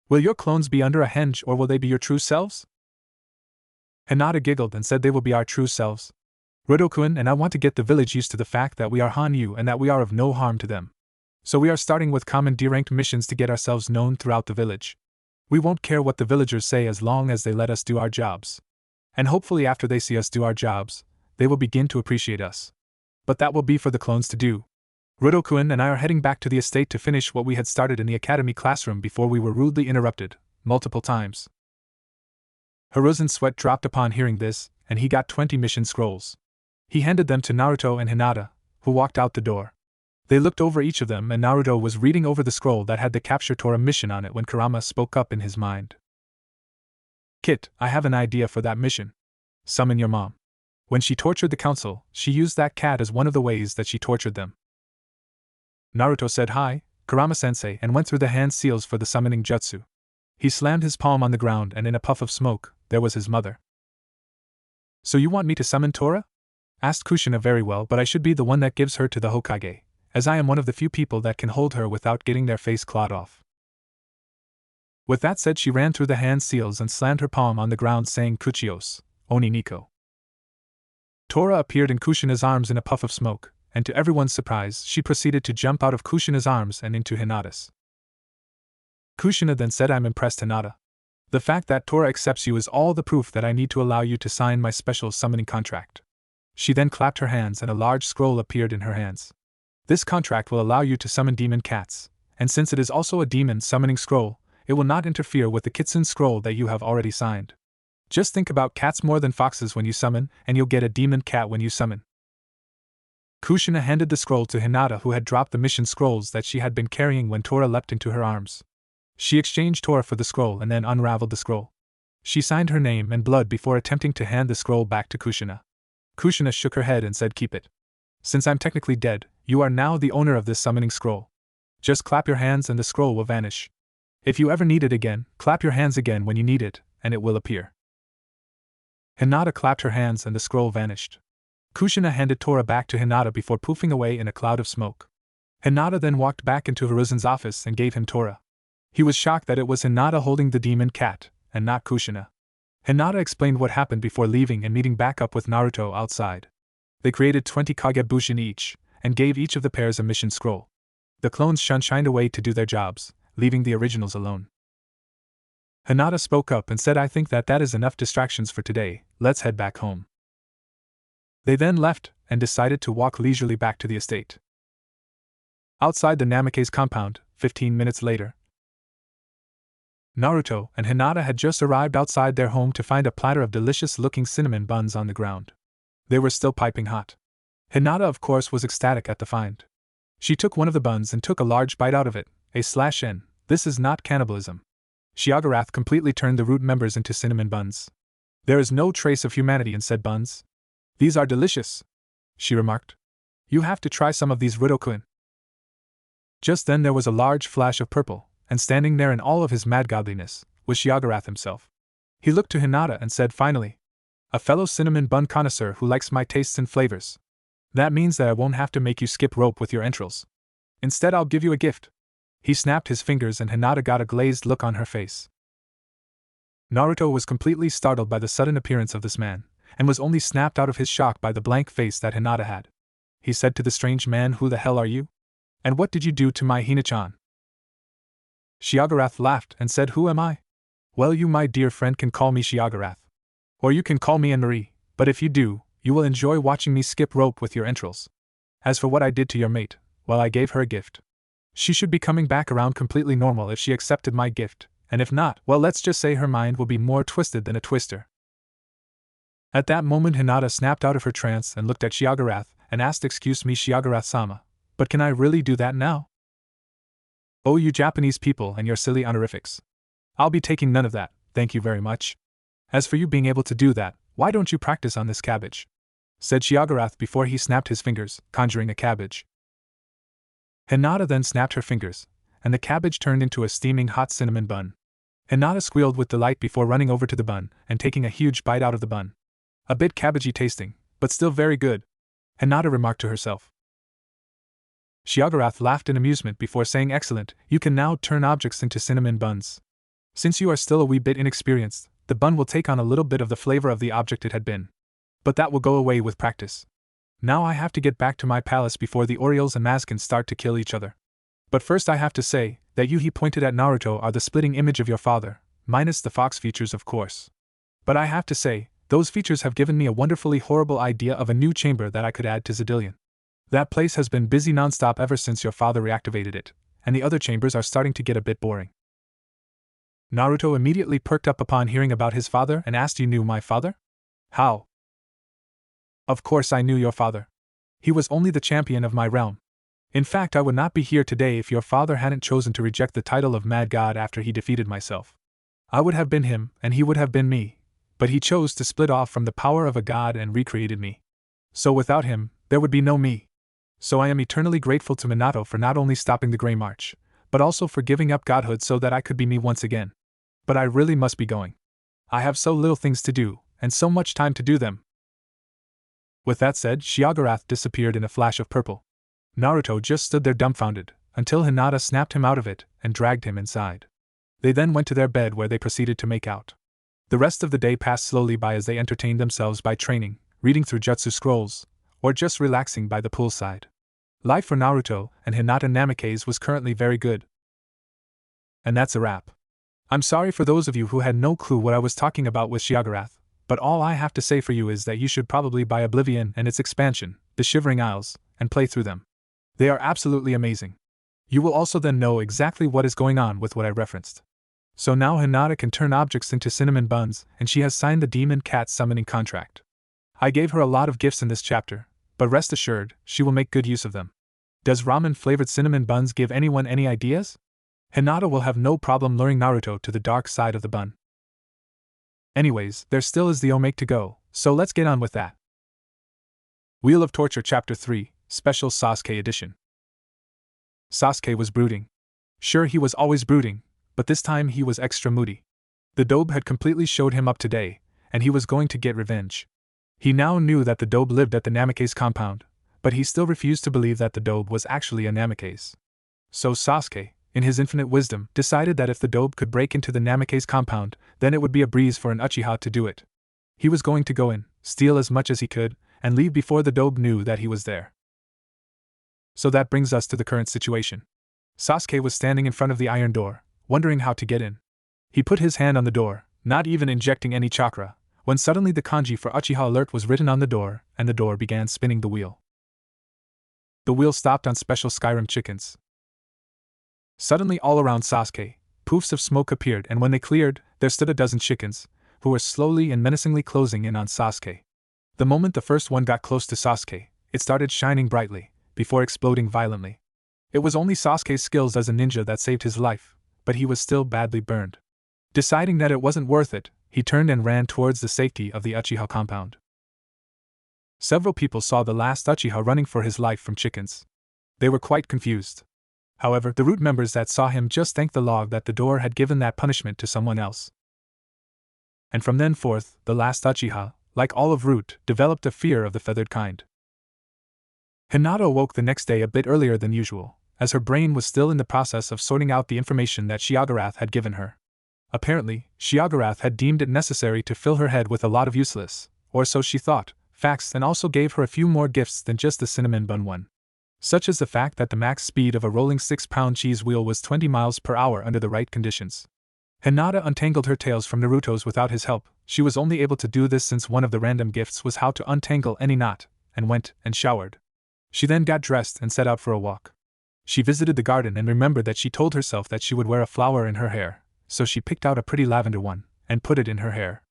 Will your clones be under a henge or will they be your true selves? Hinata giggled and said they will be our true selves. Rudo-kun and I want to get the village used to the fact that we are Hanyu and that we are of no harm to them. So we are starting with common D-ranked missions to get ourselves known throughout the village. We won't care what the villagers say as long as they let us do our jobs. And hopefully after they see us do our jobs, they will begin to appreciate us. But that will be for the clones to do. Rudo-kun and I are heading back to the estate to finish what we had started in the academy classroom before we were rudely interrupted, multiple times. Hiruzen's sweat dropped upon hearing this, and he got 20 mission scrolls. He handed them to Naruto and Hinata, who walked out the door. They looked over each of them and Naruto was reading over the scroll that had the Capture Tora mission on it when Kurama spoke up in his mind. Kit, I have an idea for that mission. Summon your mom. When she tortured the council, she used that cat as one of the ways that she tortured them. Naruto said hi, Kurama-sensei, and went through the hand seals for the summoning jutsu. He slammed his palm on the ground and in a puff of smoke, there was his mother. So you want me to summon Tora? Asked Kushina. Very well, but I should be the one that gives her to the Hokage, as I am one of the few people that can hold her without getting their face clawed off. With that said, she ran through the hand seals and slammed her palm on the ground saying Kuchios, Oni Niko. Tora appeared in Kushina's arms in a puff of smoke, and to everyone's surprise, she proceeded to jump out of Kushina's arms and into Hinata's. Kushina then said, I'm impressed, Hinata. The fact that Tora accepts you is all the proof that I need to allow you to sign my special summoning contract. She then clapped her hands and a large scroll appeared in her hands. This contract will allow you to summon demon cats, and since it is also a demon summoning scroll, it will not interfere with the Kitsune scroll that you have already signed. Just think about cats more than foxes when you summon, and you'll get a demon cat when you summon. Kushina handed the scroll to Hinata, who had dropped the mission scrolls that she had been carrying when Tora leapt into her arms. She exchanged Tora for the scroll and then unraveled the scroll. She signed her name and blood before attempting to hand the scroll back to Kushina. Kushina shook her head and said, keep it. Since I'm technically dead, you are now the owner of this summoning scroll. Just clap your hands and the scroll will vanish. If you ever need it again, clap your hands again when you need it, and it will appear. Hinata clapped her hands and the scroll vanished. Kushina handed Tora back to Hinata before poofing away in a cloud of smoke. Hinata then walked back into Hiruzen's office and gave him Tora. He was shocked that it was Hinata holding the demon cat, and not Kushina. Hinata explained what happened before leaving and meeting back up with Naruto outside. They created 20 Kagebushin each, and gave each of the pairs a mission scroll. The clones shined away to do their jobs, leaving the originals alone. Hinata spoke up and said, I think that is enough distractions for today, let's head back home. They then left, and decided to walk leisurely back to the estate. Outside the Namake's compound, 15 minutes later, Naruto and Hinata had just arrived outside their home to find a platter of delicious-looking cinnamon buns on the ground. They were still piping hot. Hinata, of course, was ecstatic at the find. She took one of the buns and took a large bite out of it, /n. This is not cannibalism. Shiogarath completely turned the root members into cinnamon buns. There is no trace of humanity in said buns. These are delicious, she remarked. You have to try some of these, Rudo-kun. Just then there was a large flash of purple, and standing there in all of his mad godliness, was Shiogarath himself. He looked to Hinata and said finally, a fellow cinnamon bun connoisseur who likes my tastes and flavors. That means that I won't have to make you skip rope with your entrails. Instead, I'll give you a gift. He snapped his fingers and Hinata got a glazed look on her face. Naruto was completely startled by the sudden appearance of this man, and was only snapped out of his shock by the blank face that Hinata had. He said to the strange man, who the hell are you? And what did you do to my Hina-chan? Shiogarath laughed and said, who am I? Well, you, my dear friend, can call me Shiogarath. Or you can call me Anne-Marie, but if you do, you will enjoy watching me skip rope with your entrails. As for what I did to your mate, well, I gave her a gift. She should be coming back around completely normal if she accepted my gift, and if not, well, let's just say her mind will be more twisted than a twister. At that moment, Hinata snapped out of her trance and looked at Shiogarath and asked, excuse me, Shiogarath-sama, but can I really do that now? Oh, you Japanese people and your silly honorifics. I'll be taking none of that, thank you very much. As for you being able to do that, why don't you practice on this cabbage? Said Shiogarath before he snapped his fingers, conjuring a cabbage. Hinata then snapped her fingers, and the cabbage turned into a steaming hot cinnamon bun. Hinata squealed with delight before running over to the bun and taking a huge bite out of the bun. A bit cabbagey tasting, but still very good, Hinata remarked to herself. Shiogarath laughed in amusement before saying, "Excellent, you can now turn objects into cinnamon buns. Since you are still a wee bit inexperienced, the bun will take on a little bit of the flavor of the object it had been. But that will go away with practice. Now I have to get back to my palace before the Orioles and Mazkins start to kill each other. But first I have to say that you," he pointed at Naruto, "are the splitting image of your father, minus the fox features of course. But I have to say, those features have given me a wonderfully horrible idea of a new chamber that I could add to Zedillion. That place has been busy nonstop ever since your father reactivated it, and the other chambers are starting to get a bit boring." Naruto immediately perked up upon hearing about his father and asked, "You knew my father?" "How?" "Of course I knew your father. He was only the champion of my realm. In fact, I would not be here today if your father hadn't chosen to reject the title of Mad God after he defeated myself. I would have been him, and he would have been me, but he chose to split off from the power of a god and recreated me. So without him, there would be no me. So I am eternally grateful to Minato for not only stopping the Grey March, but also for giving up godhood so that I could be me once again. But I really must be going. I have so little things to do, and so much time to do them." With that said, Shiogarath disappeared in a flash of purple. Naruto just stood there dumbfounded, until Hinata snapped him out of it and dragged him inside. They then went to their bed where they proceeded to make out. The rest of the day passed slowly by as they entertained themselves by training, reading through jutsu scrolls, or just relaxing by the poolside. Life for Naruto and Hinata Namikaze was currently very good. And that's a wrap. I'm sorry for those of you who had no clue what I was talking about with Shiogarath, but all I have to say for you is that you should probably buy Oblivion and its expansion, The Shivering Isles, and play through them. They are absolutely amazing. You will also then know exactly what is going on with what I referenced. So now Hinata can turn objects into cinnamon buns, and she has signed the demon cat summoning contract. I gave her a lot of gifts in this chapter, but rest assured, she will make good use of them. Does ramen-flavored cinnamon buns give anyone any ideas? Hinata will have no problem luring Naruto to the dark side of the bun. Anyways, there still is the Omake to go, so let's get on with that. Wheel of Torture Chapter 3, Special Sasuke Edition. Sasuke was brooding. Sure, he was always brooding, but this time he was extra moody. The Dobe had completely showed him up today, and he was going to get revenge. He now knew that the Dobe lived at the Namikaze compound, but he still refused to believe that the Dobe was actually a Namikaze. So Sasuke, in his infinite wisdom, decided that if the Dobe could break into the Namikaze compound, then it would be a breeze for an Uchiha to do it. He was going to go in, steal as much as he could, and leave before the Dobe knew that he was there. So that brings us to the current situation. Sasuke was standing in front of the iron door, wondering how to get in. He put his hand on the door, not even injecting any chakra, when suddenly the kanji for Uchiha alert was written on the door, and the door began spinning the wheel. The wheel stopped on special Skyrim chickens. Suddenly all around Sasuke, poofs of smoke appeared, and when they cleared, there stood a dozen chickens, who were slowly and menacingly closing in on Sasuke. The moment the first one got close to Sasuke, it started shining brightly, before exploding violently. It was only Sasuke's skills as a ninja that saved his life, but he was still badly burned. Deciding that it wasn't worth it, he turned and ran towards the safety of the Uchiha compound. Several people saw the last Uchiha running for his life from chickens. They were quite confused. However, the root members that saw him just thanked the log that the door had given that punishment to someone else. And from then forth, the last Uchiha, like all of Root, developed a fear of the feathered kind. Hinata awoke the next day a bit earlier than usual, as her brain was still in the process of sorting out the information that Shiogarath had given her. Apparently, Shiogarath had deemed it necessary to fill her head with a lot of useless, or so she thought, facts, and also gave her a few more gifts than just the cinnamon bun one. Such as the fact that the max speed of a rolling 6-pound cheese wheel was 20 miles per hour under the right conditions. Hinata untangled her tails from Naruto's without his help. She was only able to do this since one of the random gifts was how to untangle any knot, and went and showered. She then got dressed and set out for a walk. She visited the garden and remembered that she told herself that she would wear a flower in her hair, so she picked out a pretty lavender one, and put it in her hair.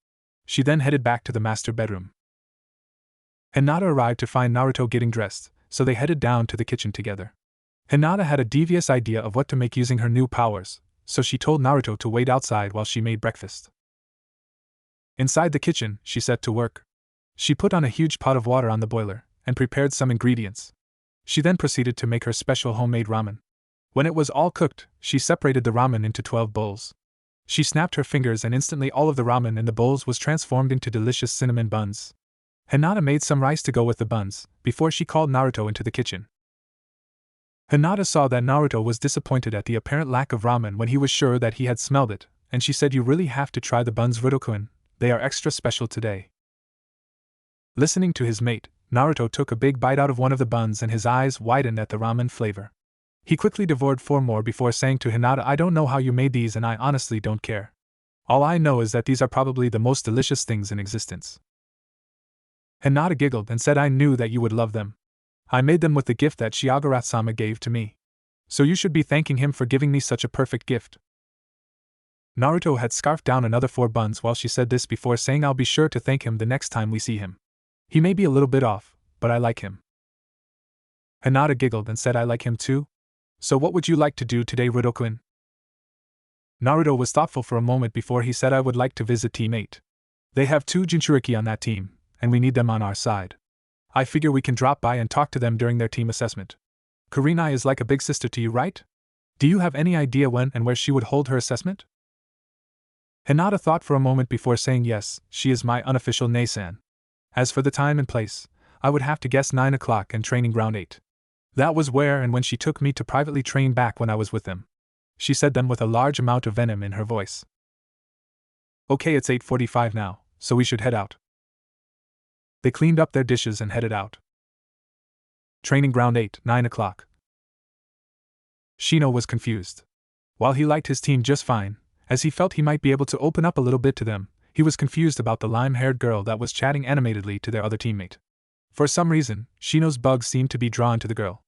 She then headed back to the master bedroom. Hinata arrived to find Naruto getting dressed, so they headed down to the kitchen together. Hinata had a devious idea of what to make using her new powers, so she told Naruto to wait outside while she made breakfast. Inside the kitchen, she set to work. She put on a huge pot of water on the boiler, and prepared some ingredients. She then proceeded to make her special homemade ramen. When it was all cooked, she separated the ramen into 12 bowls. She snapped her fingers and instantly all of the ramen in the bowls was transformed into delicious cinnamon buns. Hinata made some rice to go with the buns, before she called Naruto into the kitchen. Hinata saw that Naruto was disappointed at the apparent lack of ramen when he was sure that he had smelled it, and she said, "You really have to try the buns, Ruto-kun. They are extra special today." Listening to his mate, Naruto took a big bite out of one of the buns and his eyes widened at the ramen flavor. He quickly devoured 4 more before saying to Hinata, "I don't know how you made these and I honestly don't care. All I know is that these are probably the most delicious things in existence." Hinata giggled and said, "I knew that you would love them. I made them with the gift that Shiogarath-sama gave to me. So you should be thanking him for giving me such a perfect gift." Naruto had scarfed down another 4 buns while she said this before saying, "I'll be sure to thank him the next time we see him. He may be a little bit off, but I like him." Hinata giggled and said, "I like him too? So what would you like to do today, Ruto-kun?" Naruto was thoughtful for a moment before he said, "I would like to visit Team 8. They have 2 Jinchuriki on that team, and we need them on our side. I figure we can drop by and talk to them during their team assessment. Kurenai is like a big sister to you, right? Do you have any idea when and where she would hold her assessment?" Hinata thought for a moment before saying, "Yes, she is my unofficial Nei-san. As for the time and place, I would have to guess 9 o'clock and training ground 8. That was where and when she took me to privately train back when I was with them." She said them with a large amount of venom in her voice. "Okay, it's 8:45 now, so we should head out." They cleaned up their dishes and headed out. Training ground 8, 9 o'clock. Shino was confused. While he liked his team just fine, as he felt he might be able to open up a little bit to them, he was confused about the lime-haired girl that was chatting animatedly to their other teammate. For some reason, Shino's bug seemed to be drawn to the girl.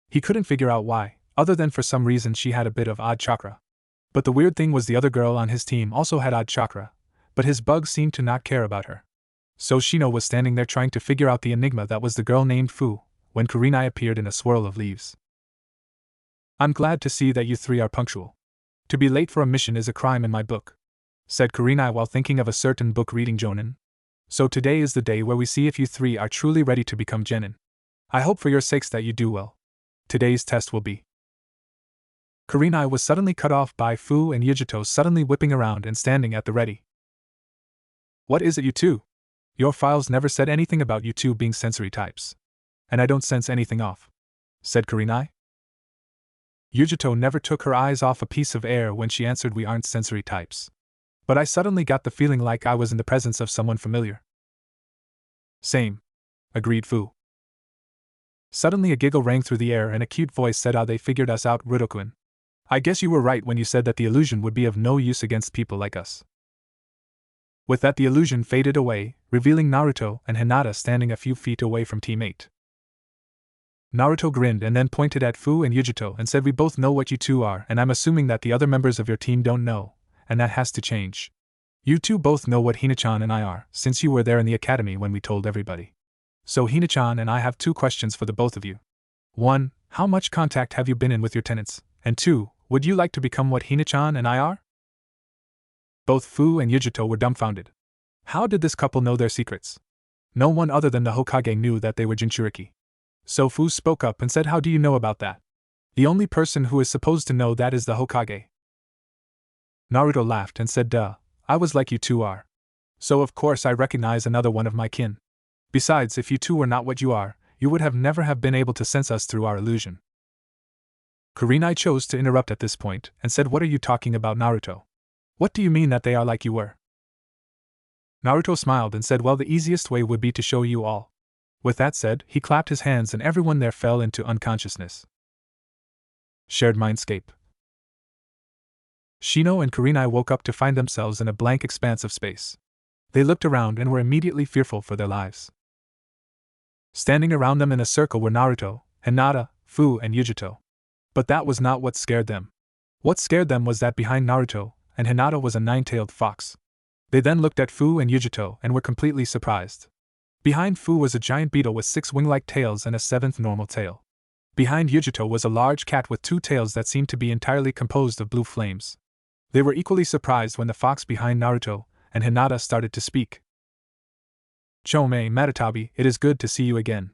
He couldn't figure out why, other than for some reason she had a bit of odd chakra. But the weird thing was the other girl on his team also had odd chakra, but his bug seemed to not care about her. So Shino was standing there trying to figure out the enigma that was the girl named Fu, when Kurenai appeared in a swirl of leaves. "I'm glad to see that you 3 are punctual. To be late for a mission is a crime in my book," said Kurenai while thinking of a certain book-reading jonin. "So today is the day where we see if you 3 are truly ready to become genin. I hope for your sakes that you do well. Today's test will be..." Kurenai was suddenly cut off by Fu and Yujito suddenly whipping around and standing at the ready. "What is it, you two? Your files never said anything about you two being sensory types. And I don't sense anything off," said Kurenai. Yujito never took her eyes off a piece of air when she answered, "We aren't sensory types. But I suddenly got the feeling like I was in the presence of someone familiar." "Same," agreed Fu. Suddenly a giggle rang through the air and a cute voice said, "Ah, they figured us out, Ruto-kun. I guess you were right when you said that the illusion would be of no use against people like us." With that, the illusion faded away, revealing Naruto and Hinata standing a few feet away from Team 8. Naruto grinned and then pointed at Fu and Yujito and said, "We both know what you two are, and I'm assuming that the other members of your team don't know, and that has to change. You two both know what Hina-chan and I are, since you were there in the academy when we told everybody. So Hina-chan and I have 2 questions for the both of you. 1. How much contact have you been in with your tenants? And 2. Would you like to become what Hina-chan and I are?" Both Fu and Yujito were dumbfounded. How did this couple know their secrets? No one other than the Hokage knew that they were Jinchuriki. So Fu spoke up and said, "How do you know about that? The only person who is supposed to know that is the Hokage." Naruto laughed and said, "Duh, I was like you two are. So of course I recognize another one of my kin. Besides, if you two were not what you are, you would have never have been able to sense us through our illusion." Kurenai chose to interrupt at this point and said, "What are you talking about, Naruto? What do you mean that they are like you were?" Naruto smiled and said, "Well, the easiest way would be to show you all." With that said, he clapped his hands and everyone there fell into unconsciousness. Shared mindscape. Shino and Kurenai woke up to find themselves in a blank expanse of space. They looked around and were immediately fearful for their lives. Standing around them in a circle were Naruto, Hinata, Fu, and Yujito. But that was not what scared them. What scared them was that behind Naruto and Hinata was a 9-tailed fox. They then looked at Fu and Yujito and were completely surprised. Behind Fu was a giant beetle with 6 wing-like tails and a 7th normal tail. Behind Yujito was a large cat with 2 tails that seemed to be entirely composed of blue flames. They were equally surprised when the fox behind Naruto and Hinata started to speak. "Chome Matatabi, it is good to see you again.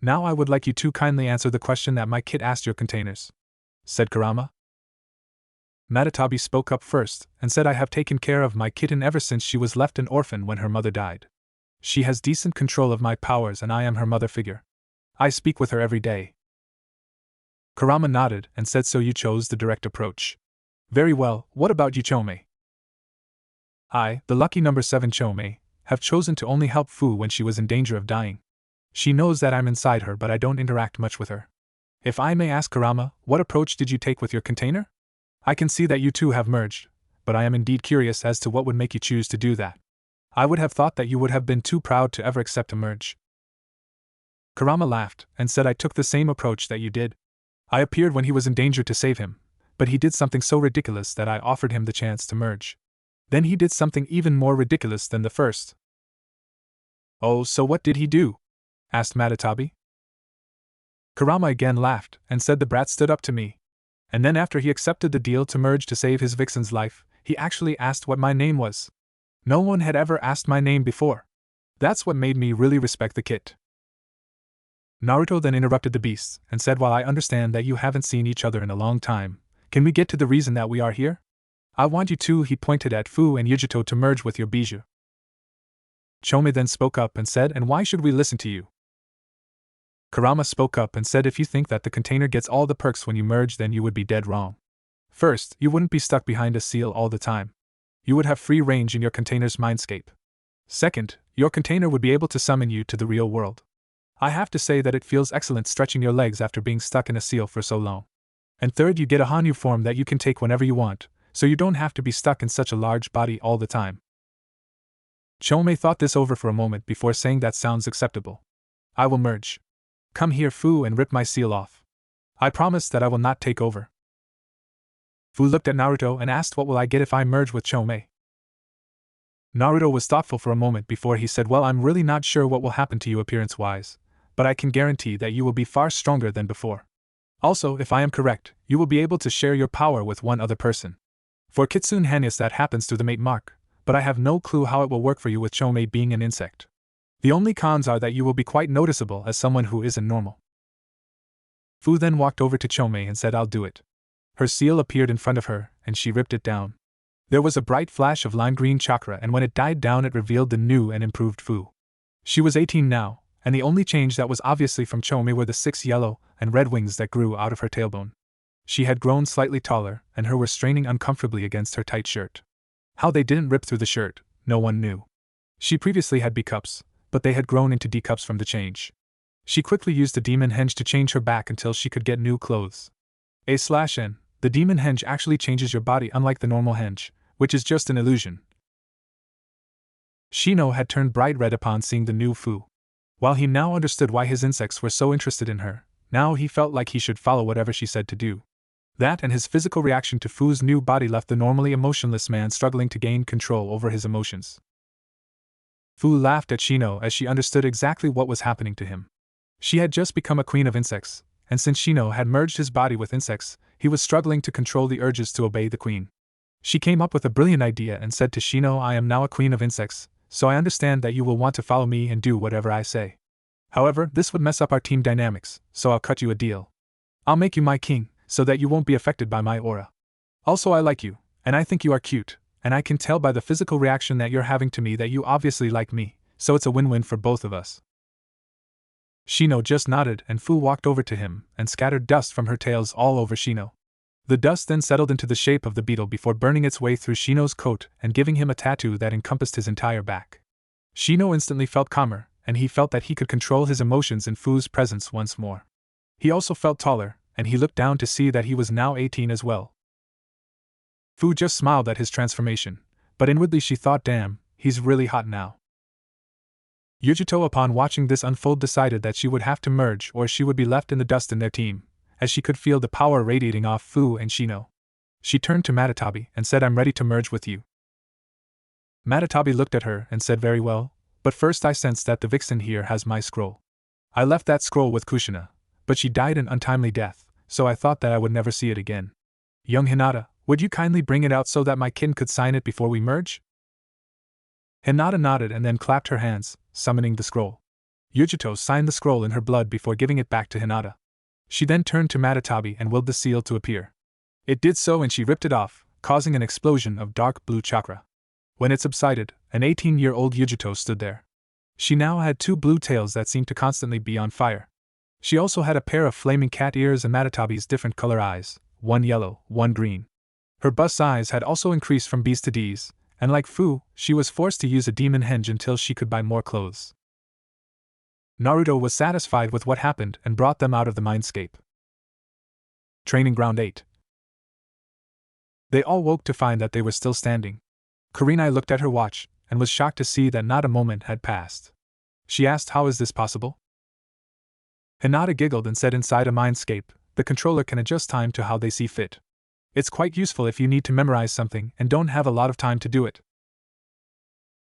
Now I would like you to kindly answer the question that my kit asked your containers," said Kurama. Matatabi spoke up first and said, "I have taken care of my kitten ever since she was left an orphan when her mother died. She has decent control of my powers and I am her mother figure. I speak with her every day." Kurama nodded and said, so you chose the direct approach. Very well, what about you, Chome? I, the lucky number 7 Chome, have chosen to only help Fu when she was in danger of dying. She knows that I'm inside her, but I don't interact much with her. If I may ask, Kurama, what approach did you take with your container? I can see that you two have merged, but I am indeed curious as to what would make you choose to do that. I would have thought that you would have been too proud to ever accept a merge. Kurama laughed and said, I took the same approach that you did. I appeared when he was in danger to save him, but he did something so ridiculous that I offered him the chance to merge. Then he did something even more ridiculous than the first. Oh, so what did he do? Asked Matatabi. Kurama again laughed and said, the brat stood up to me. And then after he accepted the deal to merge to save his vixen's life, he actually asked what my name was. No one had ever asked my name before. That's what made me really respect the kit. Naruto then interrupted the beasts and said, while I understand that you haven't seen each other in a long time, can we get to the reason that we are here? I want you two, he pointed at Fu and Yujito, to merge with your bijou. Chome then spoke up and said, and why should we listen to you? Kurama spoke up and said, if you think that the container gets all the perks when you merge, then you would be dead wrong. First, you wouldn't be stuck behind a seal all the time. You would have free range in your container's mindscape. Second, your container would be able to summon you to the real world. I have to say that it feels excellent stretching your legs after being stuck in a seal for so long. And third, you get a Hanyu form that you can take whenever you want, so you don't have to be stuck in such a large body all the time. Chome thought this over for a moment before saying, that sounds acceptable. I will merge. Come here, Fu, and rip my seal off. I promise that I will not take over. Fu looked at Naruto and asked, what will I get if I merge with Chome? Naruto was thoughtful for a moment before he said, well, I'm really not sure what will happen to you appearance-wise, but I can guarantee that you will be far stronger than before. Also, if I am correct, you will be able to share your power with one other person. For Kitsune Hanyas that happens through the mate mark, but I have no clue how it will work for you with Chome being an insect. The only cons are that you will be quite noticeable as someone who isn't normal. Fu then walked over to Chome and said, I'll do it. Her seal appeared in front of her, and she ripped it down. There was a bright flash of lime green chakra, and when it died down it revealed the new and improved Fu. She was 18 now, and the only change that was obviously from Chome were the 6 yellow and red wings that grew out of her tailbone. She had grown slightly taller, and her were straining uncomfortably against her tight shirt. How they didn't rip through the shirt, no one knew. She previously had B cups, but they had grown into D cups from the change. She quickly used the demon henge to change her back until she could get new clothes. A/N, the demon henge actually changes your body unlike the normal henge, which is just an illusion. Shino had turned bright red upon seeing the new Fu. While he now understood why his insects were so interested in her, now he felt like he should follow whatever she said to do. That and his physical reaction to Fu's new body left the normally emotionless man struggling to gain control over his emotions. Fu laughed at Shino as she understood exactly what was happening to him. She had just become a queen of insects, and since Shino had merged his body with insects, he was struggling to control the urges to obey the queen. She came up with a brilliant idea and said to Shino, I am now a queen of insects, so I understand that you will want to follow me and do whatever I say. However, this would mess up our team dynamics, so I'll cut you a deal. I'll make you my king, so that you won't be affected by my aura. Also, I like you, and I think you are cute, and I can tell by the physical reaction that you're having to me that you obviously like me, so it's a win-win for both of us. Shino just nodded, and Fu walked over to him and scattered dust from her tails all over Shino. The dust then settled into the shape of the beetle before burning its way through Shino's coat and giving him a tattoo that encompassed his entire back. Shino instantly felt calmer, and he felt that he could control his emotions in Fu's presence once more. He also felt taller, and he looked down to see that he was now 18 as well. Fu just smiled at his transformation, but inwardly she thought, damn, he's really hot now. Yujito, upon watching this unfold, decided that she would have to merge or she would be left in the dust in their team, as she could feel the power radiating off Fu and Shino. She turned to Matatabi and said, I'm ready to merge with you. Matatabi looked at her and said, very well, but first I sense that the vixen here has my scroll. I left that scroll with Kushina, but she died an untimely death, so I thought that I would never see it again. Young Hinata, would you kindly bring it out so that my kin could sign it before we merge? Hinata nodded and then clapped her hands, summoning the scroll. Yujito signed the scroll in her blood before giving it back to Hinata. She then turned to Matatabi and willed the seal to appear. It did so, and she ripped it off, causing an explosion of dark blue chakra. When it subsided, an 18-year-old Yujito stood there. She now had 2 blue tails that seemed to constantly be on fire. She also had a pair of flaming cat ears and Matatabi's different color eyes, one yellow, one green. Her bust size had also increased from B's to D's, and like Fu, she was forced to use a demon henge until she could buy more clothes. Naruto was satisfied with what happened and brought them out of the mindscape. Training Ground 8. They all woke to find that they were still standing. Kurenai looked at her watch and was shocked to see that not a moment had passed. She asked, "How is this possible?" Hinata giggled and said, "Inside a mindscape, the controller can adjust time to how they see fit. It's quite useful if you need to memorize something and don't have a lot of time to do it."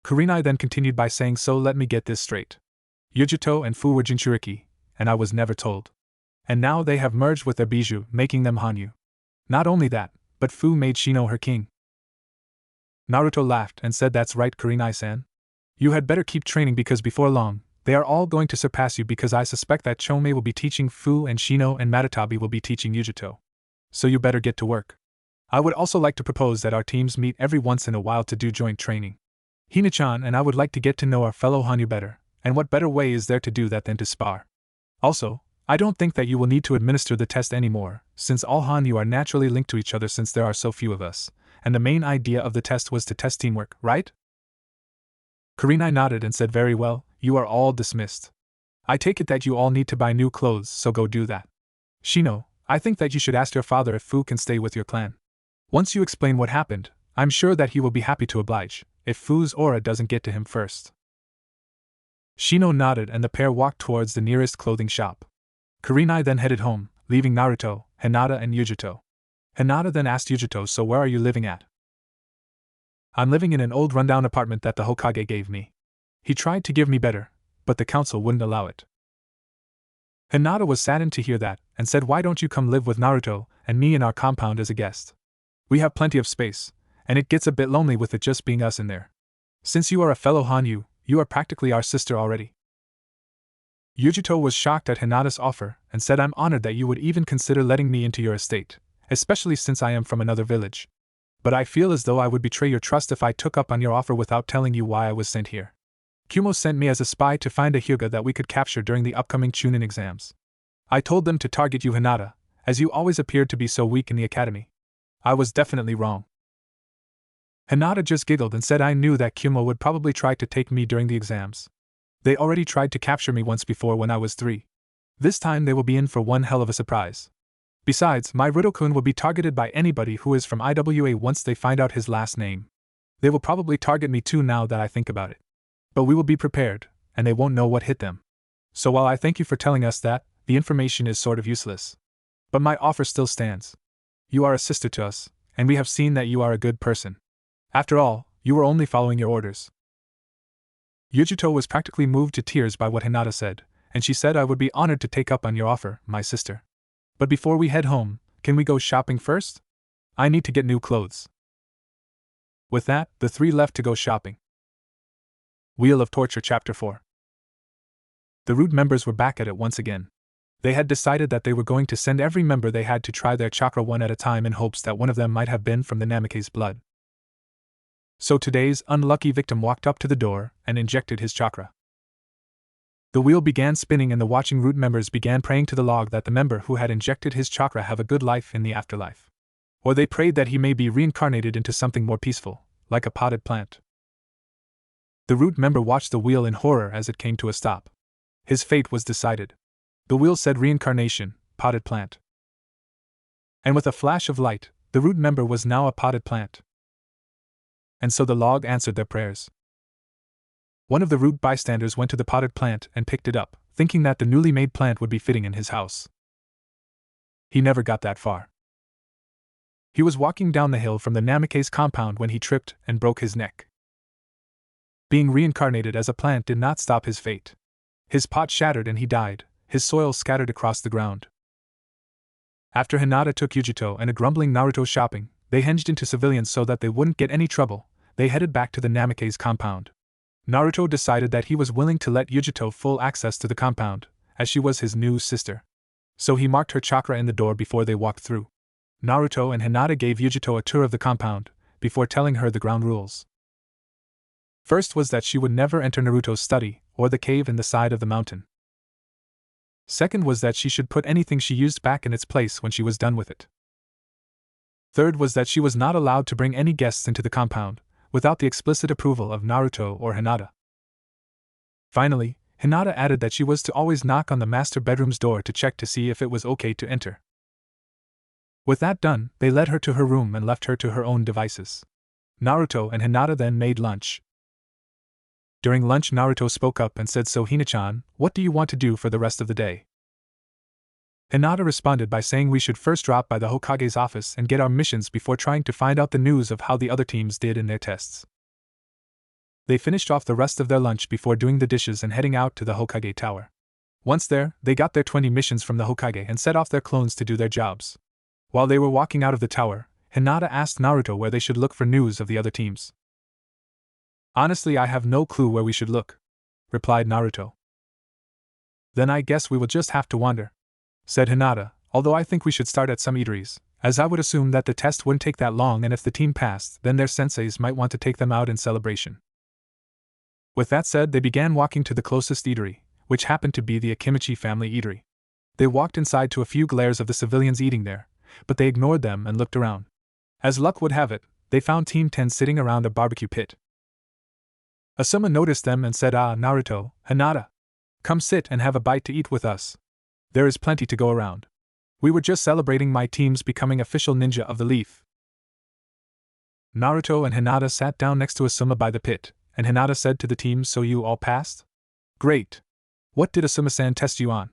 Kurenai then continued by saying, "So let me get this straight. Yujuto and Fu were Jinchuriki, and I was never told. And now they have merged with their bijou, making them Hanyu. Not only that, but Fu made Shino her king." Naruto laughed and said, "That's right, Kurenai-san. You had better keep training because before long, they are all going to surpass you because I suspect that Chome will be teaching Fu and Shino and Matatabi will be teaching Yujuto. So you better get to work. I would also like to propose that our teams meet every once in a while to do joint training. Hina-chan and I would like to get to know our fellow Hanyu better, and what better way is there to do that than to spar? Also, I don't think that you will need to administer the test anymore, since all Hanyu are naturally linked to each other since there are so few of us, and the main idea of the test was to test teamwork, right?" Kurenai nodded and said, "Very well, you are all dismissed. I take it that you all need to buy new clothes, so go do that. Shino, I think that you should ask your father if Fu can stay with your clan. Once you explain what happened, I'm sure that he will be happy to oblige, if Fu's aura doesn't get to him first." Shino nodded and the pair walked towards the nearest clothing shop. Kurenai then headed home, leaving Naruto, Hinata and Yujuto. Hinata then asked Yujuto, "So where are you living at?" "I'm living in an old rundown apartment that the Hokage gave me. He tried to give me better, but the council wouldn't allow it." Hinata was saddened to hear that, and said, "Why don't you come live with Naruto and me in our compound as a guest? We have plenty of space, and it gets a bit lonely with it just being us in there. Since you are a fellow Hanyu, you are practically our sister already." Yujuto was shocked at Hinata's offer and said, "I'm honored that you would even consider letting me into your estate, especially since I am from another village. But I feel as though I would betray your trust if I took up on your offer without telling you why I was sent here. Kumo sent me as a spy to find a Hyuga that we could capture during the upcoming Chunin exams. I told them to target you, Hinata, as you always appeared to be so weak in the academy. I was definitely wrong." Hinata just giggled and said, "I knew that Kumo would probably try to take me during the exams. They already tried to capture me once before when I was 3. This time they will be in for one hell of a surprise. Besides, my Ritokun will be targeted by anybody who is from IWA once they find out his last name. They will probably target me too now that I think about it. But we will be prepared, and they won't know what hit them. So while I thank you for telling us that, the information is sort of useless. But my offer still stands. You are a sister to us, and we have seen that you are a good person. After all, you were only following your orders." Yujuto was practically moved to tears by what Hinata said, and she said, "I would be honored to take up on your offer, my sister. But before we head home, can we go shopping first? I need to get new clothes." With that, the three left to go shopping. Wheel of Torture Chapter 4. The Root members were back at it once again. They had decided that they were going to send every member they had to try their chakra one at a time in hopes that one of them might have been from the Namikaze blood. So today's unlucky victim walked up to the door and injected his chakra. The wheel began spinning and the watching Root members began praying to the log that the member who had injected his chakra have a good life in the afterlife. Or they prayed that he may be reincarnated into something more peaceful, like a potted plant. The Root member watched the wheel in horror as it came to a stop. His fate was decided. The wheel said reincarnation, potted plant. And with a flash of light, the Root member was now a potted plant. And so the log answered their prayers. One of the Root bystanders went to the potted plant and picked it up, thinking that the newly made plant would be fitting in his house. He never got that far. He was walking down the hill from the Namikaze compound when he tripped and broke his neck. Being reincarnated as a plant did not stop his fate. His pot shattered and he died, his soil scattered across the ground. After Hinata took Yujuto and a grumbling Naruto shopping, they hinged into civilians so that they wouldn't get any trouble. They headed back to the Namikaze compound. Naruto decided that he was willing to let Yujuto full access to the compound, as she was his new sister. So he marked her chakra in the door before they walked through. Naruto and Hinata gave Yujuto a tour of the compound, before telling her the ground rules. First was that she would never enter Naruto's study, or the cave in the side of the mountain. Second was that she should put anything she used back in its place when she was done with it. Third was that she was not allowed to bring any guests into the compound, without the explicit approval of Naruto or Hinata. Finally, Hinata added that she was to always knock on the master bedroom's door to check to see if it was okay to enter. With that done, they led her to her room and left her to her own devices. Naruto and Hinata then made lunch. During lunch, Naruto spoke up and said, "So Hina-chan, what do you want to do for the rest of the day?" Hinata responded by saying we should first drop by the Hokage's office and get our missions before trying to find out the news of how the other teams did in their tests. They finished off the rest of their lunch before doing the dishes and heading out to the Hokage Tower. Once there, they got their 20 missions from the Hokage and set off their clones to do their jobs. While they were walking out of the tower, Hinata asked Naruto where they should look for news of the other teams. "Honestly, I have no clue where we should look," replied Naruto. "Then I guess we will just have to wander," said Hinata, "although I think we should start at some eateries, as I would assume that the test wouldn't take that long, and if the team passed, then their senseis might want to take them out in celebration." With that said, they began walking to the closest eatery, which happened to be the Akimichi family eatery. They walked inside to a few glares of the civilians eating there, but they ignored them and looked around. As luck would have it, they found Team 10 sitting around a barbecue pit. Asuma noticed them and said, "Ah, Naruto, Hinata. Come sit and have a bite to eat with us. There is plenty to go around. We were just celebrating my team's becoming official ninja of the leaf." Naruto and Hinata sat down next to Asuma by the pit, and Hinata said to the team, "So you all passed? Great. What did Asuma-san test you on?"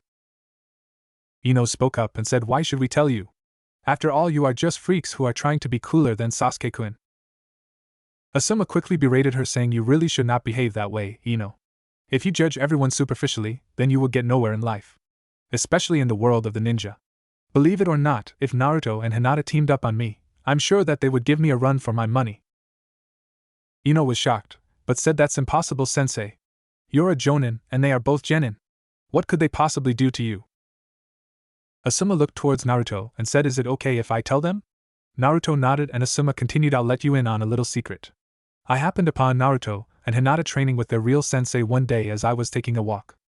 Ino spoke up and said, "Why should we tell you? After all, you are just freaks who are trying to be cooler than Sasuke-kun." Asuma quickly berated her, saying, "You really should not behave that way, Ino. If you judge everyone superficially, then you will get nowhere in life. Especially in the world of the ninja. Believe it or not, if Naruto and Hinata teamed up on me, I'm sure that they would give me a run for my money." Ino was shocked, but said, "That's impossible, sensei. You're a jonin, and they are both genin. What could they possibly do to you?" Asuma looked towards Naruto and said, "Is it okay if I tell them?" Naruto nodded and Asuma continued, "I'll let you in on a little secret. I happened upon Naruto and Hinata training with their real sensei one day as I was taking a walk.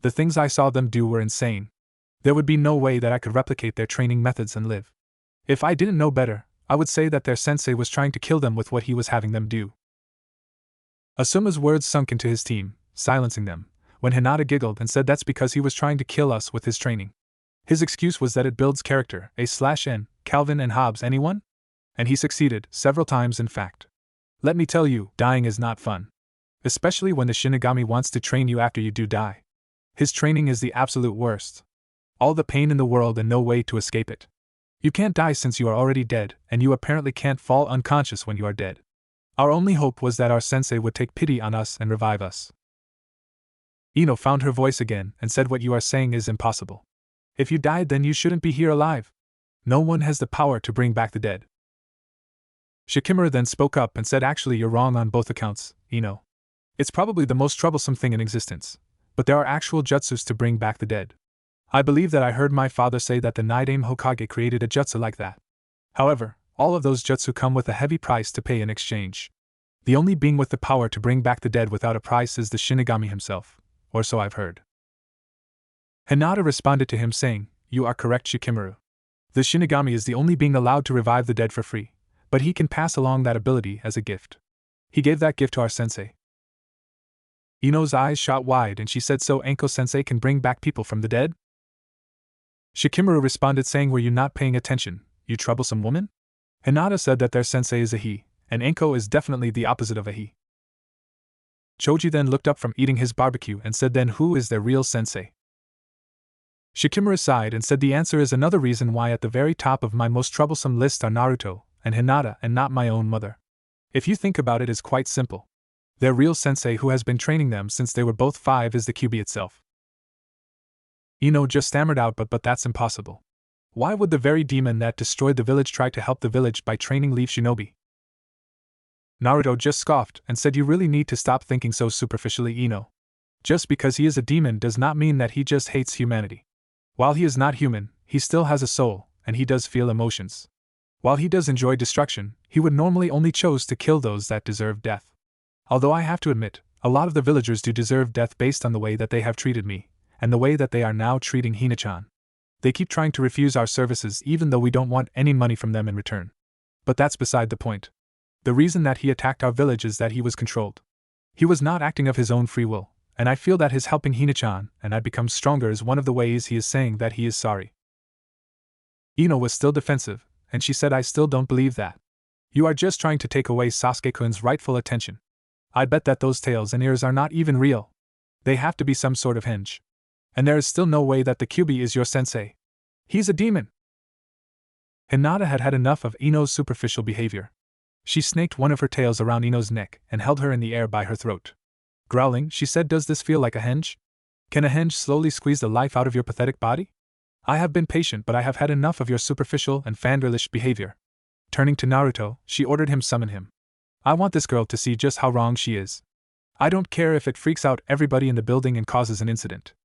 The things I saw them do were insane. There would be no way that I could replicate their training methods and live. If I didn't know better, I would say that their sensei was trying to kill them with what he was having them do." Asuma's words sunk into his team, silencing them, when Hinata giggled and said that's because he was trying to kill us with his training. His excuse was that it builds character, A/N, Calvin and Hobbes, anyone? And he succeeded, several times in fact. Let me tell you, dying is not fun. Especially when the Shinigami wants to train you after you do die. His training is the absolute worst. All the pain in the world and no way to escape it. You can't die since you are already dead, and you apparently can't fall unconscious when you are dead. Our only hope was that our sensei would take pity on us and revive us." Ino found her voice again and said, "What you are saying is impossible. If you died, then you shouldn't be here alive. No one has the power to bring back the dead." Shikimura then spoke up and said, "Actually, you're wrong on both accounts, Ino. It's probably the most troublesome thing in existence, but there are actual jutsus to bring back the dead. I believe that I heard my father say that the Nidaime Hokage created a jutsu like that. However, all of those jutsu come with a heavy price to pay in exchange. The only being with the power to bring back the dead without a price is the Shinigami himself, or so I've heard." Hinata responded to him saying, "You are correct, Shikimura. The Shinigami is the only being allowed to revive the dead for free, but he can pass along that ability as a gift. He gave that gift to our sensei." Ino's eyes shot wide and she said, "So Anko-sensei can bring back people from the dead?" Shikimura responded saying, "Were you not paying attention, you troublesome woman?" Hinata said that their sensei is a he, and Anko is definitely the opposite of a he. Choji then looked up from eating his barbecue and said, "Then who is their real sensei?" Shikimura sighed and said, "The answer is another reason why at the very top of my most troublesome list are Naruto and Hinata and not my own mother. If you think about it, it's quite simple. Their real sensei who has been training them since they were both 5 is the Kyuubi itself." Ino just stammered out, but that's impossible. Why would the very demon that destroyed the village try to help the village by training Leaf Shinobi? Naruto just scoffed and said, "You really need to stop thinking so superficially, Ino. Just because he is a demon does not mean that he just hates humanity. While he is not human, he still has a soul, and he does feel emotions. While he does enjoy destruction, he would normally only choose to kill those that deserve death. Although I have to admit, a lot of the villagers do deserve death based on the way that they have treated me, and the way that they are now treating Hina-chan. They keep trying to refuse our services even though we don't want any money from them in return. But that's beside the point. The reason that he attacked our village is that he was controlled. He was not acting of his own free will, and I feel that his helping Hina-chan and I become stronger is one of the ways he is saying that he is sorry. Ino was still defensive, and she said, I still don't believe that. You are just trying to take away Sasuke-kun's rightful attention. I bet that those tails and ears are not even real. They have to be some sort of henge. And there is still no way that the Kyuubi is your sensei. He's a demon. Hinata had had enough of Ino's superficial behavior. She snaked one of her tails around Ino's neck and held her in the air by her throat. Growling, she said, does this feel like a henge? Can a henge slowly squeeze the life out of your pathetic body? I have been patient, but I have had enough of your superficial and fangirlish behavior. Turning to Naruto, she ordered him summon him. I want this girl to see just how wrong she is. I don't care if it freaks out everybody in the building and causes an incident.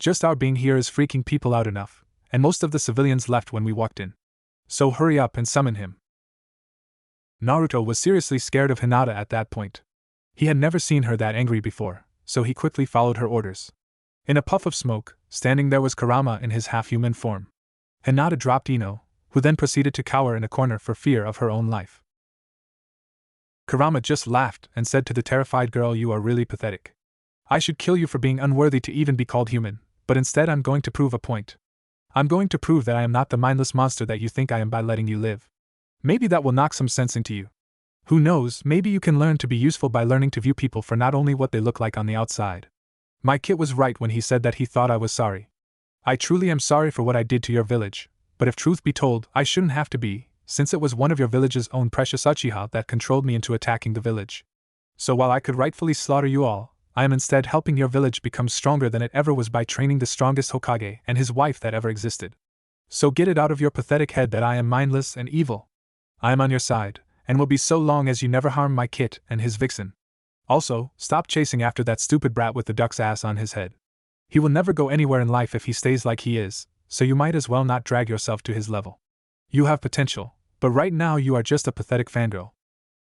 Just our being here is freaking people out enough, and most of the civilians left when we walked in. So hurry up and summon him. Naruto was seriously scared of Hinata at that point. He had never seen her that angry before, so he quickly followed her orders. In a puff of smoke, standing there was Kurama in his half-human form. Hinata dropped Ino, who then proceeded to cower in a corner for fear of her own life. Kurama just laughed and said to the terrified girl, you are really pathetic. I should kill you for being unworthy to even be called human, but instead I'm going to prove a point. I'm going to prove that I am not the mindless monster that you think I am by letting you live. Maybe that will knock some sense into you. Who knows, maybe you can learn to be useful by learning to view people for not only what they look like on the outside. My kid was right when he said that he thought I was sorry. I truly am sorry for what I did to your village, but if truth be told, I shouldn't have to be, since it was one of your village's own precious Uchiha that controlled me into attacking the village. So while I could rightfully slaughter you all, I am instead helping your village become stronger than it ever was by training the strongest Hokage and his wife that ever existed. So get it out of your pathetic head that I am mindless and evil. I am on your side, and will be so long as you never harm my kit and his vixen. Also, stop chasing after that stupid brat with the duck's ass on his head. He will never go anywhere in life if he stays like he is, so you might as well not drag yourself to his level. You have potential, but right now you are just a pathetic fangirl.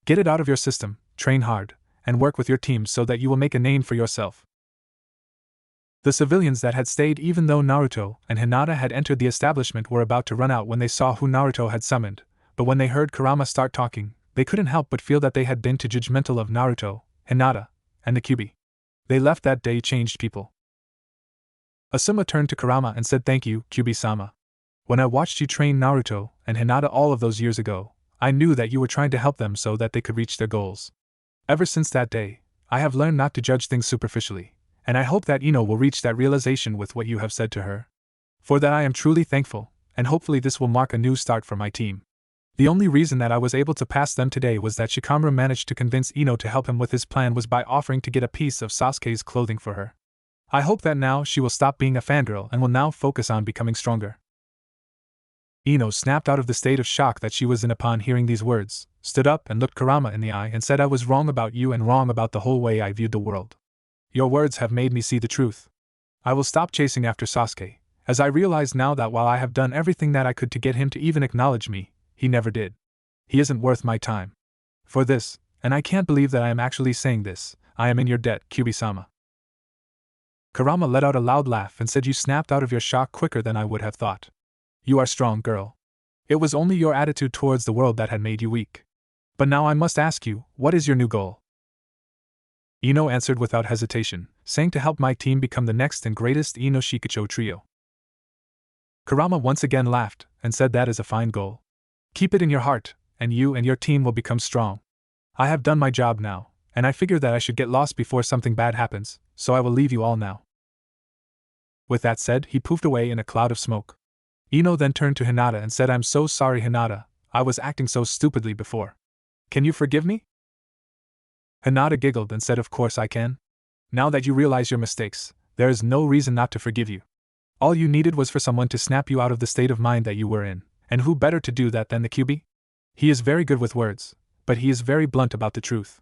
Get it out of your system, train hard, and work with your team so that you will make a name for yourself. The civilians that had stayed even though Naruto and Hinata had entered the establishment were about to run out when they saw who Naruto had summoned, but when they heard Kurama start talking, they couldn't help but feel that they had been too judgmental of Naruto, Hinata, and the Kyuubi. They left that day changed people. Asuma turned to Kurama and said, thank you, Kyuubi-sama. When I watched you train Naruto and Hinata all of those years ago, I knew that you were trying to help them so that they could reach their goals. Ever since that day, I have learned not to judge things superficially, and I hope that Ino will reach that realization with what you have said to her. For that I am truly thankful, and hopefully this will mark a new start for my team. The only reason that I was able to pass them today was that Shikamaru managed to convince Ino to help him with his plan was by offering to get a piece of Sasuke's clothing for her. I hope that now she will stop being a fangirl and will now focus on becoming stronger. Ino snapped out of the state of shock that she was in upon hearing these words, stood up and looked Kurama in the eye and said, I was wrong about you and wrong about the whole way I viewed the world. Your words have made me see the truth. I will stop chasing after Sasuke, as I realize now that while I have done everything that I could to get him to even acknowledge me, he never did. He isn't worth my time. For this, and I can't believe that I am actually saying this, I am in your debt, Kyuubi-sama. Kurama let out a loud laugh and said, you snapped out of your shock quicker than I would have thought. You are strong, girl. It was only your attitude towards the world that had made you weak. But now I must ask you, what is your new goal? Ino answered without hesitation, saying to help my team become the next and greatest Ino Shikucho trio. Kurama once again laughed and said, that is a fine goal. Keep it in your heart, and you and your team will become strong. I have done my job now, and I figure that I should get lost before something bad happens, so I will leave you all now. With that said, he poofed away in a cloud of smoke. Ino then turned to Hinata and said, I'm so sorry, Hinata, I was acting so stupidly before. Can you forgive me? Hinata giggled and said, of course I can. Now that you realize your mistakes, there is no reason not to forgive you. All you needed was for someone to snap you out of the state of mind that you were in, and who better to do that than the Kyuubi? He is very good with words, but he is very blunt about the truth.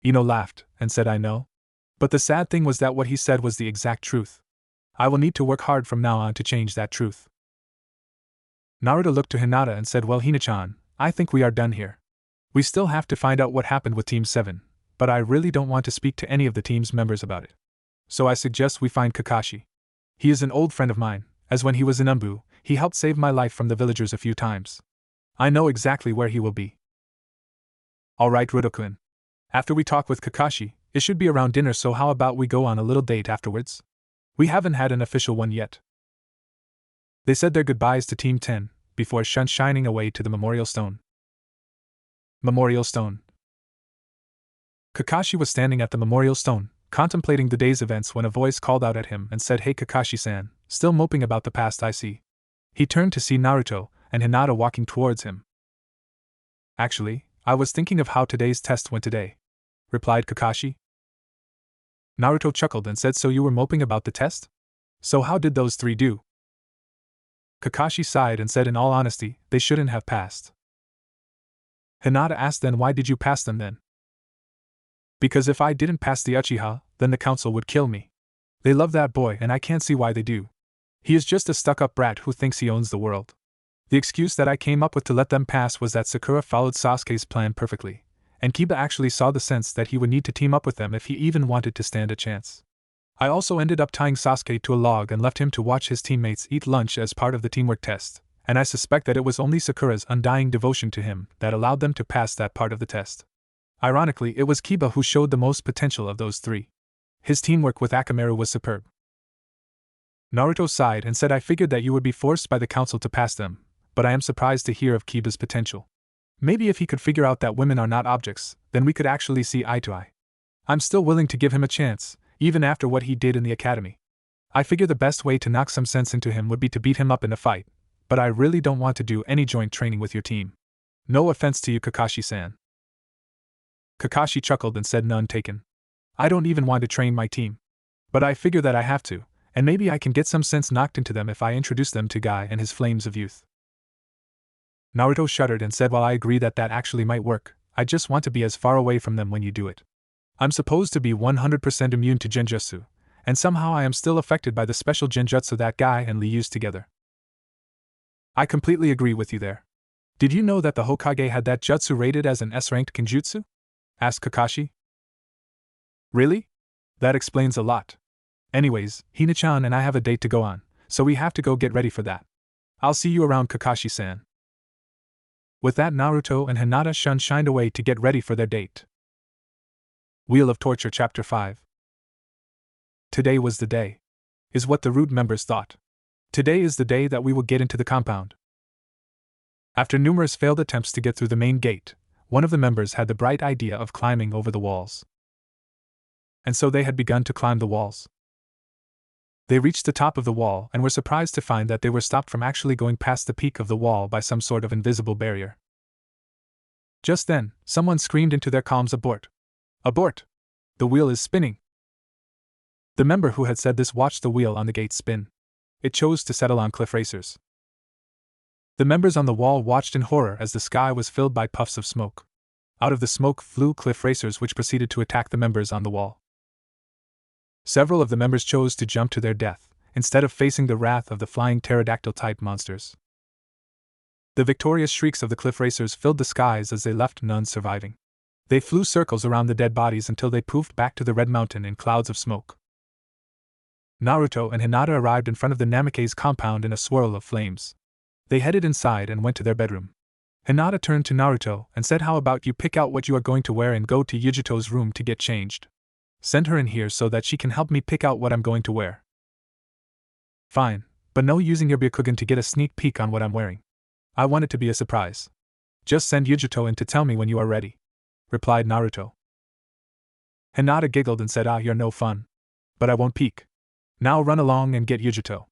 Ino laughed and said, I know. But the sad thing was that what he said was the exact truth. I will need to work hard from now on to change that truth. Naruto looked to Hinata and said, well, Hina-chan, I think we are done here. We still have to find out what happened with Team 7, but I really don't want to speak to any of the team's members about it. So I suggest we find Kakashi. He is an old friend of mine, as when he was in Umbu, he helped save my life from the villagers a few times. I know exactly where he will be. Alright, Ruto-kun. After we talk with Kakashi, it should be around dinner, so how about we go on a little date afterwards? We haven't had an official one yet. They said their goodbyes to Team 10, before shining away to the Memorial Stone. Memorial Stone. Kakashi was standing at the Memorial Stone, contemplating the day's events when a voice called out at him and said, "Hey Kakashi-san, still moping about the past, I see." He turned to see Naruto and Hinata walking towards him. "Actually, I was thinking of how today's test went today," replied Kakashi. Naruto chuckled and said, "So you were moping about the test? So how did those three do?" Kakashi sighed and said, "In all honesty, they shouldn't have passed." Hinata asked, "Then why did you pass them then?" "Because if I didn't pass the Uchiha, then the council would kill me. They love that boy and I can't see why they do. He is just a stuck-up brat who thinks he owns the world." The excuse that I came up with to let them pass was that Sakura followed Sasuke's plan perfectly, and Kiba actually saw the sense that he would need to team up with them if he even wanted to stand a chance. I also ended up tying Sasuke to a log and left him to watch his teammates eat lunch as part of the teamwork test, and I suspect that it was only Sakura's undying devotion to him that allowed them to pass that part of the test. Ironically, it was Kiba who showed the most potential of those three. His teamwork with Akamaru was superb. Naruto sighed and said, "I figured that you would be forced by the council to pass them, but I am surprised to hear of Kiba's potential. Maybe if he could figure out that women are not objects, then we could actually see eye to eye. I'm still willing to give him a chance, even after what he did in the academy. I figure the best way to knock some sense into him would be to beat him up in a fight, but I really don't want to do any joint training with your team. No offense to you, Kakashi-san." Kakashi chuckled and said, "None taken. I don't even want to train my team. But I figure that I have to, and maybe I can get some sense knocked into them if I introduce them to Guy and his flames of youth." Naruto shuddered and said, "While I agree that that actually might work, I just want to be as far away from them when you do it. I'm supposed to be 100% immune to genjutsu, and somehow I am still affected by the special genjutsu that Guy and Lee use together." "I completely agree with you there. Did you know that the Hokage had that jutsu rated as an S-ranked genjutsu?" asked Kakashi. "Really? That explains a lot. Anyways, Hina-chan and I have a date to go on, so we have to go get ready for that. I'll see you around, Kakashi-san." With that, Naruto and Hinata shined away to get ready for their date. Wheel of Torture Chapter 5. Today was the day, is what the Root members thought. Today is the day that we will get into the compound. After numerous failed attempts to get through the main gate, one of the members had the bright idea of climbing over the walls. And so they had begun to climb the walls. They reached the top of the wall and were surprised to find that they were stopped from actually going past the peak of the wall by some sort of invisible barrier. Just then, someone screamed into their comms, "Abort! Abort! The wheel is spinning!" The member who had said this watched the wheel on the gate spin. It chose to settle on cliff racers. The members on the wall watched in horror as the sky was filled by puffs of smoke. Out of the smoke flew cliff racers which proceeded to attack the members on the wall. Several of the members chose to jump to their death, instead of facing the wrath of the flying pterodactyl-type monsters. The victorious shrieks of the cliff racers filled the skies as they left none surviving. They flew circles around the dead bodies until they poofed back to the Red Mountain in clouds of smoke. Naruto and Hinata arrived in front of the Namake's compound in a swirl of flames. They headed inside and went to their bedroom. Hinata turned to Naruto and said, "How about you pick out what you are going to wear and go to Yujito's room to get changed? Send her in here so that she can help me pick out what I'm going to wear." "Fine, but no using your Byakugan to get a sneak peek on what I'm wearing. I want it to be a surprise. Just send Yujito in to tell me when you are ready," replied Naruto. Hinata giggled and said, "You're no fun. But I won't peek. Now run along and get Yujito."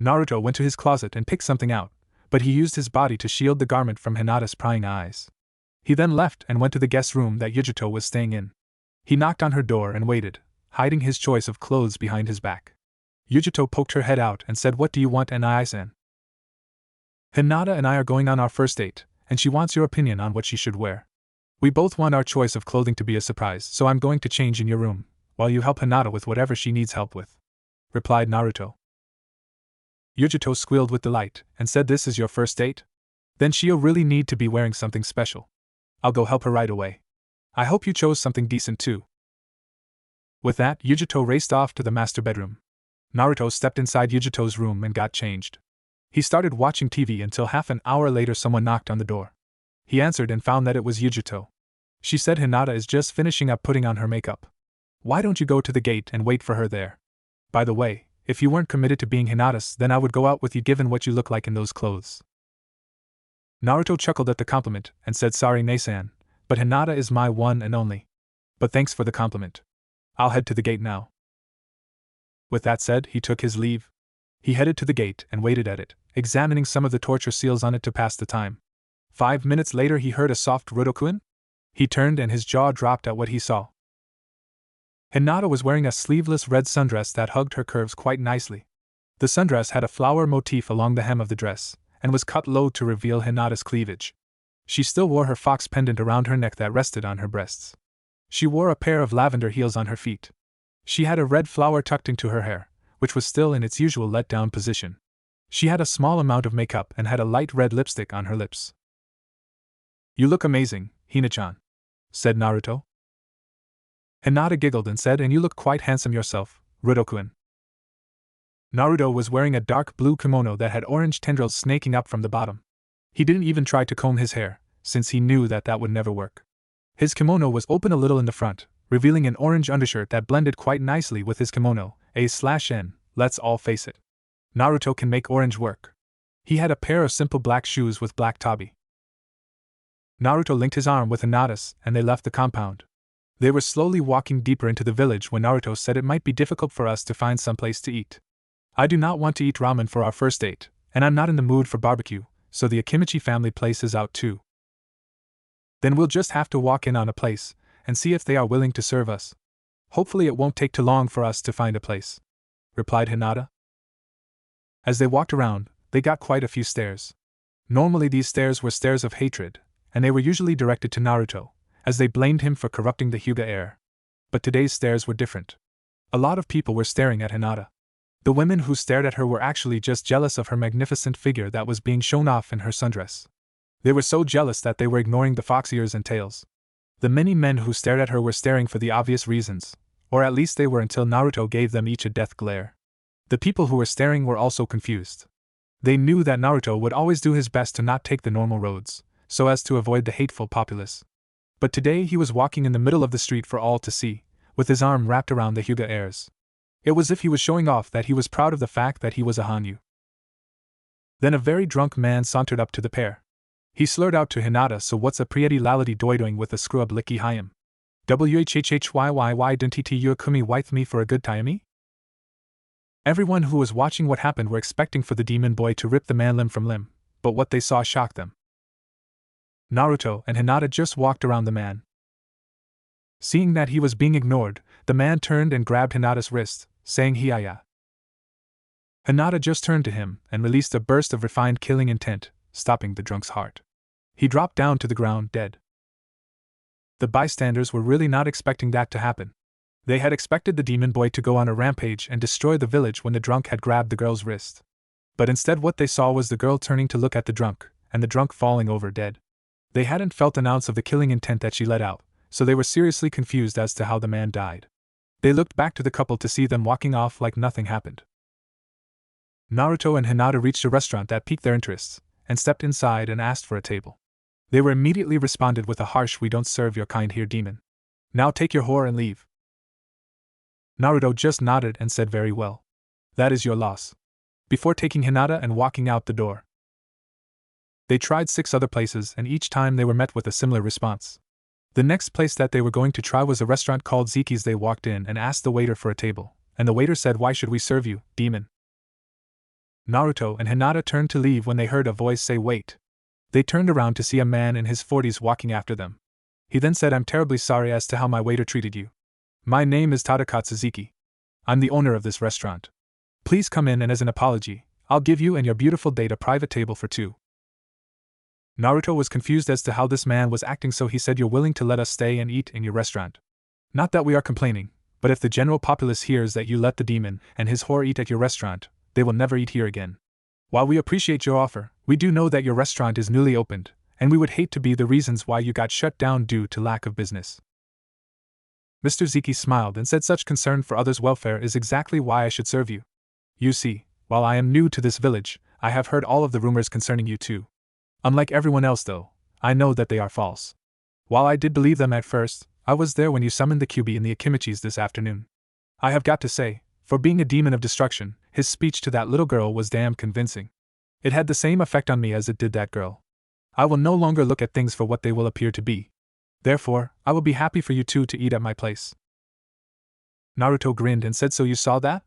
Naruto went to his closet and picked something out, but he used his body to shield the garment from Hinata's prying eyes. He then left and went to the guest room that Yujito was staying in. He knocked on her door and waited, hiding his choice of clothes behind his back. Yujito poked her head out and said, "What do you want, Nai-san?" "Hinata and I are going on our first date, and she wants your opinion on what she should wear. We both want our choice of clothing to be a surprise, so I'm going to change in your room, while you help Hinata with whatever she needs help with," replied Naruto. Yujito squealed with delight and said, "This is your first date? Then she'll really need to be wearing something special. I'll go help her right away. I hope you chose something decent too." With that, Yujito raced off to the master bedroom. Naruto stepped inside Yujito's room and got changed. He started watching TV until half an hour later someone knocked on the door. He answered and found that it was Yujito. She said Hinata is just finishing up putting on her makeup. Why don't you go to the gate and wait for her there? By the way, if you weren't committed to being Hinata's, then I would go out with you given what you look like in those clothes. Naruto chuckled at the compliment and said sorry Nasan, but Hinata is my one and only. But thanks for the compliment. I'll head to the gate now. With that said, he took his leave. He headed to the gate and waited at it, examining some of the torture seals on it to pass the time. 5 minutes later he heard a soft "Rudokuin?" He turned and his jaw dropped at what he saw. Hinata was wearing a sleeveless red sundress that hugged her curves quite nicely. The sundress had a flower motif along the hem of the dress, and was cut low to reveal Hinata's cleavage. She still wore her fox pendant around her neck that rested on her breasts. She wore a pair of lavender heels on her feet. She had a red flower tucked into her hair, which was still in its usual let-down position. She had a small amount of makeup and had a light red lipstick on her lips. You look amazing, Hina-chan, said Naruto. Hinata giggled and said, and you look quite handsome yourself, Rudokuin. Naruto was wearing a dark blue kimono that had orange tendrils snaking up from the bottom. He didn't even try to comb his hair, since he knew that would never work. His kimono was open a little in the front, revealing an orange undershirt that blended quite nicely with his kimono. A/N, let's all face it. Naruto can make orange work. He had a pair of simple black shoes with black tabi. Naruto linked his arm with Hinata's, and they left the compound. They were slowly walking deeper into the village when Naruto said it might be difficult for us to find some place to eat. I do not want to eat ramen for our first date, and I'm not in the mood for barbecue, so the Akimichi family place is out too. Then we'll just have to walk in on a place, and see if they are willing to serve us. Hopefully it won't take too long for us to find a place, replied Hinata. As they walked around, they got quite a few stares. Normally these stares were stares of hatred, and they were usually directed to Naruto, as they blamed him for corrupting the Hyuga heir. But today's stares were different. A lot of people were staring at Hinata. The women who stared at her were actually just jealous of her magnificent figure that was being shown off in her sundress. They were so jealous that they were ignoring the fox ears and tails. The many men who stared at her were staring for the obvious reasons, or at least they were until Naruto gave them each a death glare. The people who were staring were also confused. They knew that Naruto would always do his best to not take the normal roads, so as to avoid the hateful populace. But today he was walking in the middle of the street for all to see, with his arm wrapped around the Hyuga heirs. It was as if he was showing off that he was proud of the fact that he was a Hanyu. Then a very drunk man sauntered up to the pair. He slurred out to Hinata, so what's a prieti lality doidoing with a screw-up licky hyam? Whhhhyy didn't you kumi with me for a good time? Everyone who was watching what happened were expecting for the demon boy to rip the man limb from limb, but what they saw shocked them. Naruto and Hinata just walked around the man. Seeing that he was being ignored, the man turned and grabbed Hinata's wrist, saying "Hiya." Hinata just turned to him and released a burst of refined killing intent, stopping the drunk's heart. He dropped down to the ground dead. The bystanders were really not expecting that to happen. They had expected the demon boy to go on a rampage and destroy the village when the drunk had grabbed the girl's wrist. But instead what they saw was the girl turning to look at the drunk, and the drunk falling over dead. They hadn't felt an ounce of the killing intent that she let out, so they were seriously confused as to how the man died. They looked back to the couple to see them walking off like nothing happened. Naruto and Hinata reached a restaurant that piqued their interests, and stepped inside and asked for a table. They were immediately responded with a harsh "We don't serve your kind here, demon. Now take your whore and leave." Naruto just nodded and said very well. That is your loss. Before taking Hinata and walking out the door. They tried 6 other places and each time they were met with a similar response. The next place that they were going to try was a restaurant called Ziki's. They walked in and asked the waiter for a table, and the waiter said, "Why should we serve you, demon?" Naruto and Hinata turned to leave when they heard a voice say "Wait." They turned around to see a man in his 40s walking after them. He then said, "I'm terribly sorry as to how my waiter treated you. My name is Tadakatsu Ziki. I'm the owner of this restaurant. Please come in and as an apology, I'll give you and your beautiful date a private table for 2. Naruto was confused as to how this man was acting, so he said, "You're willing to let us stay and eat in your restaurant? Not that we are complaining, but if the general populace hears that you let the demon and his whore eat at your restaurant, they will never eat here again. While we appreciate your offer, we do know that your restaurant is newly opened, and we would hate to be the reasons why you got shut down due to lack of business." Mr. Ziki smiled and said such concern for others' welfare is exactly why I should serve you. You see, while I am new to this village, I have heard all of the rumors concerning you too. Unlike everyone else though, I know that they are false. While I did believe them at first, I was there when you summoned the Kyuubi and the Akimichis this afternoon. I have got to say, for being a demon of destruction, his speech to that little girl was damn convincing. It had the same effect on me as it did that girl. I will no longer look at things for what they will appear to be. Therefore, I will be happy for you two to eat at my place. Naruto grinned and said, so you saw that?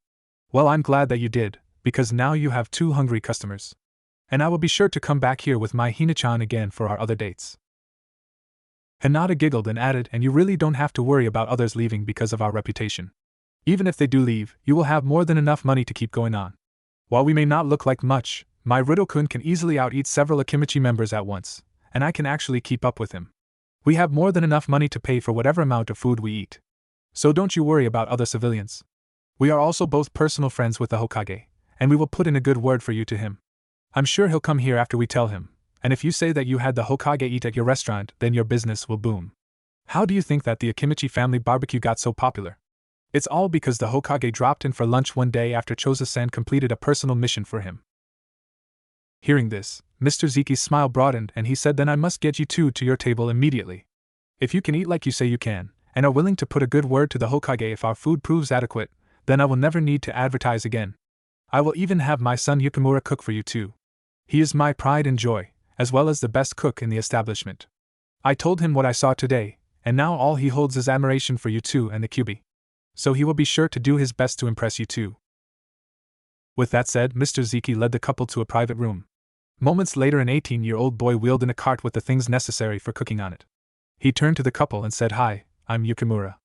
Well, I'm glad that you did, because now you have 2 hungry customers. And I will be sure to come back here with my Hina-chan again for our other dates. Hinata giggled and added, and you really don't have to worry about others leaving because of our reputation. Even if they do leave, you will have more than enough money to keep going on. While we may not look like much, my Rido-kun can easily out-eat several Akimichi members at once, and I can actually keep up with him. We have more than enough money to pay for whatever amount of food we eat. So don't you worry about other civilians. We are also both personal friends with the Hokage, and we will put in a good word for you to him. I'm sure he'll come here after we tell him, and if you say that you had the Hokage eat at your restaurant, then your business will boom. How do you think that the Akimichi family barbecue got so popular? It's all because the Hokage dropped in for lunch one day after Choza-san completed a personal mission for him. Hearing this, Mr. Ziki's smile broadened and he said, then I must get you two to your table immediately. If you can eat like you say you can, and are willing to put a good word to the Hokage if our food proves adequate, then I will never need to advertise again. I will even have my son Yukimura cook for you too. He is my pride and joy, as well as the best cook in the establishment. I told him what I saw today, and now all he holds is admiration for you two and the Kyuubi. So he will be sure to do his best to impress you too. With that said, Mr. Ziki led the couple to a private room. Moments later, an 18-year-old boy wheeled in a cart with the things necessary for cooking on it. He turned to the couple and said, "Hi, I'm Yukimura.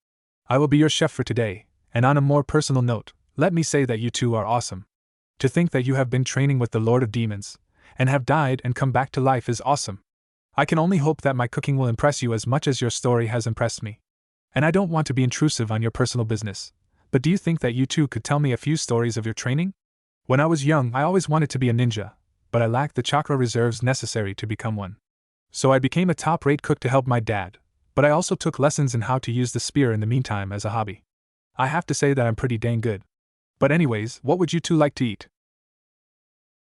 I will be your chef for today, and on a more personal note, let me say that you two are awesome. To think that you have been training with the Lord of Demons, and have died and come back to life is awesome. I can only hope that my cooking will impress you as much as your story has impressed me. And I don't want to be intrusive on your personal business, but do you think that you two could tell me a few stories of your training? When I was young, I always wanted to be a ninja, but I lacked the chakra reserves necessary to become one. So I became a top-rate cook to help my dad, but I also took lessons in how to use the spear in the meantime as a hobby. I have to say that I'm pretty dang good. But anyways, what would you two like to eat?"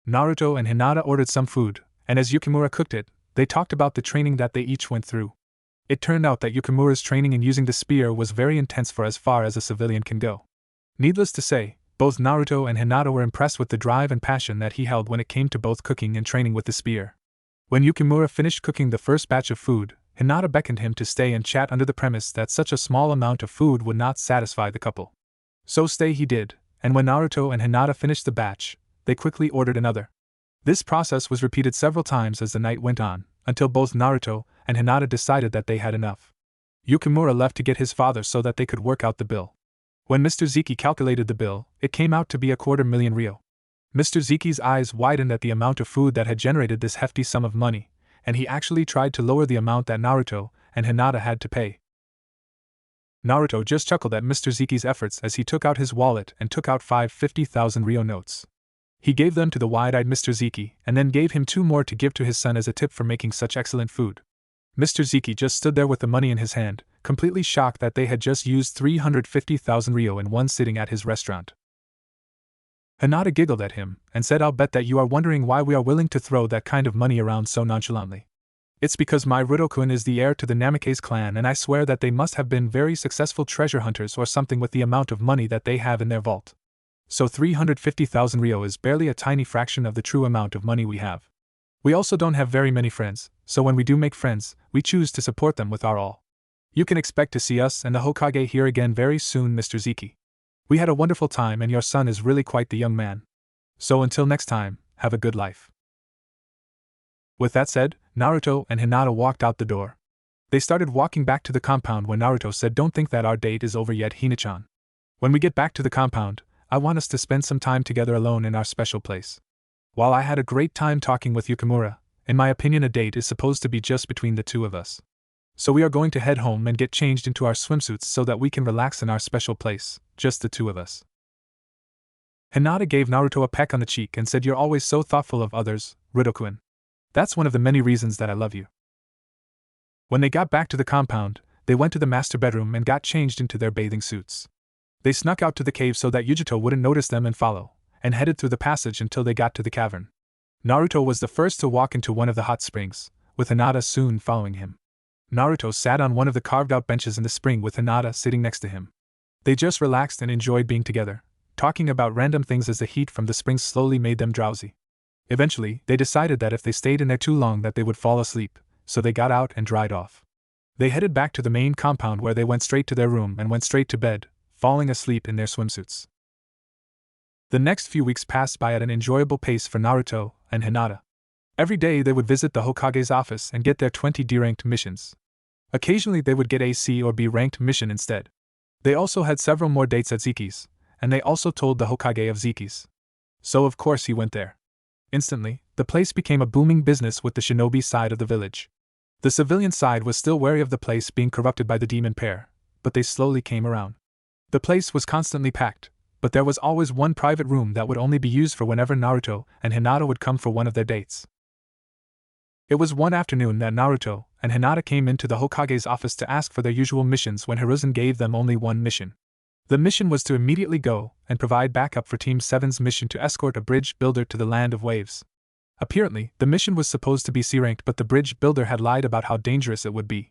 Naruto and Hinata ordered some food, and as Yukimura cooked it, they talked about the training that they each went through. It turned out that Yukimura's training in using the spear was very intense for as far as a civilian can go. Needless to say, both Naruto and Hinata were impressed with the drive and passion that he held when it came to both cooking and training with the spear. When Yukimura finished cooking the first batch of food, Hinata beckoned him to stay and chat under the premise that such a small amount of food would not satisfy the couple. So stay he did, and when Naruto and Hinata finished the batch, they quickly ordered another. This process was repeated several times as the night went on, until both Naruto and Hinata decided that they had enough. Yukimura left to get his father so that they could work out the bill. When Mr. Ziki calculated the bill, it came out to be 250,000 ryo. Mr. Ziki's eyes widened at the amount of food that had generated this hefty sum of money, and he actually tried to lower the amount that Naruto and Hinata had to pay. Naruto just chuckled at Mr. Ziki's efforts as he took out his wallet and took out 50,000 ryo notes. He gave them to the wide-eyed Mr. Ziki and then gave him 2 more to give to his son as a tip for making such excellent food. Mr. Ziki just stood there with the money in his hand, completely shocked that they had just used 350,000 ryo in one sitting at his restaurant. Hinata giggled at him and said, "I'll bet that you are wondering why we are willing to throw that kind of money around so nonchalantly. It's because my Rido-kun is the heir to the Namikaze clan, and I swear that they must have been very successful treasure hunters or something with the amount of money that they have in their vault. So 350,000 ryo is barely a tiny fraction of the true amount of money we have. We also don't have very many friends, so when we do make friends, we choose to support them with our all. You can expect to see us and the Hokage here again very soon, Mr. Ziki. We had a wonderful time and your son is really quite the young man. So until next time, have a good life." With that said, Naruto and Hinata walked out the door. They started walking back to the compound when Naruto said, "Don't think that our date is over yet, Hina-chan. When we get back to the compound, I want us to spend some time together alone in our special place. While I had a great time talking with Yukimura, in my opinion a date is supposed to be just between the two of us. So we are going to head home and get changed into our swimsuits so that we can relax in our special place, just the two of us." Hinata gave Naruto a peck on the cheek and said, "You're always so thoughtful of others, Rido-kun. That's one of the many reasons that I love you." When they got back to the compound, they went to the master bedroom and got changed into their bathing suits. They snuck out to the cave so that Yujito wouldn't notice them and follow, and headed through the passage until they got to the cavern. Naruto was the first to walk into one of the hot springs, with Hinata soon following him. Naruto sat on one of the carved-out benches in the spring with Hinata sitting next to him. They just relaxed and enjoyed being together, talking about random things as the heat from the springs slowly made them drowsy. Eventually, they decided that if they stayed in there too long that they would fall asleep, so they got out and dried off. They headed back to the main compound where they went straight to their room and went straight to bed, falling asleep in their swimsuits. The next few weeks passed by at an enjoyable pace for Naruto and Hinata. Every day they would visit the Hokage's office and get their 20 D-ranked missions. Occasionally they would get a C or B ranked mission instead. They also had several more dates at Zeki's, and they also told the Hokage of Zeki's. So of course he went there. Instantly, the place became a booming business with the shinobi side of the village. The civilian side was still wary of the place being corrupted by the demon pair, but they slowly came around. The place was constantly packed, but there was always one private room that would only be used for whenever Naruto and Hinata would come for one of their dates. It was one afternoon that Naruto and Hinata came into the Hokage's office to ask for their usual missions when Hiruzen gave them only one mission. The mission was to immediately go and provide backup for Team 7's mission to escort a bridge builder to the Land of Waves. Apparently, the mission was supposed to be C-ranked, but the bridge builder had lied about how dangerous it would be.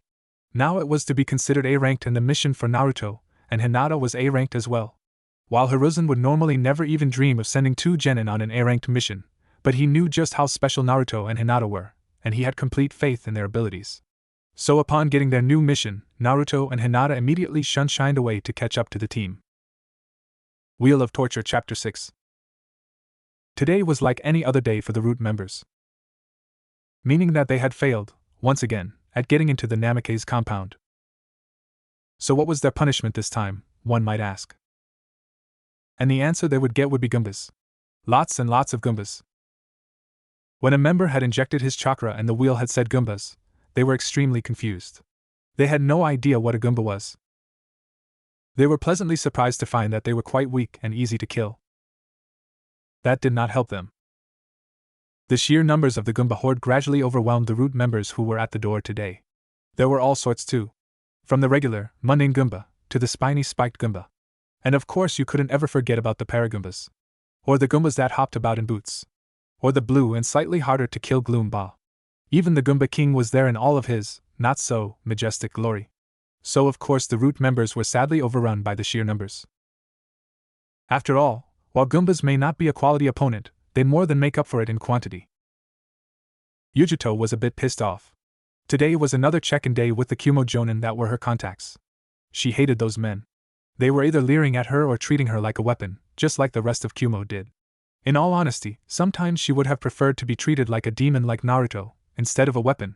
Now it was to be considered A-ranked, and the mission for Naruto and Hinata was A-ranked as well. While Hiruzen would normally never even dream of sending two genin on an A-ranked mission, but he knew just how special Naruto and Hinata were, and he had complete faith in their abilities. So upon getting their new mission, Naruto and Hinata immediately shined away to catch up to the team. Wheel of Torture Chapter 6. Today was like any other day for the Root members. Meaning that they had failed, once again, at getting into the Namake's compound. So what was their punishment this time, one might ask? And the answer they would get would be Goombas. Lots and lots of Goombas. When a member had injected his chakra and the wheel had said Goombas, they were extremely confused. They had no idea what a Goomba was. They were pleasantly surprised to find that they were quite weak and easy to kill. That did not help them. The sheer numbers of the Goomba horde gradually overwhelmed the Root members who were at the door today. There were all sorts too. From the regular, mundane Goomba, to the spiny spiked Goomba. And of course you couldn't ever forget about the Paragoombas. Or the Goombas that hopped about in boots. Or the blue and slightly harder to kill Gloom Ba. Even the Goomba King was there in all of his, not so, majestic glory. So of course the Root members were sadly overrun by the sheer numbers. After all, while Goombas may not be a quality opponent, they more than make up for it in quantity. Yujito was a bit pissed off. Today was another check-in day with the Kumo Jonin that were her contacts. She hated those men. They were either leering at her or treating her like a weapon, just like the rest of Kumo did. In all honesty, sometimes she would have preferred to be treated like a demon like Naruto, instead of a weapon.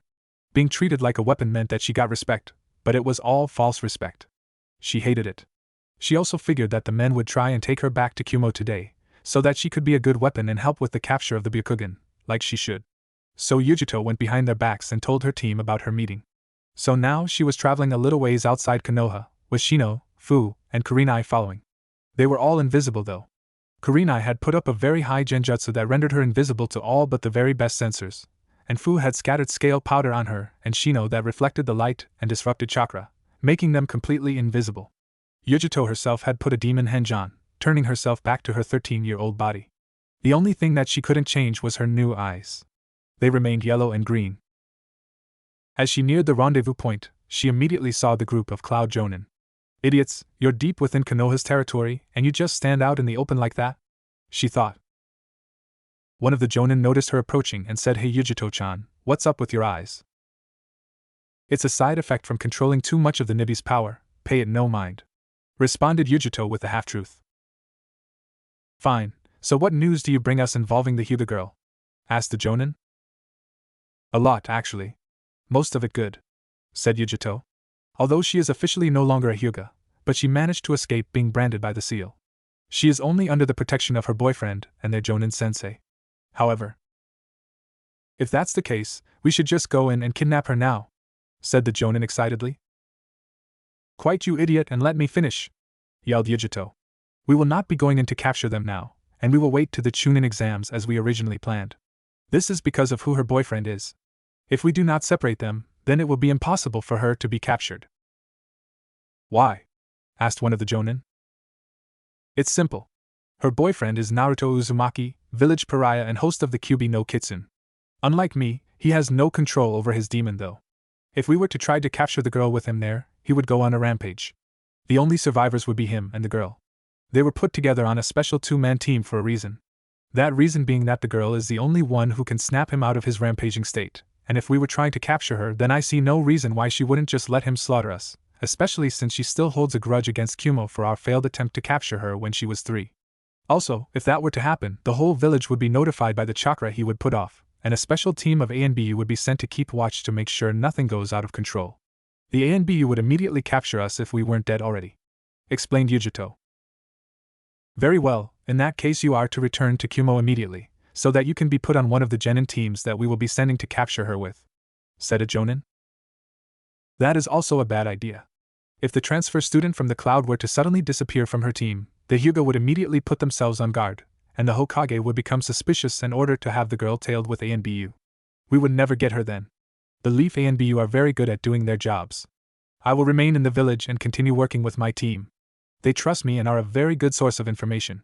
Being treated like a weapon meant that she got respect, but it was all false respect. She hated it. She also figured that the men would try and take her back to Kumo today, so that she could be a good weapon and help with the capture of the Byakugan, like she should. So Yujito went behind their backs and told her team about her meeting. So now she was traveling a little ways outside Konoha, with Shino, Fu, and Kurenai following. They were all invisible though. Kurenai had put up a very high genjutsu that rendered her invisible to all but the very best sensors, and Fu had scattered scale powder on her and Shino that reflected the light and disrupted chakra, making them completely invisible. Yujito herself had put a demon henge on, turning herself back to her 13-year-old body. The only thing that she couldn't change was her new eyes. They remained yellow and green. As she neared the rendezvous point, she immediately saw the group of Cloud Jonin. Idiots, you're deep within Konoha's territory, and you just stand out in the open like that? She thought. One of the Jonin noticed her approaching and said, "Hey Yujito-chan, what's up with your eyes?" "It's a side effect from controlling too much of the Nibi's power, pay it no mind," responded Yujito with the half-truth. "Fine, so what news do you bring us involving the Hyuga girl?" asked the Jonin. "A lot, actually. Most of it good," said Yujito. "Although she is officially no longer a Hyuga, but she managed to escape being branded by the seal. She is only under the protection of her boyfriend and their Jonin-sensei. However, if that's the case, we should just go in and kidnap her now," said the Jonin excitedly. "Quite, you idiot, and let me finish," yelled Yujito. "We will not be going in to capture them now, and we will wait to the Chunin exams as we originally planned. This is because of who her boyfriend is. If we do not separate them, then it will be impossible for her to be captured." Why? Asked one of the Jonin. It's simple. Her boyfriend is Naruto Uzumaki, village pariah and host of the Kyubi no Kitsune. Unlike me, he has no control over his demon though. If we were to try to capture the girl with him there, he would go on a rampage. The only survivors would be him and the girl. They were put together on a special two-man team for a reason. That reason being that the girl is the only one who can snap him out of his rampaging state, and if we were trying to capture her, then I see no reason why she wouldn't just let him slaughter us, especially since she still holds a grudge against Kumo for our failed attempt to capture her when she was 3. Also, if that were to happen, the whole village would be notified by the chakra he would put off, and a special team of A and BU would be sent to keep watch to make sure nothing goes out of control. The A and BU would immediately capture us if we weren't dead already, explained Yujito. Very well, in that case you are to return to Kumo immediately, so that you can be put on one of the genin teams that we will be sending to capture her with, said a Jonin. That is also a bad idea. If the transfer student from the cloud were to suddenly disappear from her team, the Hyuga would immediately put themselves on guard, and the Hokage would become suspicious and order to have the girl tailed with A and BU. We would never get her then. The Leaf A and BU are very good at doing their jobs. I will remain in the village and continue working with my team. They trust me and are a very good source of information,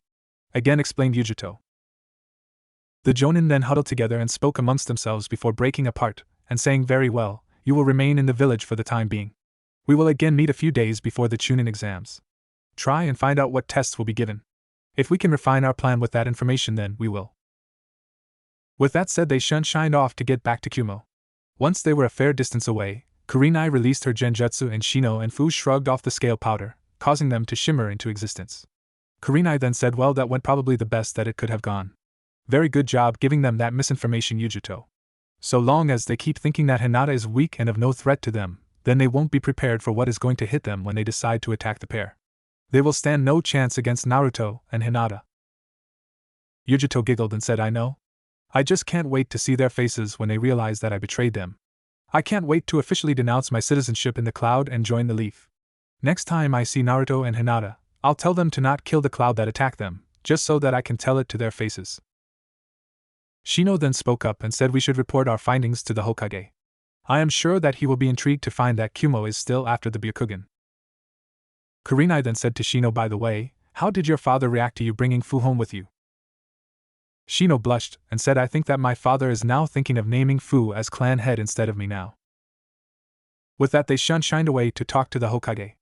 again explained Yujito. The Jonin then huddled together and spoke amongst themselves before breaking apart, and saying, very well, you will remain in the village for the time being. We will again meet a few days before the Chunin exams. Try and find out what tests will be given. If we can refine our plan with that information, then we will. With that said, they shined off to get back to Kumo. Once they were a fair distance away, Kurenai released her genjutsu and Shino and Fu shrugged off the scale powder, causing them to shimmer into existence. Kurenai then said, well, that went probably the best that it could have gone. Very good job giving them that misinformation, Yujito. So long as they keep thinking that Hinata is weak and of no threat to them, then they won't be prepared for what is going to hit them when they decide to attack the pair. They will stand no chance against Naruto and Hinata. Yujito giggled and said, I know. I just can't wait to see their faces when they realize that I betrayed them. I can't wait to officially denounce my citizenship in the cloud and join the Leaf. Next time I see Naruto and Hinata, I'll tell them to not kill the cloud that attacked them, just so that I can tell it to their faces. Shino then spoke up and said we should report our findings to the Hokage. I am sure that he will be intrigued to find that Kumo is still after the Byakugan. Kurenai then said to Shino, by the way, how did your father react to you bringing Fu home with you? Shino blushed and said, I think that my father is now thinking of naming Fu as clan head instead of me now. With that they shined away to talk to the Hokage.